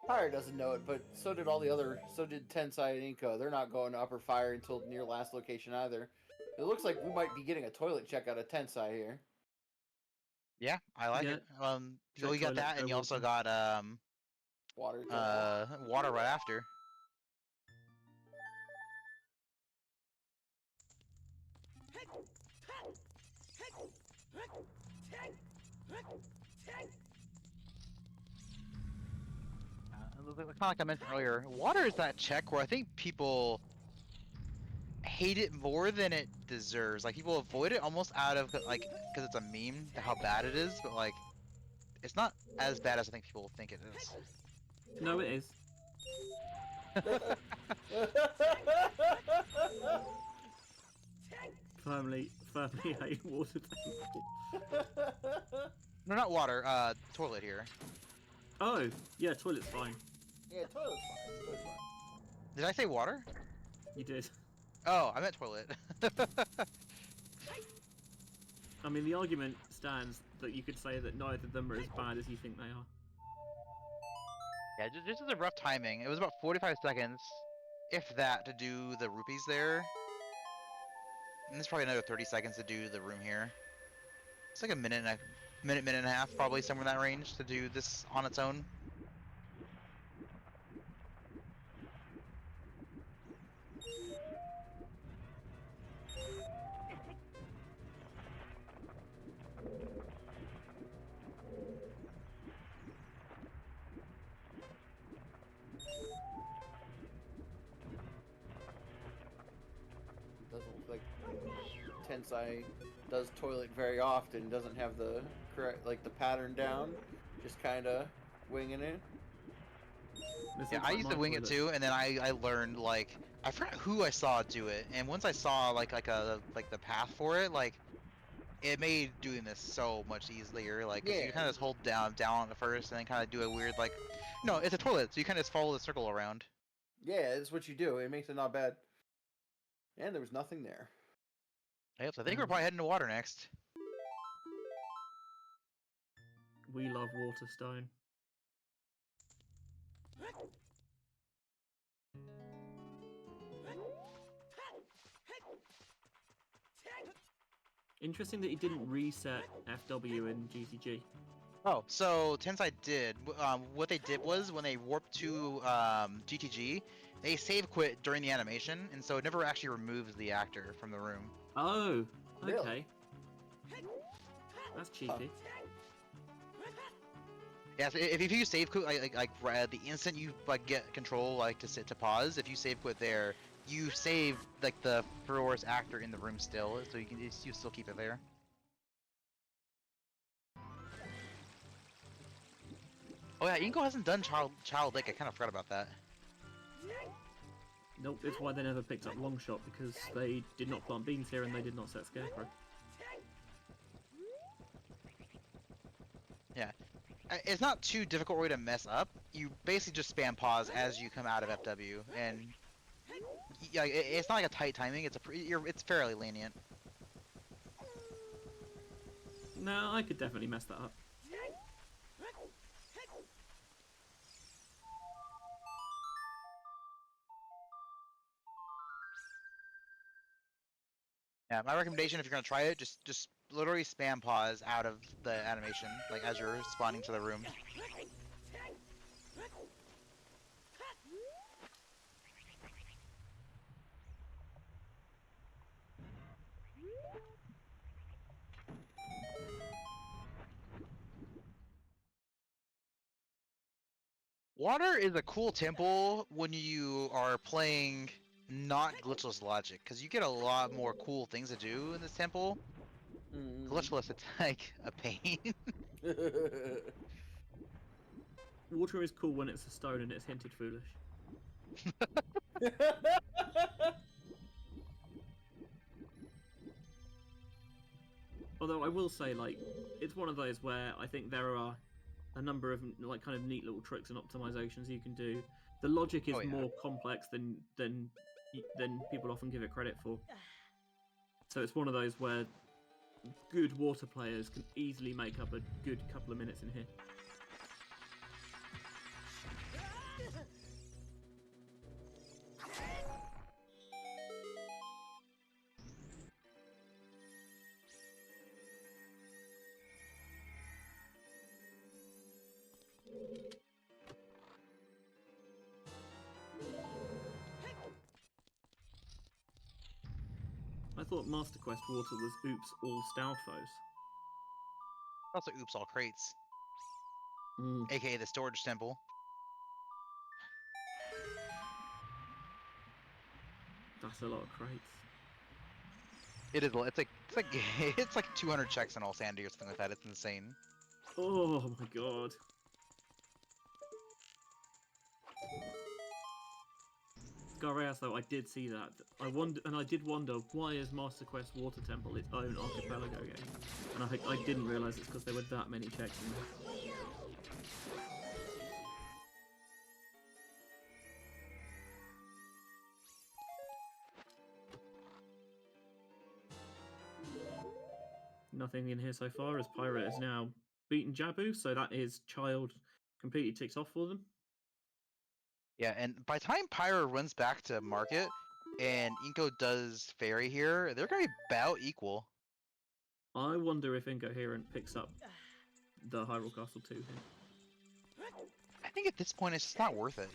Pyre doesn't know it, but so did Tensai and Inko. They're not going to Upper Fire until near last location either. It looks like we might be getting a toilet check out of Tensai here. Yeah, I like it. So you got that, and you also got Water. water right after. Kind of like I mentioned earlier, water is that check where I think people hate it more than it deserves. Like people avoid it almost out of like because it's a meme how bad it is, but like it's not as bad as I think people think it is. No, it is. Firmly hate water temple. No, not water. Toilet here. Oh, yeah, toilet's fine. Yeah, toilet's fine. Toilet's fine. Did I say water? You did. Oh, I meant toilet. I mean, the argument stands that you could say that neither of them are as bad as you think they are. Yeah, just as a rough timing. It was about 45 seconds, if that, to do the rupees there. And there's probably another 30 seconds to do the room here. It's like a minute and a half, probably somewhere in that range to do this on its own. Doesn't look like Tensai does toilet very often. Doesn't have the correct, like the pattern down. Just kind of winging it. This Yeah, looks I like used my to wing it toilet. too, and then I learned like I forgot who I saw do it, and once I saw like the path for it, like it made doing this so much easier. Like, cause you Yeah. kind of just hold down on it first, and then kind of do a weird like, no, it's a toilet, so you kind of just follow the circle around. Yeah, it's what you do. It makes it not bad. And there was nothing there. Yep, so I think we're probably heading to water next. We love Waterstone. Interesting that he didn't reset FW in GTG. Oh, so Tensai did. What they did was when they warped to GTG, they save quit during the animation, and so it never actually removes the actor from the room. Oh, Really? okay. That's cheeky. Yeah, so if you save quit the instant you like get control like to pause, if you save quit there, you save like the Furore's actor in the room still, so you still keep it there. Oh yeah, Inko hasn't done Child Lake. I kind of forgot about that. Nope, it's why they never picked up Longshot, because they did not plant beans here and they did not set Scarecrow. Yeah. It's not too difficult way to mess up. You basically just spam pause as you come out of FW, and yeah, it's not like a tight timing. It's fairly lenient. No, I could definitely mess that up. Yeah, my recommendation if you're gonna try it, just literally spam pause out of the animation, like as you're spawning to the room. Water is a cool temple when you are playing not glitchless logic, because you get a lot more cool things to do in this temple. Glitchless, it's like a pain. Water is cool when it's a stone and it's hinted foolish. Although I will say, like, it's one of those where I think there are a number of like kind of neat little tricks and optimizations you can do. The logic is Oh, yeah. more complex than people often give it credit for. So it's one of those where good water players can easily make up a good couple of minutes in here. I thought Master Quest Water was oops all Stalfos. Also, oops, all crates, Mm, aka the storage temple. that's a lot of crates. It is. It's like it's like 200 checks in all Sandy or something like that. It's insane. Oh my god. Garaeus, though, I did see that. I did wonder, why is Master Quest Water Temple its own archipelago game? And I didn't realise it's because there were that many checks in there. Nothing in here so far, as Pyra has now beaten Jabu, so that is child completely ticks off for them. Yeah, and by the time Pyra runs back to market and Inko does fairy here, they're gonna be about equal. I wonder if Incoherent picks up the Hyrule Castle 2 here. I think at this point it's just not worth it.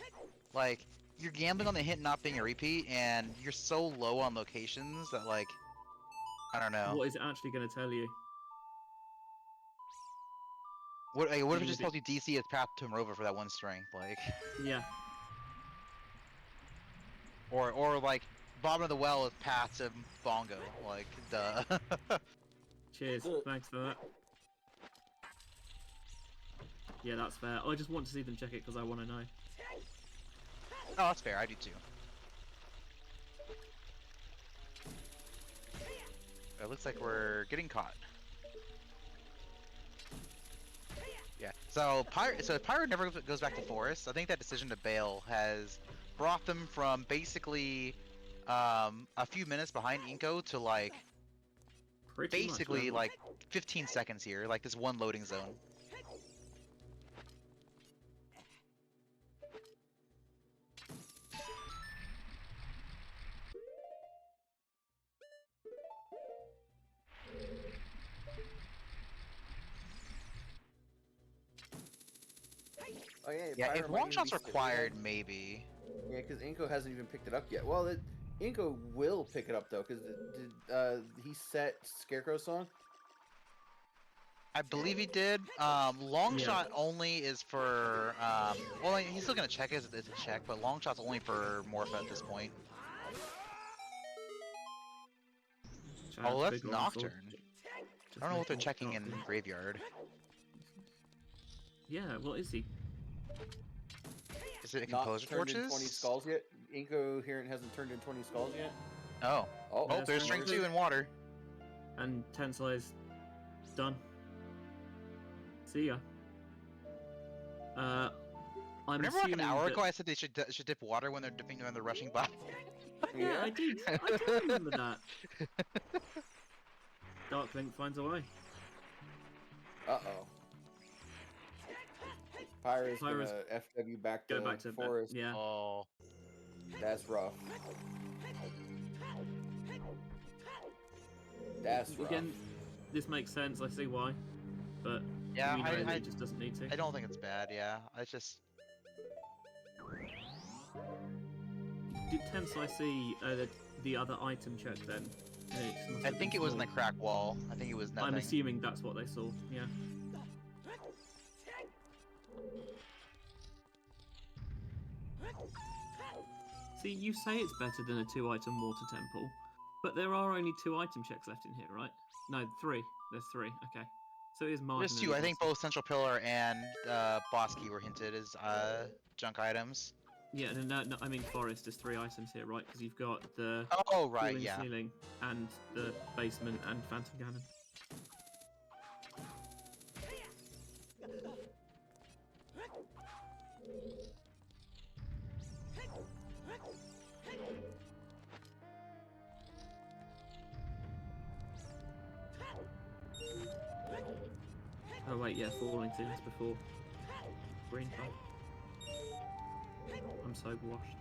Like, you're gambling on the hint not being a repeat, and you're so low on locations that, like, I don't know. What is it actually going to tell you? What if it Even just if tells you DC is path to Marova for that one strength, like, Yeah, or like bottom of the well is path to Bongo, like, duh. cheers. Thanks for that. Yeah, that's fair. I just want to see them check it because I want to know. Oh, that's fair. I do too. It looks like we're getting caught. Yeah. So Pyra never goes back to Forest. I think that decision to bail has brought them from basically a few minutes behind Inko to like Pretty basically much like 15 seconds here, like this one loading zone. Oh yeah. Yeah, Pyra if might long even shots be sitting required, there. maybe. Yeah, because Inko hasn't even picked it up yet. Well, Inko will pick it up though, because did he set Scarecrow song? I believe he did. Long Yeah. shot only is for well, he's still gonna check it as a check, but long shot's only for Morpha at this point. Chat's Oh, that's big long sword. Nocturne. Just I don't know what they're making checking in Nocturne. graveyard. Yeah, what is he? Is it Not composer turned in 20 torches? skulls yet. Incoherent hasn't turned in 20 skulls yet. Oh. Oh, Oh, There's there's strength strength 2 two. in water. And Tensai's done. See ya. I'm Remember like an assuming hour that... ago I said they should dip water when they're rushing by? Yeah, Yeah. I did. I do remember that. Dark Link finds a way. Uh-oh. Pyra's Pyra's gonna FW back Go to back to Forest. yeah. Oh. That's rough. That's rough. Again, this makes sense. I see why, but Yeah, we know that I it just doesn't need to. don't think it's bad, yeah. I just Did Tensai see the other item check then? Yeah, it just must I have think been it was in the small. crack wall. I think it was nothing. I'm assuming that's what they saw. Yeah. See, you say it's better than a 2-item water temple, but there are only 2 item checks left in here, right? No, 3. There's 3. Okay. So it is marginally There's 2. I think better. both Central Pillar and Boss Key were hinted as junk items. Yeah, no, I mean Forest is 3 items here, right? Because you've got the Oh, right, cooling yeah. ceiling and the basement and phantom cannon. Oh wait, yeah, falling ceilings before green pipe. I'm so washed.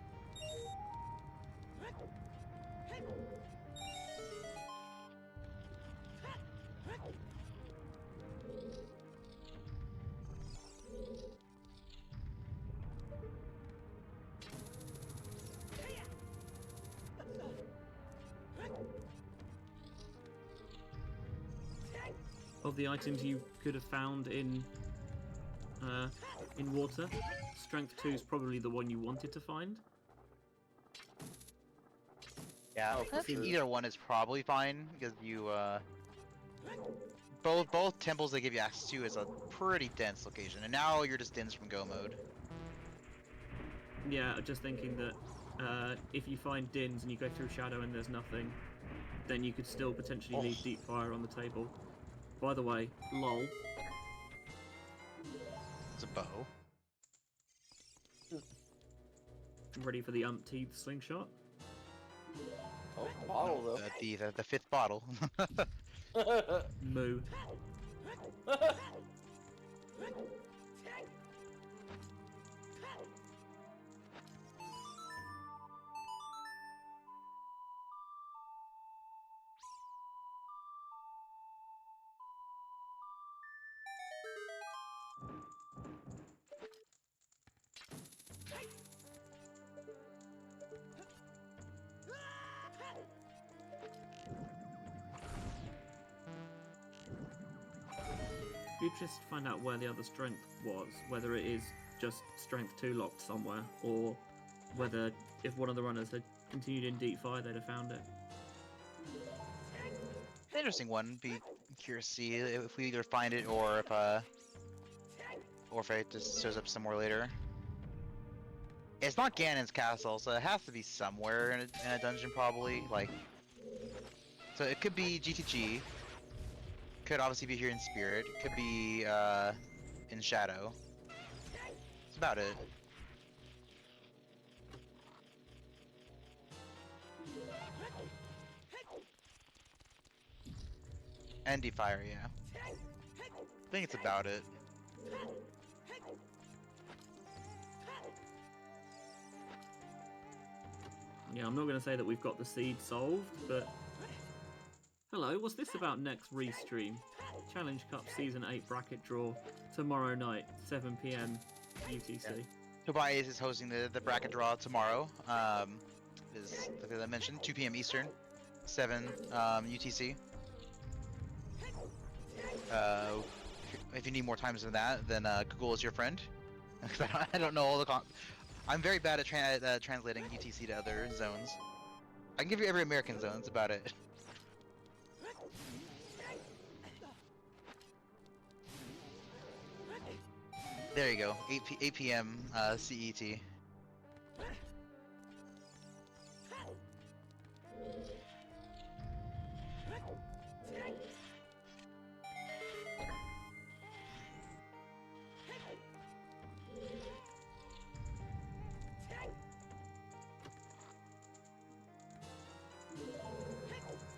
of the items you could have found in water, Strength 2 is probably the one you wanted to find. Yeah, Oh, for I think sure. either one is probably fine because you both temples they give you access to is a pretty dense location, and now you're just dense from go mode. Yeah, just thinking that if you find Dins and you go through Shadow and there's nothing, then you could still potentially leave Oh. Deep Fire on the table. By the way, lol. It's a bow. Ready for the umpteenth slingshot? Oh, bottle though. The fifth bottle. Moo. You just find out where the other strength was, whether it is just strength 2 locked somewhere, or whether if one of the runners had continued in Deep Fire, they'd have found it. Interesting one. Be curious to see if we either find it or if it just shows up somewhere later. It's not Ganon's castle, so it has to be somewhere in a dungeon probably. Like, so it could be GTG. Could obviously be here in Spirit. Could be in Shadow. That's about it. And Defire, yeah. I think it's about it. Yeah, I'm not going to say that we've got the seed solved, but... Hello, what's this about next restream? Challenge Cup Season 8 bracket draw tomorrow night, 7 PM UTC. Yeah. Tobias is hosting the bracket draw tomorrow. As I mentioned, 2 PM Eastern, 7 UTC. If you need more times than that, then Google is your friend. I don't know all the I'm very bad at translating UTC to other zones. I can give you every American zone. That's about it. There you go. 8 PM CET.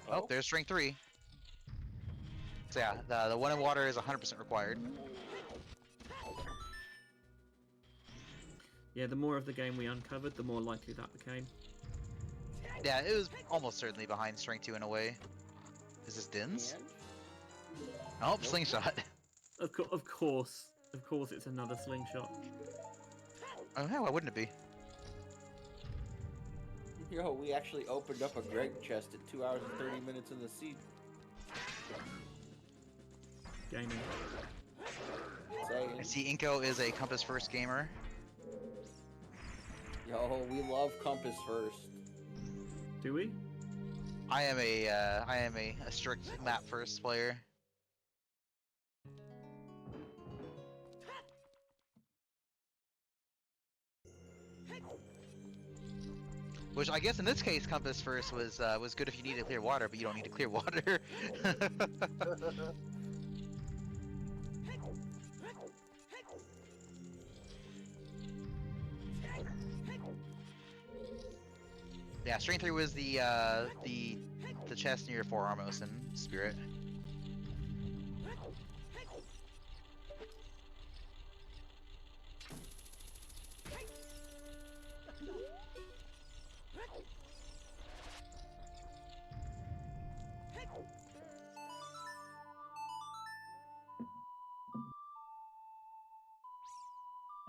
Oh, there's strength 3. So yeah, the one in water is 100% required. Yeah, the more of the game we uncovered, the more likely that became. Yeah, it was almost certainly behind strength 2 in a way. Is this Dins? Oh, Nope. slingshot. Of course, it's another slingshot. Oh yeah, why wouldn't it be? Yo, we actually opened up a Greg chest at 2 hours and 30 minutes in the seat. Gaming. Saying, I see Inko is a Compass First gamer. yo, we love Compass First. Do we? I am a strict map first player. Which I guess in this case, Compass First was good if you needed clear water, but you don't need to clear water. Yeah, Strength 3 was the chest near Forearmos in Spirit.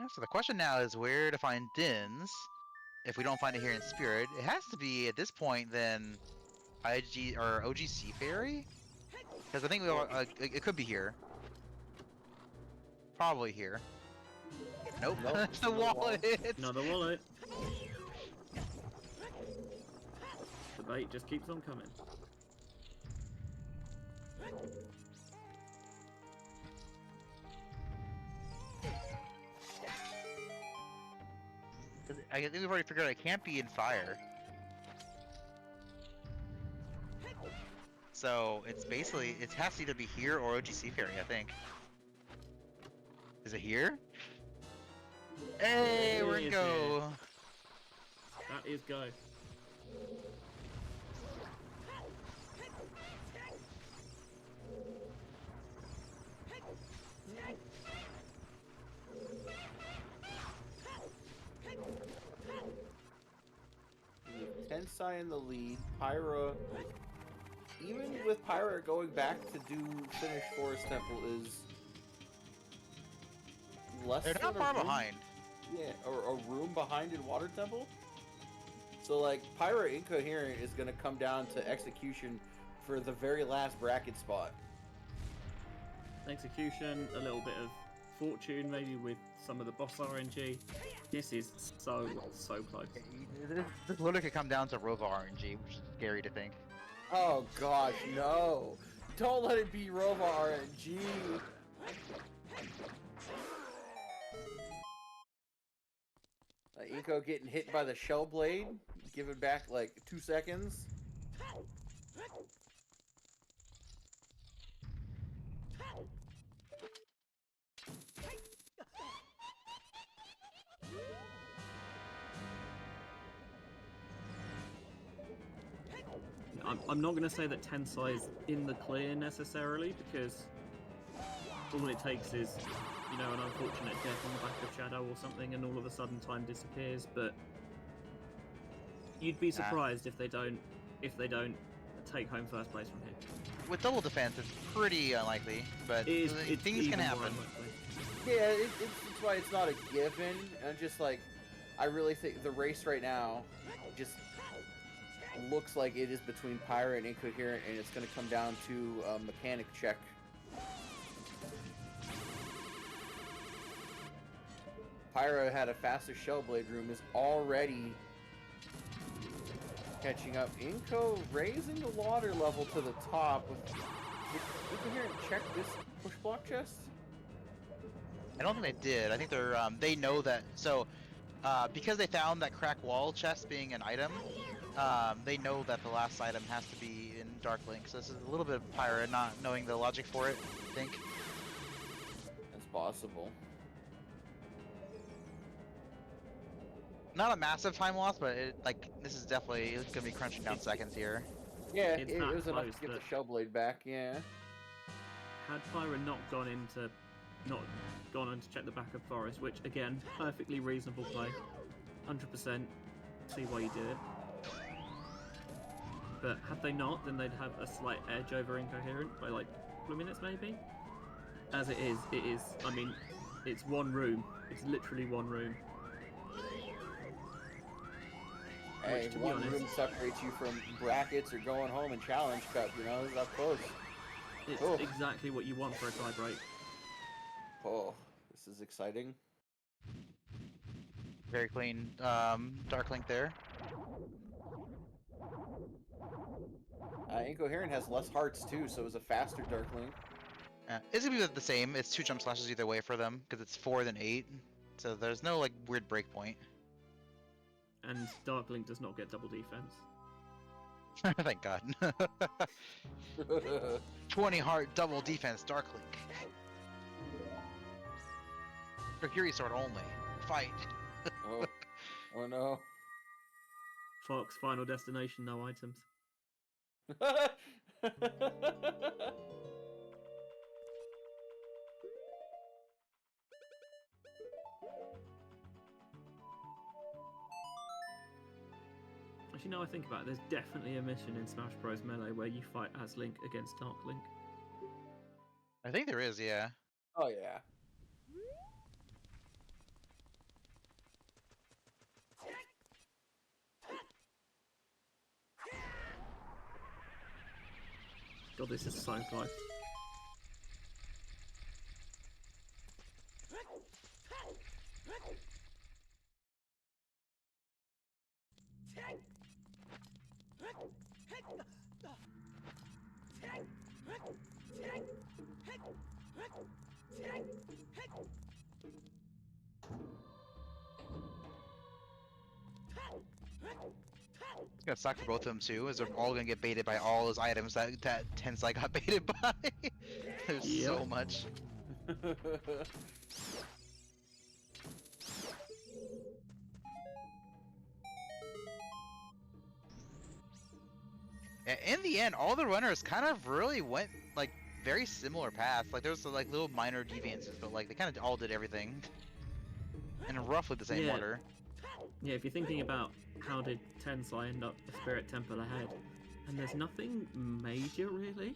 Yeah, so the question now is where to find Dins. If we don't find it here in Spirit, it has to be at this point then IG or OGC Fairy? Because I think we all, it could be here. Probably here. Nope, Nope, that's it's the another wall. wallet! Another wallet. The bait just keeps on coming. I think we've already figured out it can't be in fire. So it's basically, it has to either be here or OGC Fairy, I think. Is it here? Hey, we're in It is go! That is go. Tensai in the lead. Pyra, even with Pyra going back to do finish Forest Temple, is less They're than not a far room, behind. Yeah, or a room behind in Water Temple. So like Pyra Incoherent is going to come down to execution for the very last bracket spot. Execution, a little bit of fortune, maybe with some of the boss RNG. This is so close. This literally could come down to Rova RNG, which is scary to think. Oh gosh, no! Don't let it be Rova RNG. Inko getting hit by the shell blade, giving back like 2 seconds. I'm not going to say that Tensai is in the clear necessarily, because all it takes is, you know, an unfortunate death on the back of Shadow or something, and all of a sudden time disappears. But you'd be surprised if they don't take home first place from here. With double defense, it's pretty unlikely, but It's things can even more happen. unlikely. Yeah, it's why it's not a given. And just like, I really think the race right now just looks like it is between Pyra and Incoherent, and it's going to come down to a mechanic check. Pyra had a faster Shellblade room, is already catching up. Inco raising the water level to the top. Did Incoherent check this push block chest? I don't think they did. I think they're they know that. So because they found that crack wall chest being an item, they know that the last item has to be in Dark Link. So this is a little bit of Pyra not knowing the logic for it, I think. That's possible. Not a massive time loss, but this is definitely gonna be crunching down seconds here. Yeah, It's it that was enough close to get the that- Shellblade back, yeah. Had Pyra not gone on to check the back of Forest, which again, perfectly reasonable play, 100%. See why you did it. But had they not, then they'd have a slight edge over Incoherent by like a couple of minutes maybe. As it is, I mean, it's one room. It's literally one room. Hey, to be one honest- room separates you from brackets or going home in Challenge Cup, you know, it's up close. It's Oh. exactly what you want for a tie break. Oh, this is exciting. Very clean Dark Link there. Incoherent has less hearts too, so it was a faster Dark Link. It's gonna be the same. It's 2 jump slashes either way for them because it's 4 then 8. So there's no like weird breakpoint. And Dark Link does not get double defense. Thank God. 20 heart double defense Dark Link. Fury sword only. Fight. Oh, oh no. Fox, Final Destination, no items. Actually, now I think about it, there's definitely a mission in Smash Bros. Melee where you fight as Link against Dark Link. I think there is, yeah. Oh yeah. God, this is so close. It's gonna suck for both of them too, as they're all gonna get baited by all those items that Tensai got baited by. There's Yep. so much. In the end, all the runners kind of really went like very similar paths. Like there's like little minor deviances, but like they kind of all did everything in roughly the same Yeah. order. Yeah, if you're thinking about how did Tensai end up a Spirit Temple ahead, and there's nothing major really.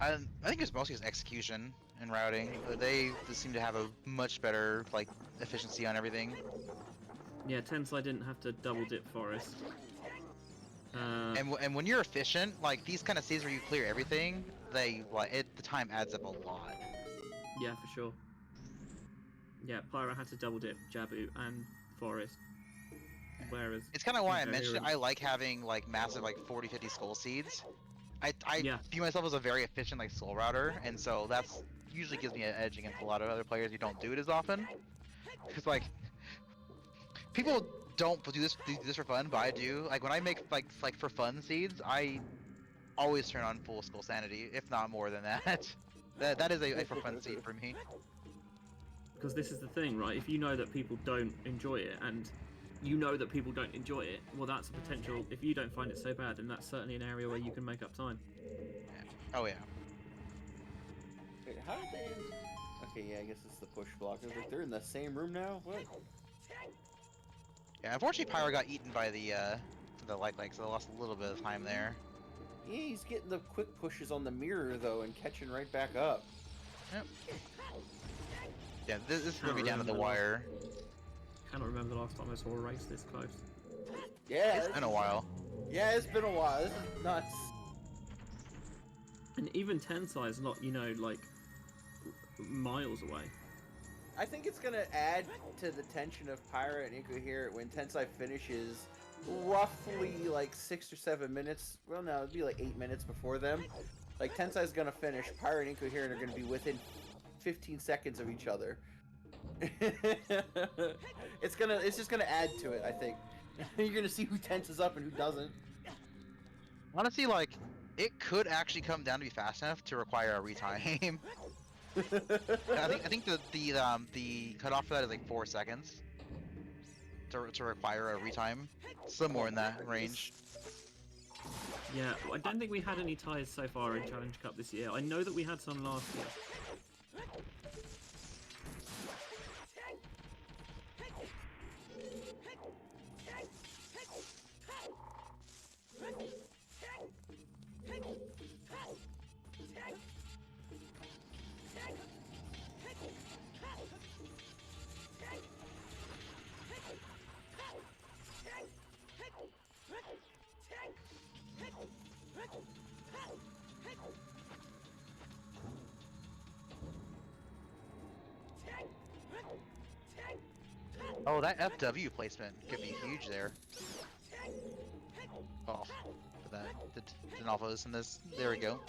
I think it's mostly just execution and routing. They seem to have a much better like efficiency on everything. Yeah, Tensai didn't have to double dip Forest. And when you're efficient, like these kind of stages where you clear everything, the time adds up a lot. Yeah, for sure. Yeah, Pyra had to double dip Jabu and Forest. Whereas It's kind of why I mentioned Incoherent- I like having like massive like 40-50 skull seeds. I Yeah. view myself as a very efficient like soul router, and so that's usually gives me an edge against a lot of other players who don't do it as often. Because like people don't do this for fun, but I do. Like when I make like for fun seeds, I always turn on full skull sanity, if not more than that. That is a for fun seed for me. Because this is the thing, right? If you know that people don't enjoy it, and you know that people don't enjoy it, well, that's a potential. If you don't find it so bad, then that's certainly an area where you can make up time. Oh yeah. Wait, how did they? Okay, yeah, I guess it's the push block. I was like, they're in the same room now. What? Yeah, unfortunately Pyra got eaten by the light leg, so they lost a little bit of time there. Yeah, he's getting the quick pushes on the mirror though, and catching right back up. Yep. Yeah, this is gonna be down to the wire. Cannot remember the last time I saw a race this close. Yeah, It's been a while. Yeah, it's been a while. This is nuts. And even Tensai is not, like, miles away. I think it's gonna add to the tension of Pyra and Incoherent when Tensai finishes roughly like 6 or 7 minutes. Well, no, it'd be like 8 minutes before them. Like Tensai's gonna finish. Pyra and Incoherent are gonna be within 15 seconds of each other. It's just gonna add to it. I think you're gonna see who tenses up and who doesn't. Honestly, like, it could actually come down to be fast enough to require a retime. I think the cutoff for that is like 4 seconds to require a retime. Somewhere in that range. Yeah, I don't think we had any ties so far in Challenge Cup this year. I know that we had some last year. Oh, that FW placement could be huge there. Oh, for that the novels in this. There we go.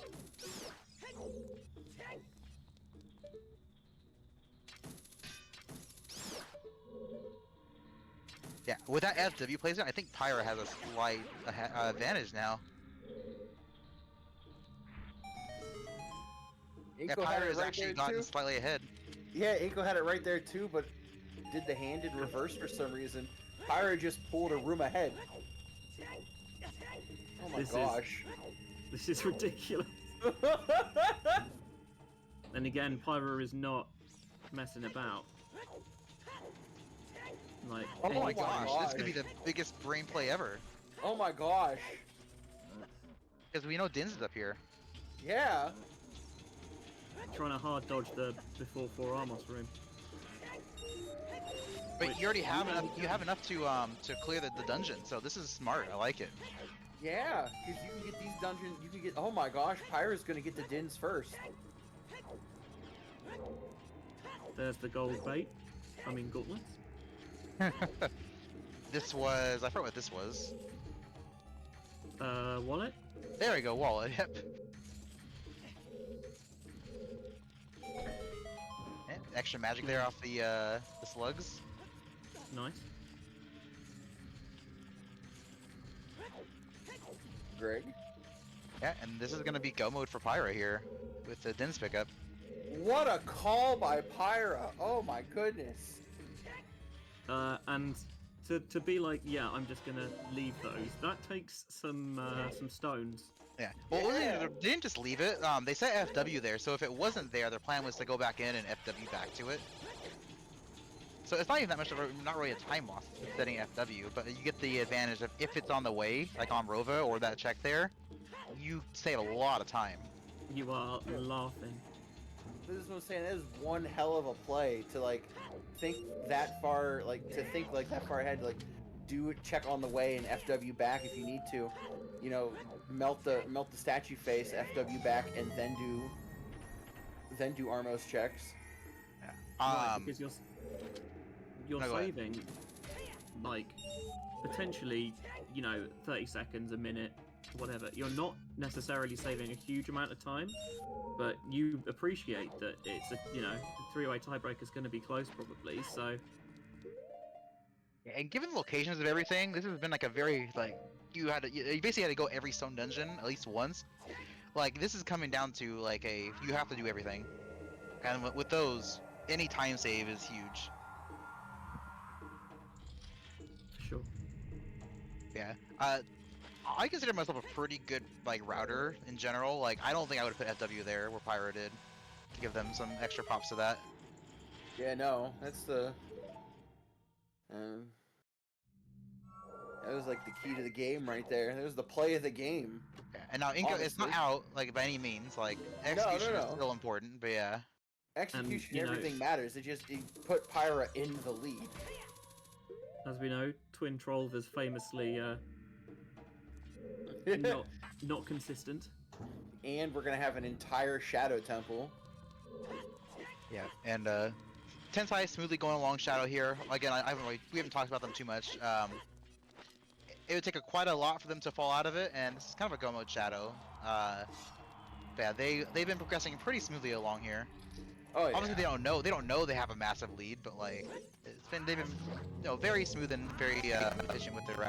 Yeah, with that FW placement, I think Pyra has a slight advantage now. Yeah, Inko had Pyra it has right actually there gotten too. slightly ahead. Yeah, Inko had it right there too, but did the hand in reverse for some reason. Pyra just pulled a room ahead. Oh my gosh. This is ridiculous. And again, Pyra is not messing about. Like, Oh my my gosh, this gosh. could be the biggest brain play ever. Oh my gosh. Because we know Dins is up here. Yeah. trying to hard dodge the before 4 Amos room. But you already have enough. You have enough to clear the dungeon. So this is smart. I like it. Yeah, because you can get these dungeon, you can get. Oh my gosh, Pyra's gonna get the Dins first. There's the gold bait. I mean, gauntlets. This was, I forgot what this was. Wallet. There we go, wallet. Yep. Extra magic there off the slugs. Nice. Greg. Yeah, and this is gonna be go mode for Pyra here with the Dins pickup. What a call by Pyra! Oh my goodness. And to be like, yeah, I'm just gonna leave those. That takes some stones. Yeah. Well, Yeah. they didn't just leave it. They set FW there, so if it wasn't there, their plan was to go back in and FW back to it. So it's not even that much of a, not really a time loss setting FW, but you get the advantage of if it's on the way, like on Rova or that check there, you save a lot of time. You are laughing. This is what I'm saying. That is one hell of a play to like think that far, like to think like that far ahead. Like, do it, check on the way and FW back if you need to. You know, melt the statue face, FW back, and then do Armos checks. Right, because you're No, go ahead. saving like potentially, 30 seconds, a minute, whatever. You're not necessarily saving a huge amount of time, but you appreciate that it's a three-way tiebreaker is going to be close probably. So Yeah, and given the locations of everything, this has been like a very like you basically had to go every stone dungeon at least once. Like this is coming down to like you have to do everything, and with those, any time save is huge. for sure. Yeah. I consider myself a pretty good like router in general. Like I don't think I would have put FW there where Pyra did, to give them some extra props to that. Yeah, no, that's the. That was like the key to the game right there. That was the play of the game. Yeah. And now Inco, it's not Honestly. out like by any means. Like execution is still important, but yeah. Execution, you know- everything matters. It put Pyra in the lead. As we know, Twin Troll is famously not consistent. And we're gonna have an entire Shadow Temple. Yeah. And Tensai smoothly going along Shadow here. Again, we haven't talked about them too much. It would take quite a lot for them to fall out of it, and this is kind of a go mode Shadow. But yeah, they've been progressing pretty smoothly along here. Oh yeah. Obviously, they don't know they have a massive lead, but like they've been very smooth and very efficient with their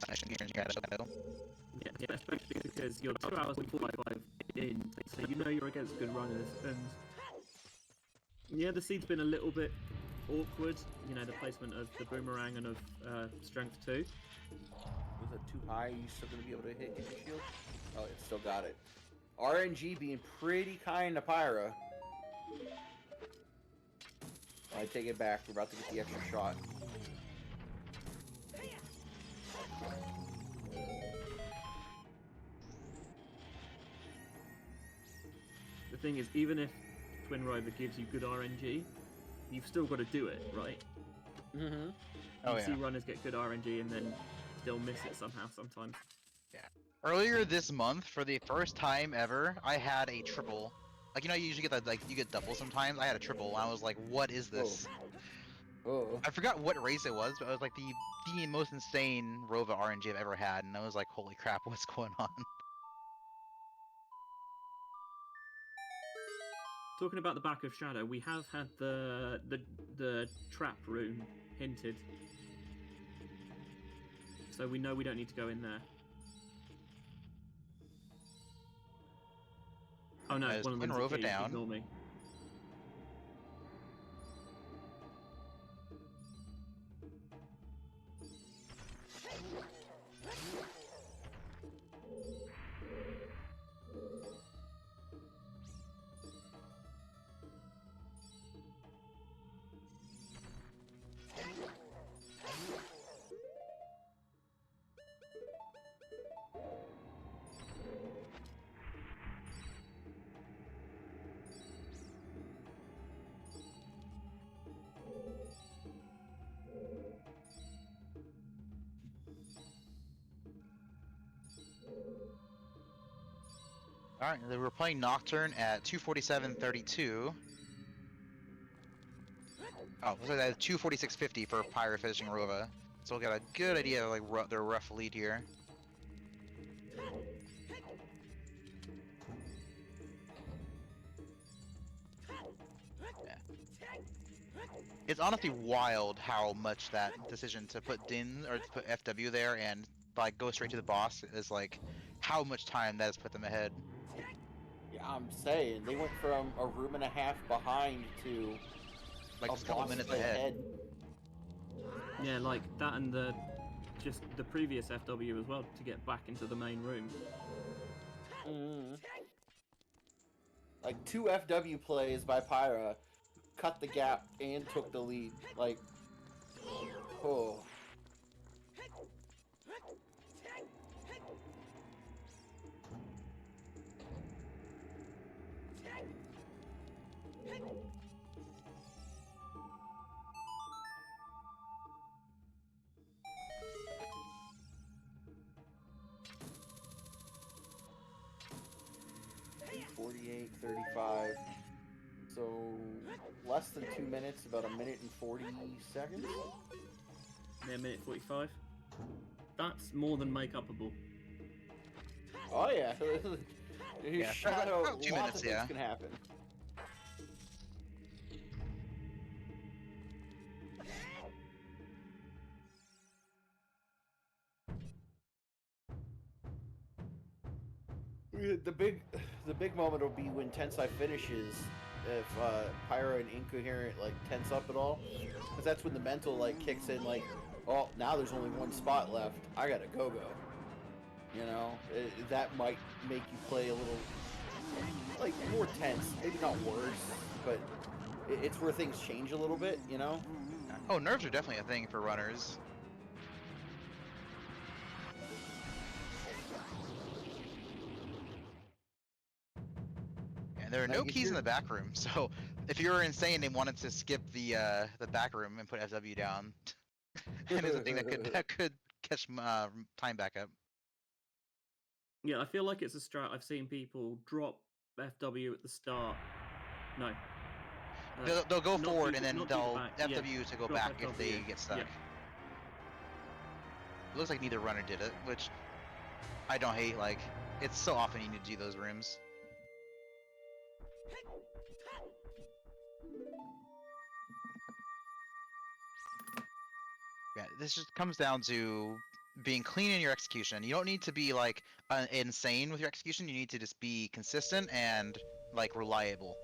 execution here in Shadow. Yeah, especially because you're 2 hours and 45 in, so you know you're against good runners. And yeah, the seed's been a little bit awkward. The placement of the boomerang and of strength 2. Was it too high? Are you still gonna be able to hit your shield? Oh, it still got it. RNG being pretty kind to Pyra. I take it back. We're about to get the extra shot. The thing is, even if Twin Rover gives you good RNG, you've still got to do it, right? Mm-hmm. Oh, You yeah. see runners get good RNG and then still miss it somehow sometimes. Earlier this month, for the first time ever, I had a triple. Like you usually get you get double sometimes. I had a triple, and I was like, "What is this?" Oh. I forgot what race it was, but it was like the most insane Rova RNG I've ever had, and I was like, "Holy crap, what's going on?" Talking about the back of Shadow, we have had the trap room hinted, so we know we don't need to go in there. Oh no, Is one of them's a Twin Rover key, down? Ignore me. All right, we're playing Nocturne at 247.32. Oh, so that's 246.50 for Pyra finishing Rova. So we'll get a good idea of like their rough lead here. It's honestly wild how much that decision to put Din or to put FW there and like go straight to the boss is like how much time that has put them ahead. Yeah, I'm saying they went from a room and a half behind to Like a just a couple boss minutes fight ahead. Yeah, like that and just the previous FW as well to get back into the main room. Like 2 FW plays by Pyra cut the gap and took the lead. Like, oh. $48.35. So less than 2 minutes, about a minute and 40 seconds. Yeah, minute 45. That's more than make upable. Oh yeah. Yeah, Shadow, about 2 lots minutes, of things yeah. can happen. The big moment will be when Tensai finishes. If Pyra and Incoherent like tense up at all, because that's when the mental like kicks in. Like, oh, now there's only one spot left. I gotta go. You know, that might make you play a little like more tense. Maybe not worse, but it's where things change a little bit. You know. Oh, nerves are definitely a thing for runners. And there are no keys in the back room, so if you were insane and wanted to skip the back room and put FW down, and it's a thing that could catch time back up. Yeah, I feel like it's a strat. I've seen people drop FW at the start. No. They'll go not forward do- and then not do the they'll back, FW to go drop back if they FW, get stuck. yeah. It looks like neither runner did it, which I don't hate. Like, it's so often you need to do those rooms. Yeah, this just comes down to being clean in your execution. You don't need to be like insane with your execution. You need to just be consistent and like reliable.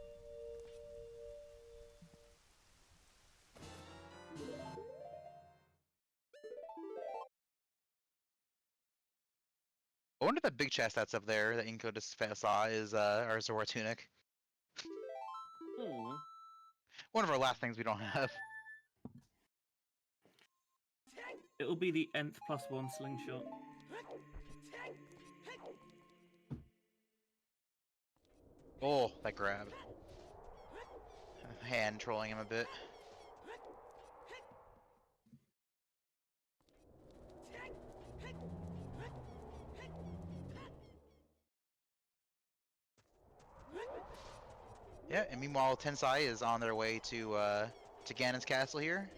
I wonder if that big chest that's up there that Inko just saw is our Zora tunic. One of our last things we don't have. It'll be the nth +1 slingshot. Oh, that grab. Hand trolling him a bit. Yeah, and meanwhile Tensai is on their way to Ganon's castle here.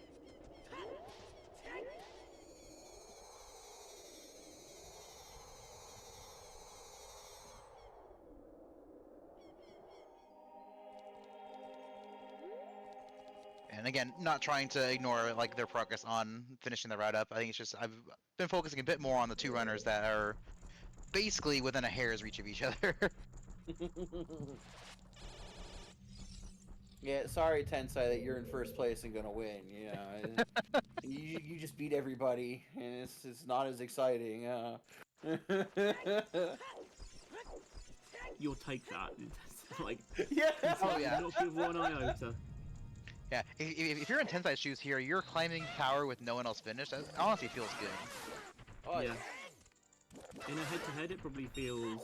And again, not trying to ignore like their progress on finishing the route up. I think it's just I've been focusing a bit more on the two runners that are basically within a hair's reach of each other. Yeah, sorry Tensai that you're in first place and gonna win. You know, you just beat everybody, and it's not as exciting. You'll take that. Like, Yeah. Oh yeah. not give one iota. Yeah, if you're in Tensai's shoes here, you're climbing tower with no one else finished. That honestly feels good. Oh Yeah. In a head-to-head, it probably feels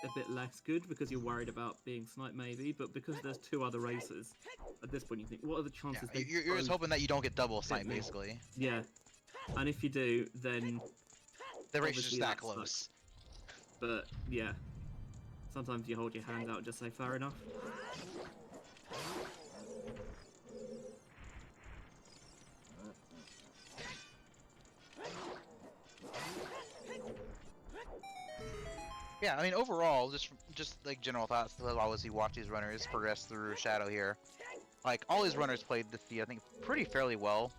a bit less good because you're worried about being sniped, maybe. But because there's two other racers, at this point you think, what are the Yeah, chances they you're just both hoping that you don't get double sniped, me? basically. Yeah. And if you do, then The race is just obviously that that sucks. close. But yeah, Sometimes you hold your hands out and just say fair enough. Yeah, I mean, overall, just like general thoughts. As always, you watch these runners progress through Shadow here. Like all these runners played this seed, I think, pretty fairly well.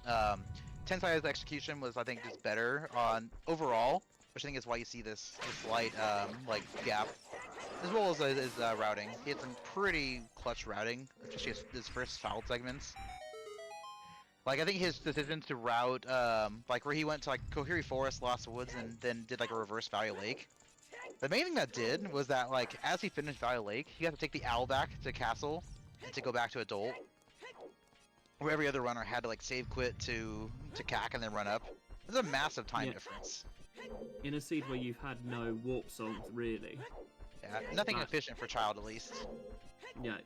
Tensai's execution was, I think, just better on overall, which I think is why you see this slight like gap, as well as his routing. He had some pretty clutch routing, especially his first foul segments. Like I think his decision to route, like where he went to like Kohiri Forest, Lost Woods, and then did like a reverse Valley Lake. The main thing that did was that, like, as he finished Valley Lake, he had to take the owl back to Castle and to go back to Adult. Where every other runner had to, like, save quit to CAC and then run up. There's a massive time difference. In a seed where you've had no warp songs, really. Yeah, nothing efficient for Child, at least. Yeah.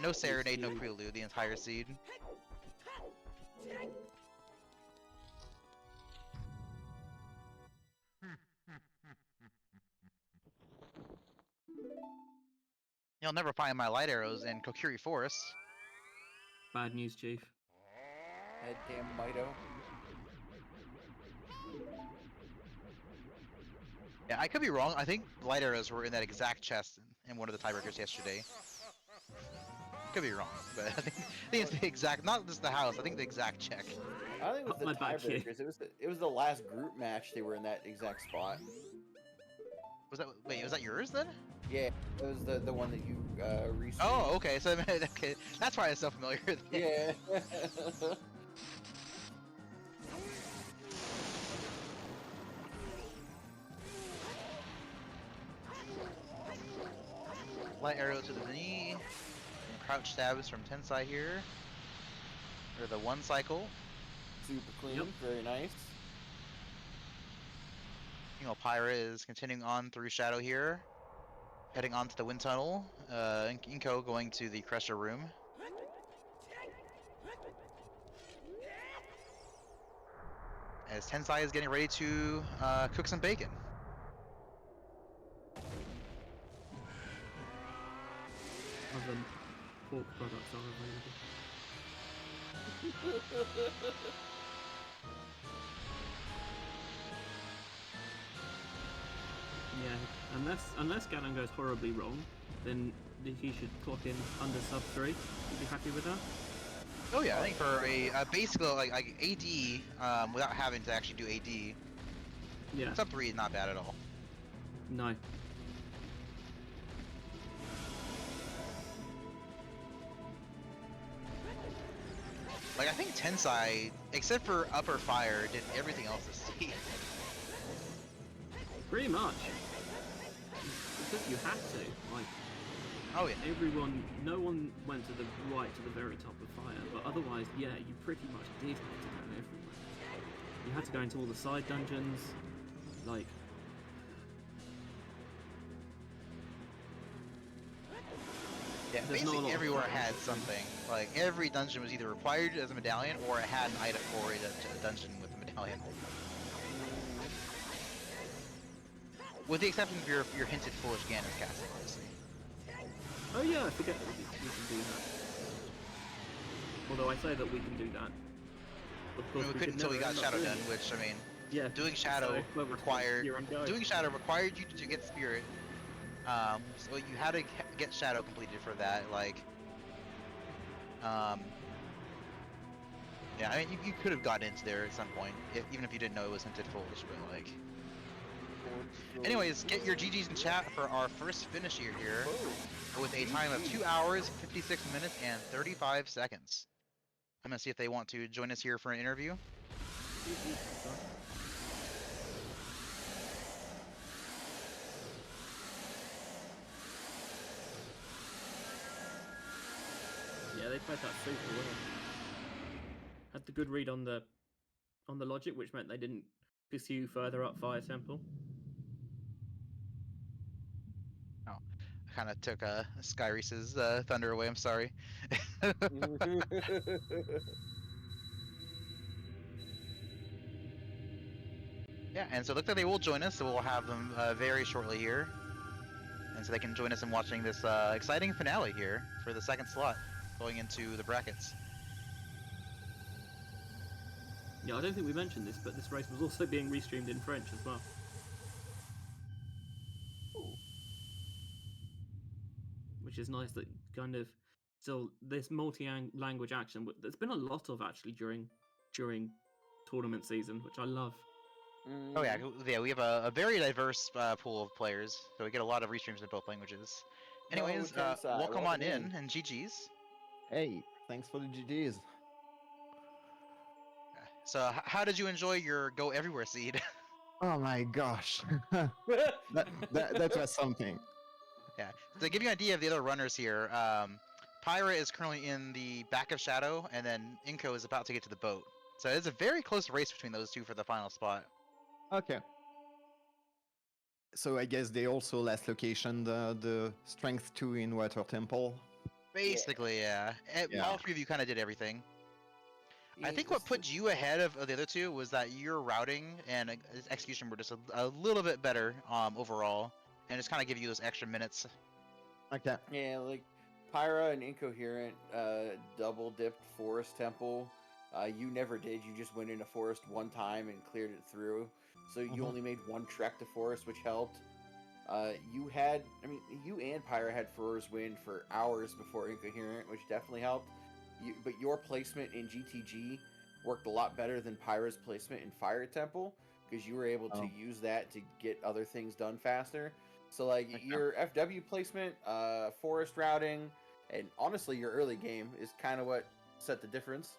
No Serenade, no Prelude, the entire seed. You'll never find my light arrows in Kokiri Forest. Bad news, Chief. Head damn Mito. Yeah, I could be wrong. I think light arrows were in that exact chest in one of the tiebreakers yesterday. Could be wrong, but I think it's the exact, not just the house. I think the exact check. I think it was the My back here. tiebreakers. It was the last group match. They were in that exact spot. Was that, wait, was that yours then? Yeah, it was the one that you restreamed. Oh, okay. So okay, that's why it's so familiar. Yeah. Light arrow to the knee. And crouch stabs from Tensai here. Or the one cycle. Super clean. Yep. Very nice. You know, Pyra is continuing on through Shadow here. Heading on to the wind tunnel. Inko going to the Crusher room. As Tensai is getting ready to cook some bacon. Other pork products are available. Yeah, unless Ganon goes horribly wrong, then he should clock in under sub 3. You'd be happy with that? Oh yeah, I think for a basically like AD, without having to actually do AD, Yeah. sub 3 is not bad at all. No. Like I think Tensai, except for Upper Fire, did everything else this season. Pretty much. Because you had to. Like, Oh yeah. no one went to the right to the very top of fire, but otherwise, yeah, you pretty much did have to go everywhere. You had to go into all the side dungeons, like. Yeah, There's not a lot basically of everywhere fire. had something. Like every dungeon was either required as a medallion or it had an item for it a dungeon with a medallion. With the exception of your hinted foolish Ganon casting, obviously. Oh yeah, I forget that we can do that. Although I say that we can do that. Of I course, mean, we couldn't until we got Shadow done, which I mean, Yeah. doing Shadow so, well, required you're on go. doing Shadow required you to get Spirit. So you had to get Shadow completed for that. Like, yeah, I mean, you could have got into there at some point, even if you didn't know it was hinted foolish, but like. Anyways, get your GGs in chat for our first finisher here with a time of 2 hours, 56 minutes, and 35 seconds. I'm gonna see if they want to join us here for an interview. Yeah, they played that super well. Had the good read on the logic, which meant they didn't pursue further up Fire Temple. Oh, I kind of took Skyreese's thunder away. I'm sorry. Yeah, and so it looks like they will join us, so we'll have them very shortly here. and so they can join us in watching this exciting finale here for the second slot going into the brackets. Yeah, I don't think we mentioned this, but this race was also being restreamed in French as well. Which is nice that kind of still this multi-language action. There's been a lot of actually during tournament season, which I love. Oh yeah, yeah, we have a very diverse pool of players, so we get a lot of restreams in both languages. Anyways, Tensai, welcome on welcome in, and GG's. Hey, thanks for the GGs. So, how did you enjoy your Go Everywhere seed? Oh my gosh, that was something. Yeah, to give you an idea of the other runners here, Pyra is currently in the back of Shadow, and then Inko is about to get to the boat. So it's a very close race between those two for the final spot. Okay. So I guess they also last location the strength 2 in Water Temple. Basically, yeah. Yeah. All three of you kind of did everything. I Yeah, think what this put is- you ahead of the other two was that your routing and execution were just a little bit better overall, and just kind of give you those extra minutes. Okay. Yeah, like Pyra and Incoherent double dipped Forest Temple. You never did. You just went into Forest one time and cleared it through. So you Mhm. only made one trek to Forest, which helped. You and Pyra had Forest win for hours before Incoherent, which definitely helped. But your placement in GTG worked a lot better than Pyra's placement in Fire Temple because you were able to Oh. use that to get other things done faster. So like Okay. your FW placement, forest routing, and honestly your early game is kind of what set the difference.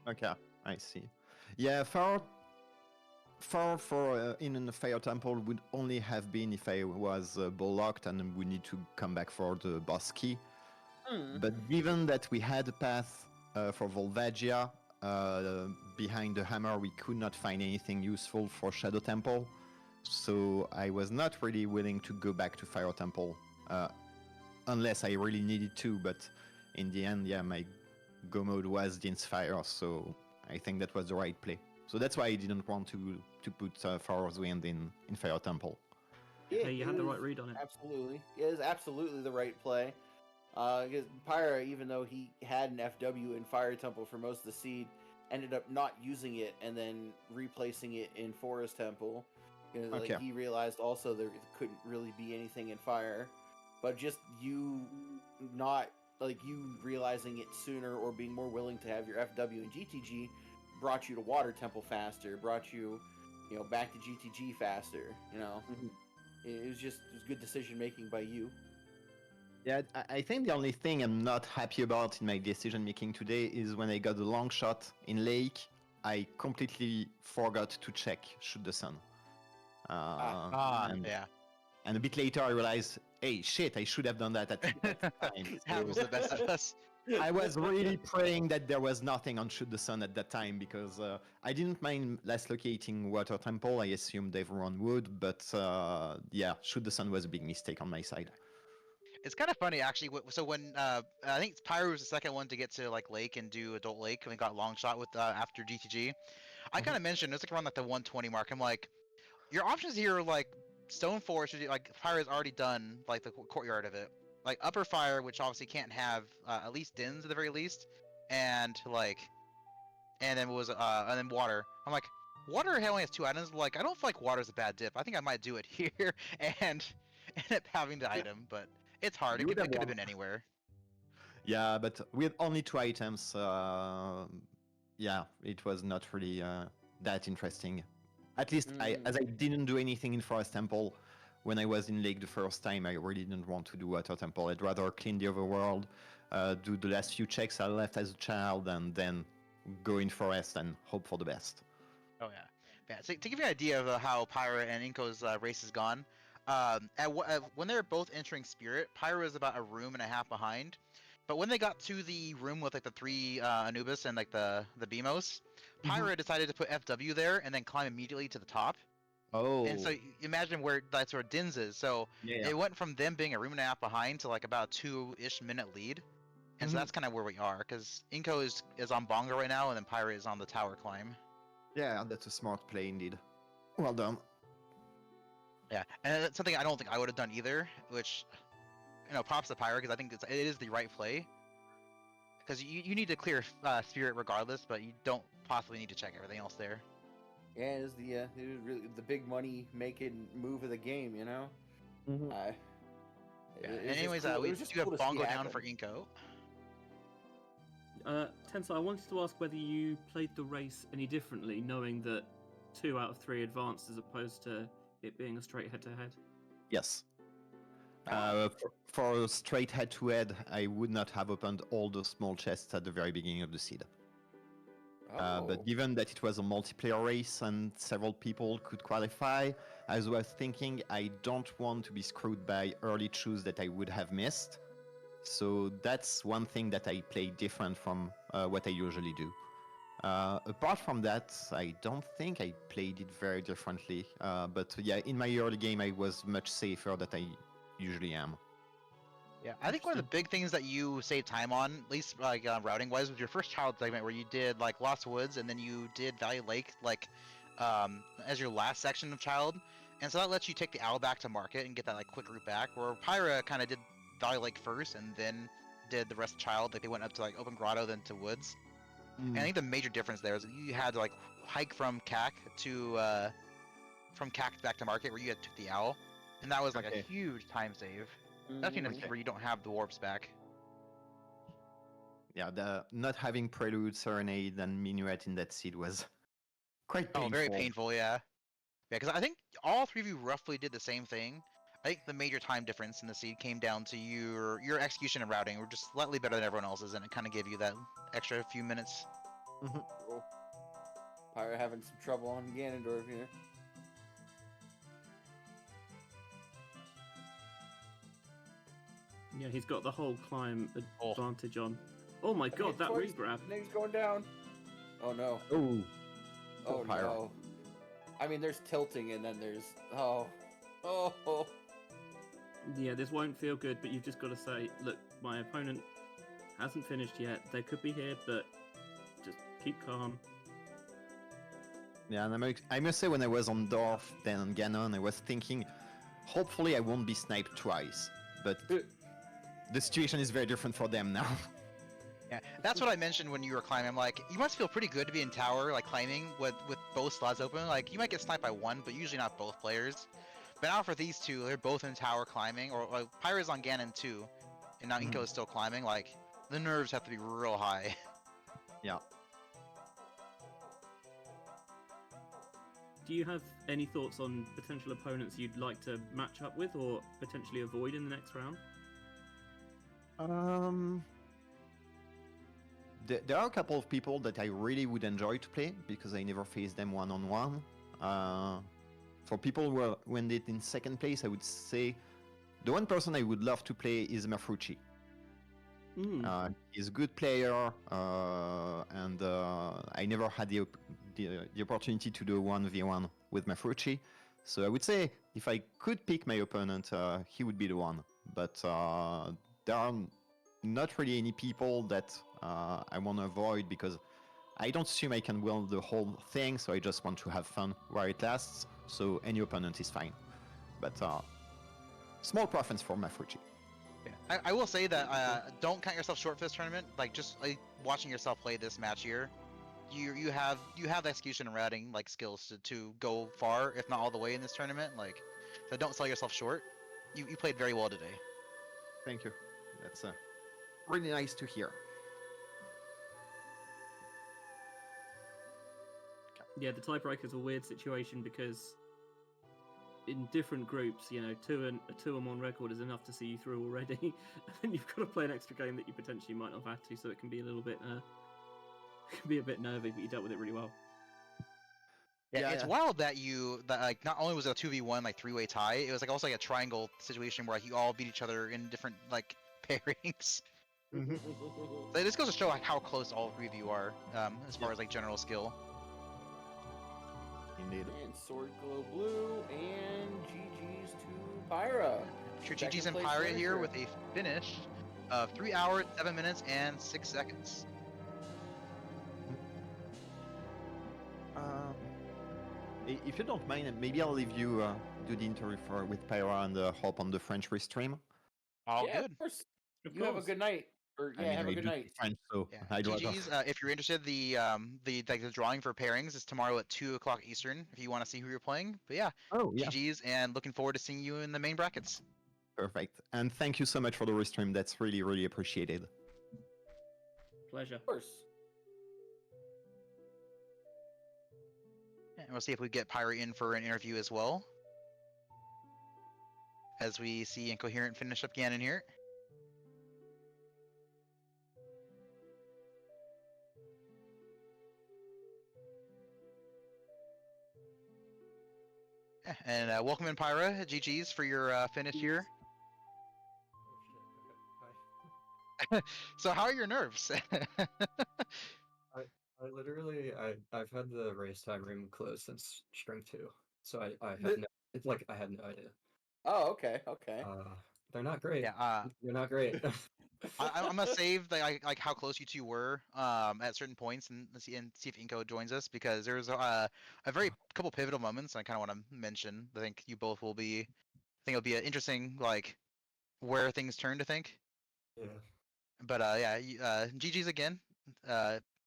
Okay, I see. Yeah, far for in the Fire Temple would only have been if I was ball locked and we need to come back for the boss key. But given that we had a path for Volvagia behind the hammer, we could not find anything useful for Shadow Temple. So I was not really willing to go back to Fire Temple unless I really needed to. But in the end, yeah, my go mode was the Inspire, so I think that was the right play. So that's why I didn't want to put Farrow's Wind in Fire Temple. Yeah, Hey, you it had the was right read on it. Absolutely, it is absolutely the right play. Because Pyra, even though he had an FW in Fire Temple for most of the seed, ended up not using it and then replacing it in Forest Temple. Because Okay. he realized also there couldn't really be anything in Fire, but just you not you realizing it sooner or being more willing to have your FW in GTG brought you to Water Temple faster, brought you, back to GTG faster. It was good decision making by you. Yeah, I think the only thing I'm not happy about in my decision making today is when I got the long shot in Lake, I completely forgot to check Shoot the Sun. And, Yeah. and a bit later I realized, hey, shit, I should have done that at that time. Happens to the best of us. I was really praying that there was nothing on Shoot the Sun at that time because I didn't mind last locating Water Temple. I assumed everyone would, but yeah, Shoot the Sun was a big mistake on my side. It's kind of funny actually. So when I think Pyro was the second one to get to Lake and do Adult Lake, and we got long shot with after GTG. I kind of mentioned it's around the 120 mark. I'm like, your options here are Stone Forest. Pyro's already done the courtyard of it. Upper Fire, which obviously can't have at least Dins at the very least, and then Water. I'm like, Water only has 2 items. I don't feel like Water's a bad dip. I think I might do it here and end up having the item, but it's hard. It could have been anywhere. Yeah, but with only 2 items, yeah, it was not really that interesting. At least as I didn't do anything in Forest Temple when I was in Lake the first time, I really didn't want to do Water Temple. I'd rather clean the overworld, do the last few checks I left as a child, and then go in Forest and hope for the best. Oh yeah. So to give you an idea of how Pyra and Inko's race has gone, when they were both entering Spirit, Pyra was about a room and a half behind. But when they got to the room with the 3 Anubis and the Beamos, Pyra decided to put FW there and then climb immediately to the top. Oh. And so imagine where that's where Dins is. So it went from them being a room and a half behind to about a 2-ish minute lead. And so that's kind of where we are, because Inko is on Bonga right now, and then Pyra is on the tower climb. Yeah, that's a smart play indeed. Well done. Yeah, and it's something I don't think I would have done either. Which, props to Pyra because I think it is the right play. Because you need to clear spirit regardless, but you don't possibly need to check everything else there. Yeah, it was really the big money making move of the game, you know. Mhm. Yeah, And anyways, we do have Bongo down for Inko. Tensai, I wanted to ask whether you played the race any differently, knowing that 2 out of 3 advanced as opposed to it being a straight head-to-head. Yes. For a straight head-to-head, I would not have opened all those small chests at the very beginning of the seed. But given that it was a multiplayer race and several people could qualify, I was thinking I don't want to be screwed by early choose that I would have missed. So that's one thing that I play different from what I usually do. Apart from that, I don't think I played it very differently. But yeah, in my early game, I was much safer than I usually am. Yeah, I think one of the big things that you save time on, at least like routing wise, was your first child segment where you did like Lost Woods and then you did Valley Lake as your last section of child, and so that lets you take the owl back to market and get that like quick route back. Where Pyra kind of did Valley Lake first and then did the rest of child, like they went up to like Open Grotto then to Woods. And I think the major difference there is that you had to like hike from CAC back to market where you had took the owl, and that was like a huge time save. That's in a seed where you don't have the warps back. Yeah, the not having Prelude, Serenade, and Minuet in that seed was quite painful. Oh, very painful, yeah. Yeah, because I think all three of you roughly did the same thing. I think the major time difference in the seed came down to your execution and routing were just slightly better than everyone else's, and it kind of gave you that extra few minutes. Cool. Pyra having some trouble on Ganondorf here. Yeah, he's got the whole climb advantage on. Oh my god, that regrab. Thing's going down. Oh no. Oh no. I mean, there's tilting and then there's... Oh. Yeah, this won't feel good, but you've just got to say, look, my opponent hasn't finished yet. They could be here, but just keep calm. Yeah, and I must say when I was on Dorf, then on Ganon, I was thinking, hopefully I won't be sniped twice. But the situation is very different for them now. Yeah, that's what I mentioned when you were climbing. I'm like, you must feel pretty good to be in tower, like climbing with both slots open. Like, you might get sniped by one, but usually not both players. But now for these two, they're both in tower climbing, or like Pyra's on Ganon too, and now Inko is still climbing. Like, the nerves have to be real high. Yeah. Do you have any thoughts on potential opponents you'd like to match up with or potentially avoid in the next round? There are a couple of people that I really would enjoy to play because I never faced them one-on-one. For people who ended in second place, I would say the one person I would love to play is Mafrucci. He's a good player, and I never had the opportunity to do 1v1 with Mafrucci. So I would say if I could pick my opponent, he would be the one. But there are not really any people that I want to avoid because I don't assume I can win the whole thing, so I just want to have fun while it lasts. So any opponent is fine. But small preference for Mafrucci. Yeah. I will say that don't count yourself short for this tournament. Like, just like watching yourself play this match here, you have the execution and routing like skills to go far, if not all the way in this tournament. Like, so don't sell yourself short. You played very well today. Thank you. That's really nice to hear. Yeah, the tiebreaker is a weird situation because in different groups, you know, a 2-1 record is enough to see you through already, and then you've got to play an extra game that you potentially might not have had to, so it can be a little bit, a bit nervy, but you dealt with it really well. Yeah, it's wild that like not only was it a 2v1 like 3-way tie, it was like also like a triangle situation where like you all beat each other in different like pairings. So this goes to show like how close all three of you are as far as like general skill. Indeed. And Sword Glow Blue, and GG's to Pyra. Sure, GG's and Pyra here with a finish of 3 hours, 7 minutes, and 6 seconds. If you don't mind, maybe I'll leave you do the interview with Pyra and hop on the French restream. All Yeah, good. of course. Of You have a course. good night. Or I yeah, mean, have I a good do night. speak French, so Yeah, I'd rather. GG's. If you're interested, the drawing for pairings is tomorrow at 2 o'clock Eastern. If you want to see who you're playing, but yeah, Oh, yeah. GG's, and looking forward to seeing you in the main brackets. Perfect. And thank you so much for the restream. That's really, really appreciated. Pleasure. Of course. And we'll see if we get Pyra in for an interview as well, as we see Incoherent finish up Ganon here. Yeah, and welcome in Pyra. GG's for your finish here. So how are your nerves? I literally I've had the race time room closed since string 2, so I have no it's like I had no idea. Oh, okay, okay. They're not great. Yeah, They're not great. I'm gonna save the like how close you two were at certain points, and see if Inko joins us, because there's a very couple pivotal moments I kind of want to mention. I think you both will be. I think it'll be an interesting like where things turn to think. Yeah. But yeah, GG's again.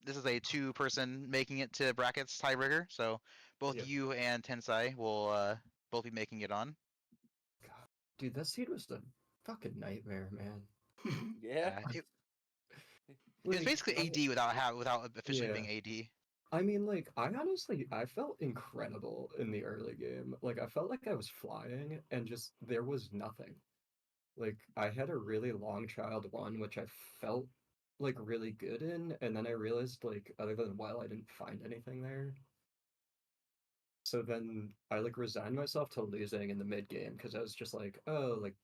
This is a 2-person making it to brackets tiebreaker, so both Yep. you and Tensai will both be making it on. God, dude, that seed was a fucking nightmare, man. Yeah. It was Like, basically AD without officially Yeah. being AD. I mean, like, I felt incredible in the early game. Like, I felt like I was flying, and just there was nothing. Like, I had a really long child one, which I felt like really good in, and then I realized, like, other than well, I didn't find anything there. So then I like resigned myself to losing in the mid game because I was just like, oh, like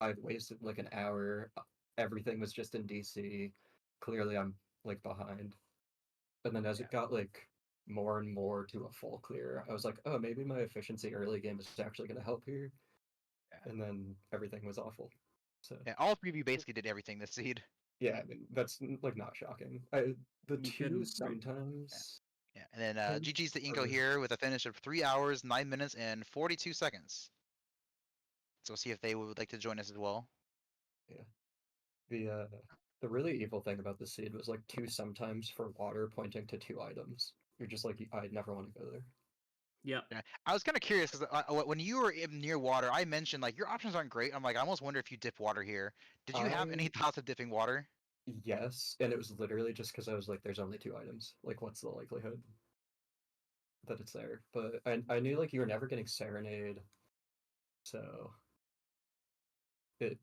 I've wasted like an hour. Everything was just in DC. Clearly, I'm like behind. And then as it got like more and more to a full clear, I was like, oh, maybe my efficiency early game is actually going to help here. Yeah. And then everything was awful. So Yeah, all three of you basically did everything this seed. yeah, I mean that's like not shocking. The You two couldn't- sometimes. Yeah, and then Can- GG's to Inko or- here with a finish of 3 hours, 9 minutes, and 42 seconds. So we'll see if they would like to join us as well. The really evil thing about the seed was like two sometimes for water pointing to 2 items. You're just like I'd never want to go there. Yeah. Yeah, I was kind of curious because when you were near water, I mentioned like your options aren't great. I'm like, I almost wonder if you dip water here. Did you have any I thoughts of dipping water? Yes, and it was literally just because I was like, there's only 2 items. Like, what's the likelihood that it's there? But I knew like you were never getting serenade, so it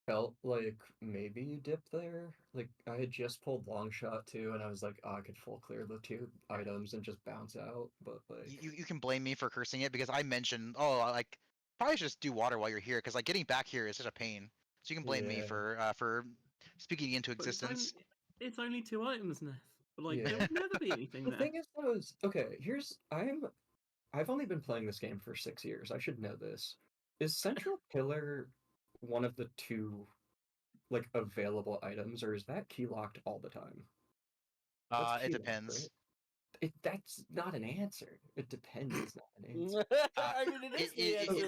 felt like maybe you dip there. Like I had just pulled long shot too, and I was like, oh, I could full clear the 2 items and just bounce out. But like, You can blame me for cursing it because I mentioned, oh, like probably should just do water while you're here because like getting back here is such a pain. So you can blame me yeah, for speaking into But existence. it's only 2 items, Nath. Like yeah. there would never be anything The there. thing is, though, is okay. I've only been playing this game for 6 years. I should know this. Is Central Pillar one of the 2 like available items, or is that key locked all the time? That's It key locked, depends. right? That's not an answer. It depends is not an answer. I mean, it is the answer.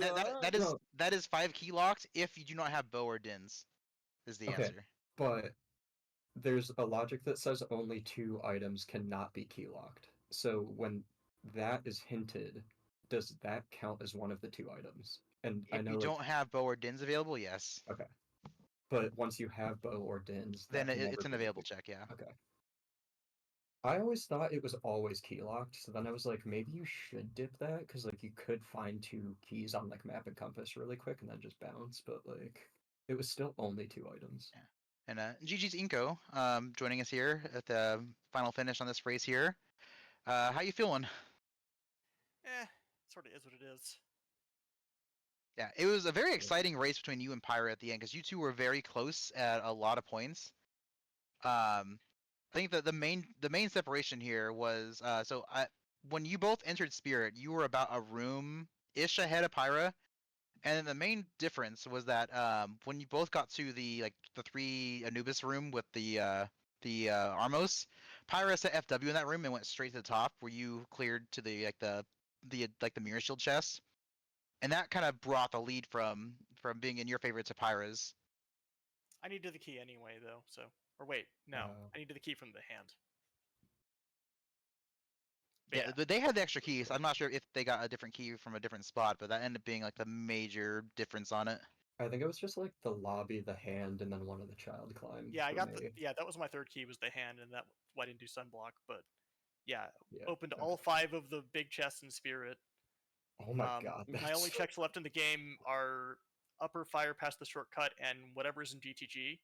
No, that is 5 key locked if you do not have bow or dins, is the okay, answer. but there's a logic that says only 2 items cannot be key locked. So when that is hinted, does that count as one of the 2 items? And I If know you like don't have bow or dins available, yes. okay. But once you have bow or dins, Then that can never it's an be available check, yeah. okay. I always thought it was always key locked, so then I was like, maybe you should dip that because like you could find 2 keys on like map and compass really quick and then just bounce, but like it was still only 2 items. Yeah. And GG's Inko joining us here at the final finish on this race here. How you feeling? Sort of is what it is. Yeah, it was a very exciting race between you and Pyra at the end because you two were very close at a lot of points. I think that the main separation here was when you both entered Spirit, you were about a room ish ahead of Pyra, and then the main difference was that when you both got to the 3 Anubis room with the Armos, Pyra set FW in that room and went straight to the top, where you cleared to the the mirror shield chest, and that kind of brought the lead from being in your favor to Pyra's. I needed the key anyway, though. So, or wait, no, I needed the key from the hand. Yeah, but they had the extra keys. I'm not sure if they got a different key from a different spot, but that ended up being like the major difference on it. I think it was just like the lobby, the hand, and then one of the child climb. Yeah, I for got me. that was my third key was the hand, and that why I didn't do sunblock. But yeah, Yeah, opened okay. all 5 of the big chests in Spirit. Oh my god. My only checks left in the game are upper fire past the shortcut and whatever's in GTG.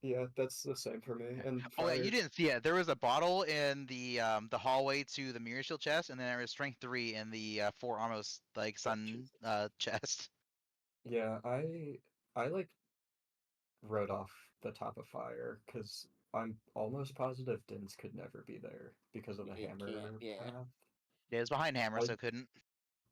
Yeah, that's the same for me. And Oh yeah, fire... you didn't see it. There was a bottle in the hallway to the mirror shield chest, and then there was strength 3 in the 4 Armos like sun chest. Yeah, I like wrote off the top of fire because I'm almost positive Dins could never be there because of the It hammer can't, yeah. path. Yeah, it was behind hammer, I- so couldn't.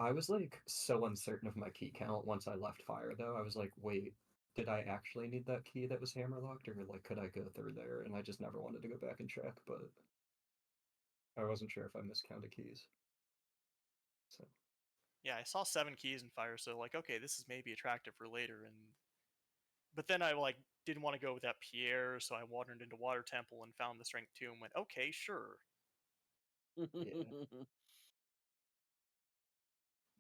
I was like so uncertain of my key count once I left fire though. I was like, wait, did I actually need that key that was hammer locked, or like could I go through there? And I just never wanted to go back and check, but I wasn't sure if I miscounted keys. So Yeah, I saw 7 keys in fire, so like, okay, this is maybe attractive for later. But then I like didn't want to go with that Pierre, so I wandered into Water Temple and found the strength 2 and went, okay, sure.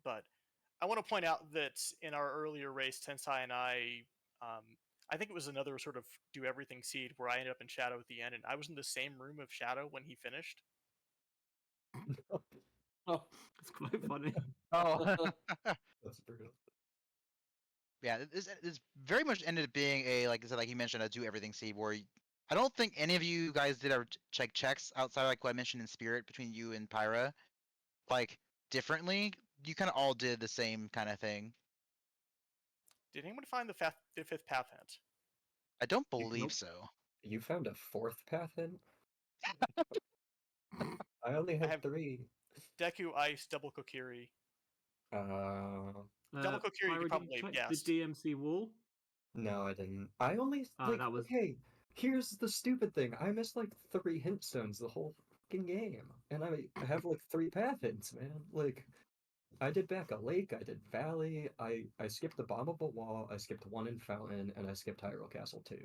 But I want to point out that in our earlier race, Tensai and I think it was another sort of do everything seed where I ended up in Shadow at the end, and I was in the same room of Shadow when he finished. Oh, It's quite funny. Oh. that's brutal. Yeah, this very much ended up being a like I said, like you mentioned, a do everything seed where I don't think any of you guys did ever check checks outside like what I mentioned in Spirit between you and Pyra, like differently. You kind of all did the same kind of thing. Did anyone find the 5th path hint? I don't Nope. believe so. You found a 4th path hint? I only had have 3. Deku, Ice, Double Kokiri. Double Kokiri, you Pyro, could did you probably check guess. the DMC wall? No, I didn't. I only Oh, like that was- okay. Here's the stupid thing. I missed like 3 hint stones the whole fucking game, and I have like 3 path hints, man. Like, I did back a lake, I did valley, I skipped the bombable wall, I skipped 1 in fountain, and I skipped Hyrule Castle 2.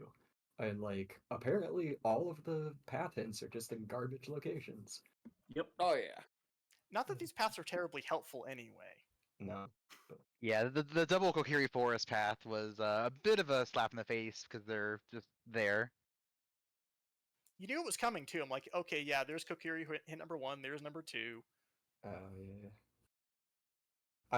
And like, apparently all of the path hints are just in garbage locations. Yep. Oh yeah. Not that these paths are terribly helpful anyway. No. Yeah, the double Kokiri Forest path was a bit of a slap in the face because they're just there. You knew it was coming too. I'm like, okay, yeah, there's Kokiri hit number 1, there's number 2. Oh yeah.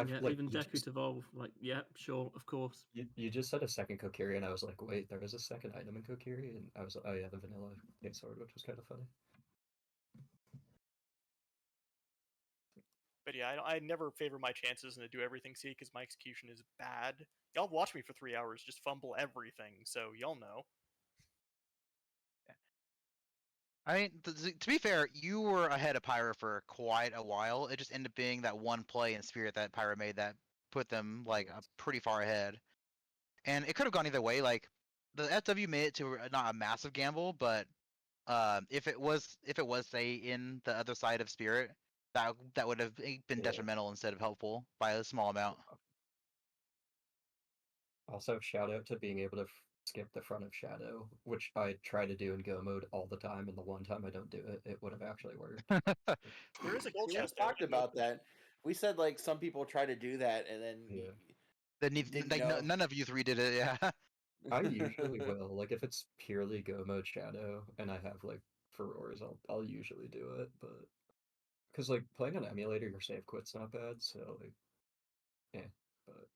Yeah, like, even Deku to evolve, like, yeah, sure, of course. you just said a second Kokiri, and I was like, wait, there was a second item in Kokiri, and I was like, oh yeah, the vanilla Gate Sword, which was kind of funny. But yeah, I never favor my chances in the do everything seed because my execution is bad. Y'all watch me for 3 hours just fumble everything, so y'all know. I mean, to be fair, you were ahead of Pyra for quite a while. It just ended up being that one play in Spirit that Pyra made that put them like pretty far ahead. And it could have gone either way. Like the FW made it to not a massive gamble, but if it was say in the other side of Spirit, that would have been Yeah. detrimental instead of helpful by a small amount. Also, shout out to being able to skip the front of Shadow, which I try to do in Go mode all the time, and the one time I don't do it, it would have actually worked. There is a gold We chest there. talked about that. We said like some people try to do that and then Yeah. Didn't Like know. none of you three did it. Yeah. I usually will. Like, if it's purely Go mode Shadow and I have like furores, I'll usually do it, but because like playing on emulator, your save quit's not bad, so like, yeah, but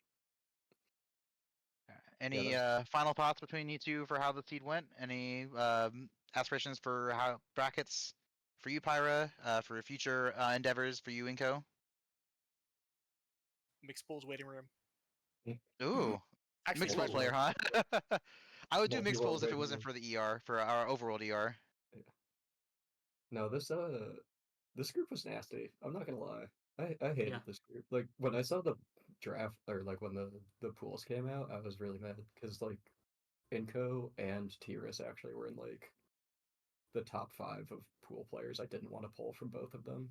Any that's- final thoughts between you two for how the seed went? Any aspirations for how brackets for you, Pyra, for future endeavors for you, Inko? Mixed Bulls waiting room. Ooh, Actually, mixed Red pools player, Room. huh? I would do Well, mixed you pools if it already wasn't know. for the ER, for our overworld ER. No, this group was nasty. I'm not gonna lie. I hated Yeah. this group. Like when I saw the draft or like when the pools came out, I was really mad because like Inco and Tiras actually were in like the top 5 of pool players I didn't want to pull from both of them.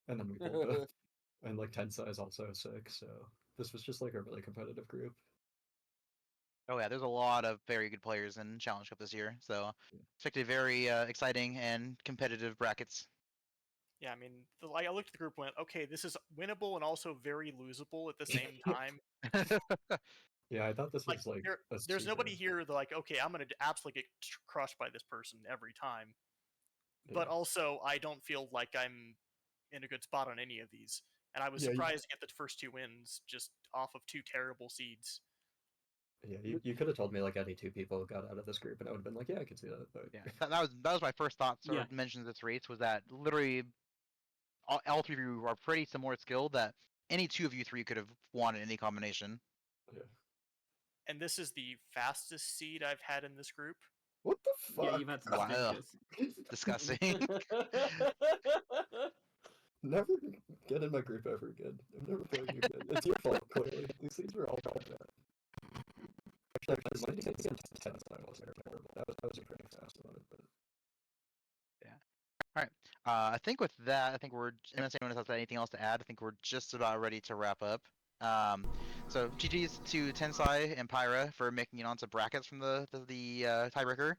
And then we pulled it. And like Tensai is also 6, so this was just like a really competitive group. Oh yeah, there's a lot of very good players in Challenge Cup this year, so Yeah. expected very exciting and competitive brackets. Yeah, I mean, I looked at the group and went, okay, this is winnable and also very losable at the same time. Yeah, I thought this Like, was like there's nobody here that like, okay, I'm gonna absolutely get crushed by this person every time. But also, I don't feel like I'm in a good spot on any of these. And I was surprised to get the first 2 wins just off of 2 terrible seeds. Yeah, you could have told me like any 2 people got out of this group, and I would have been like, yeah, I can see that. But Yeah, that was my first thoughts or Yeah. mentions of this race was that literally all 3 of you are pretty similar skill that any 2 of you 3 could have won in any combination. yeah. And this is the fastest seed I've had in this group. What the fuck? Yeah, you've had some Wow. stinkers. Disgusting. Never get in my group ever again. I'm never playing you again. It's your fault, clearly. These things are all bad. Actually, my team against Tensai wasn't terrible. That was a pretty fast one, but All right. I think with that, I think we're unless anyone else has anything else to add, I think we're just about ready to wrap up. So GG's to Tensai and Pyra for making it onto brackets from the tiebreaker.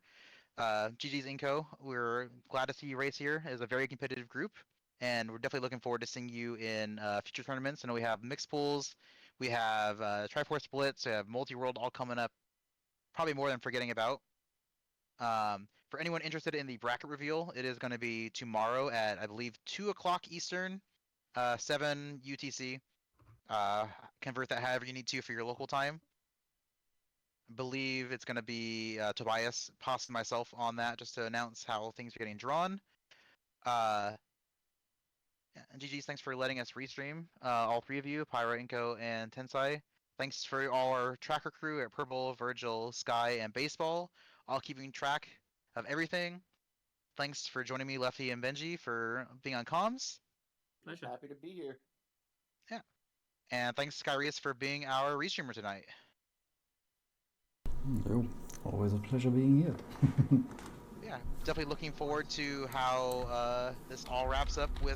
GG's Inco. We're glad to see you race here. It's a very competitive group, and we're definitely looking forward to seeing you in future tournaments. I know we have mixed pools, we have Triforce splits, we have multi-world all coming up. Probably more than forgetting about. For anyone interested in the bracket reveal, it is going to be tomorrow at I believe 2 o'clock Eastern, 7 UTC. Convert that however you need to for your local time. I believe it's going to be Tobias, possibly myself on that just to announce how things are getting drawn. And GG's, thanks for letting us restream. All 3 of you, Pyra, Inko, and Tensai. Thanks for all our tracker crew at Purple, Virgil, Sky, and Baseball, all keeping track of everything. Thanks for joining me, Lefty and Benjy, for being on comms. Pleasure. Happy to be here. Yeah. And thanks, Skyrius, for being our restreamer tonight. No, always a pleasure being here. Yeah, definitely looking forward to how this all wraps up with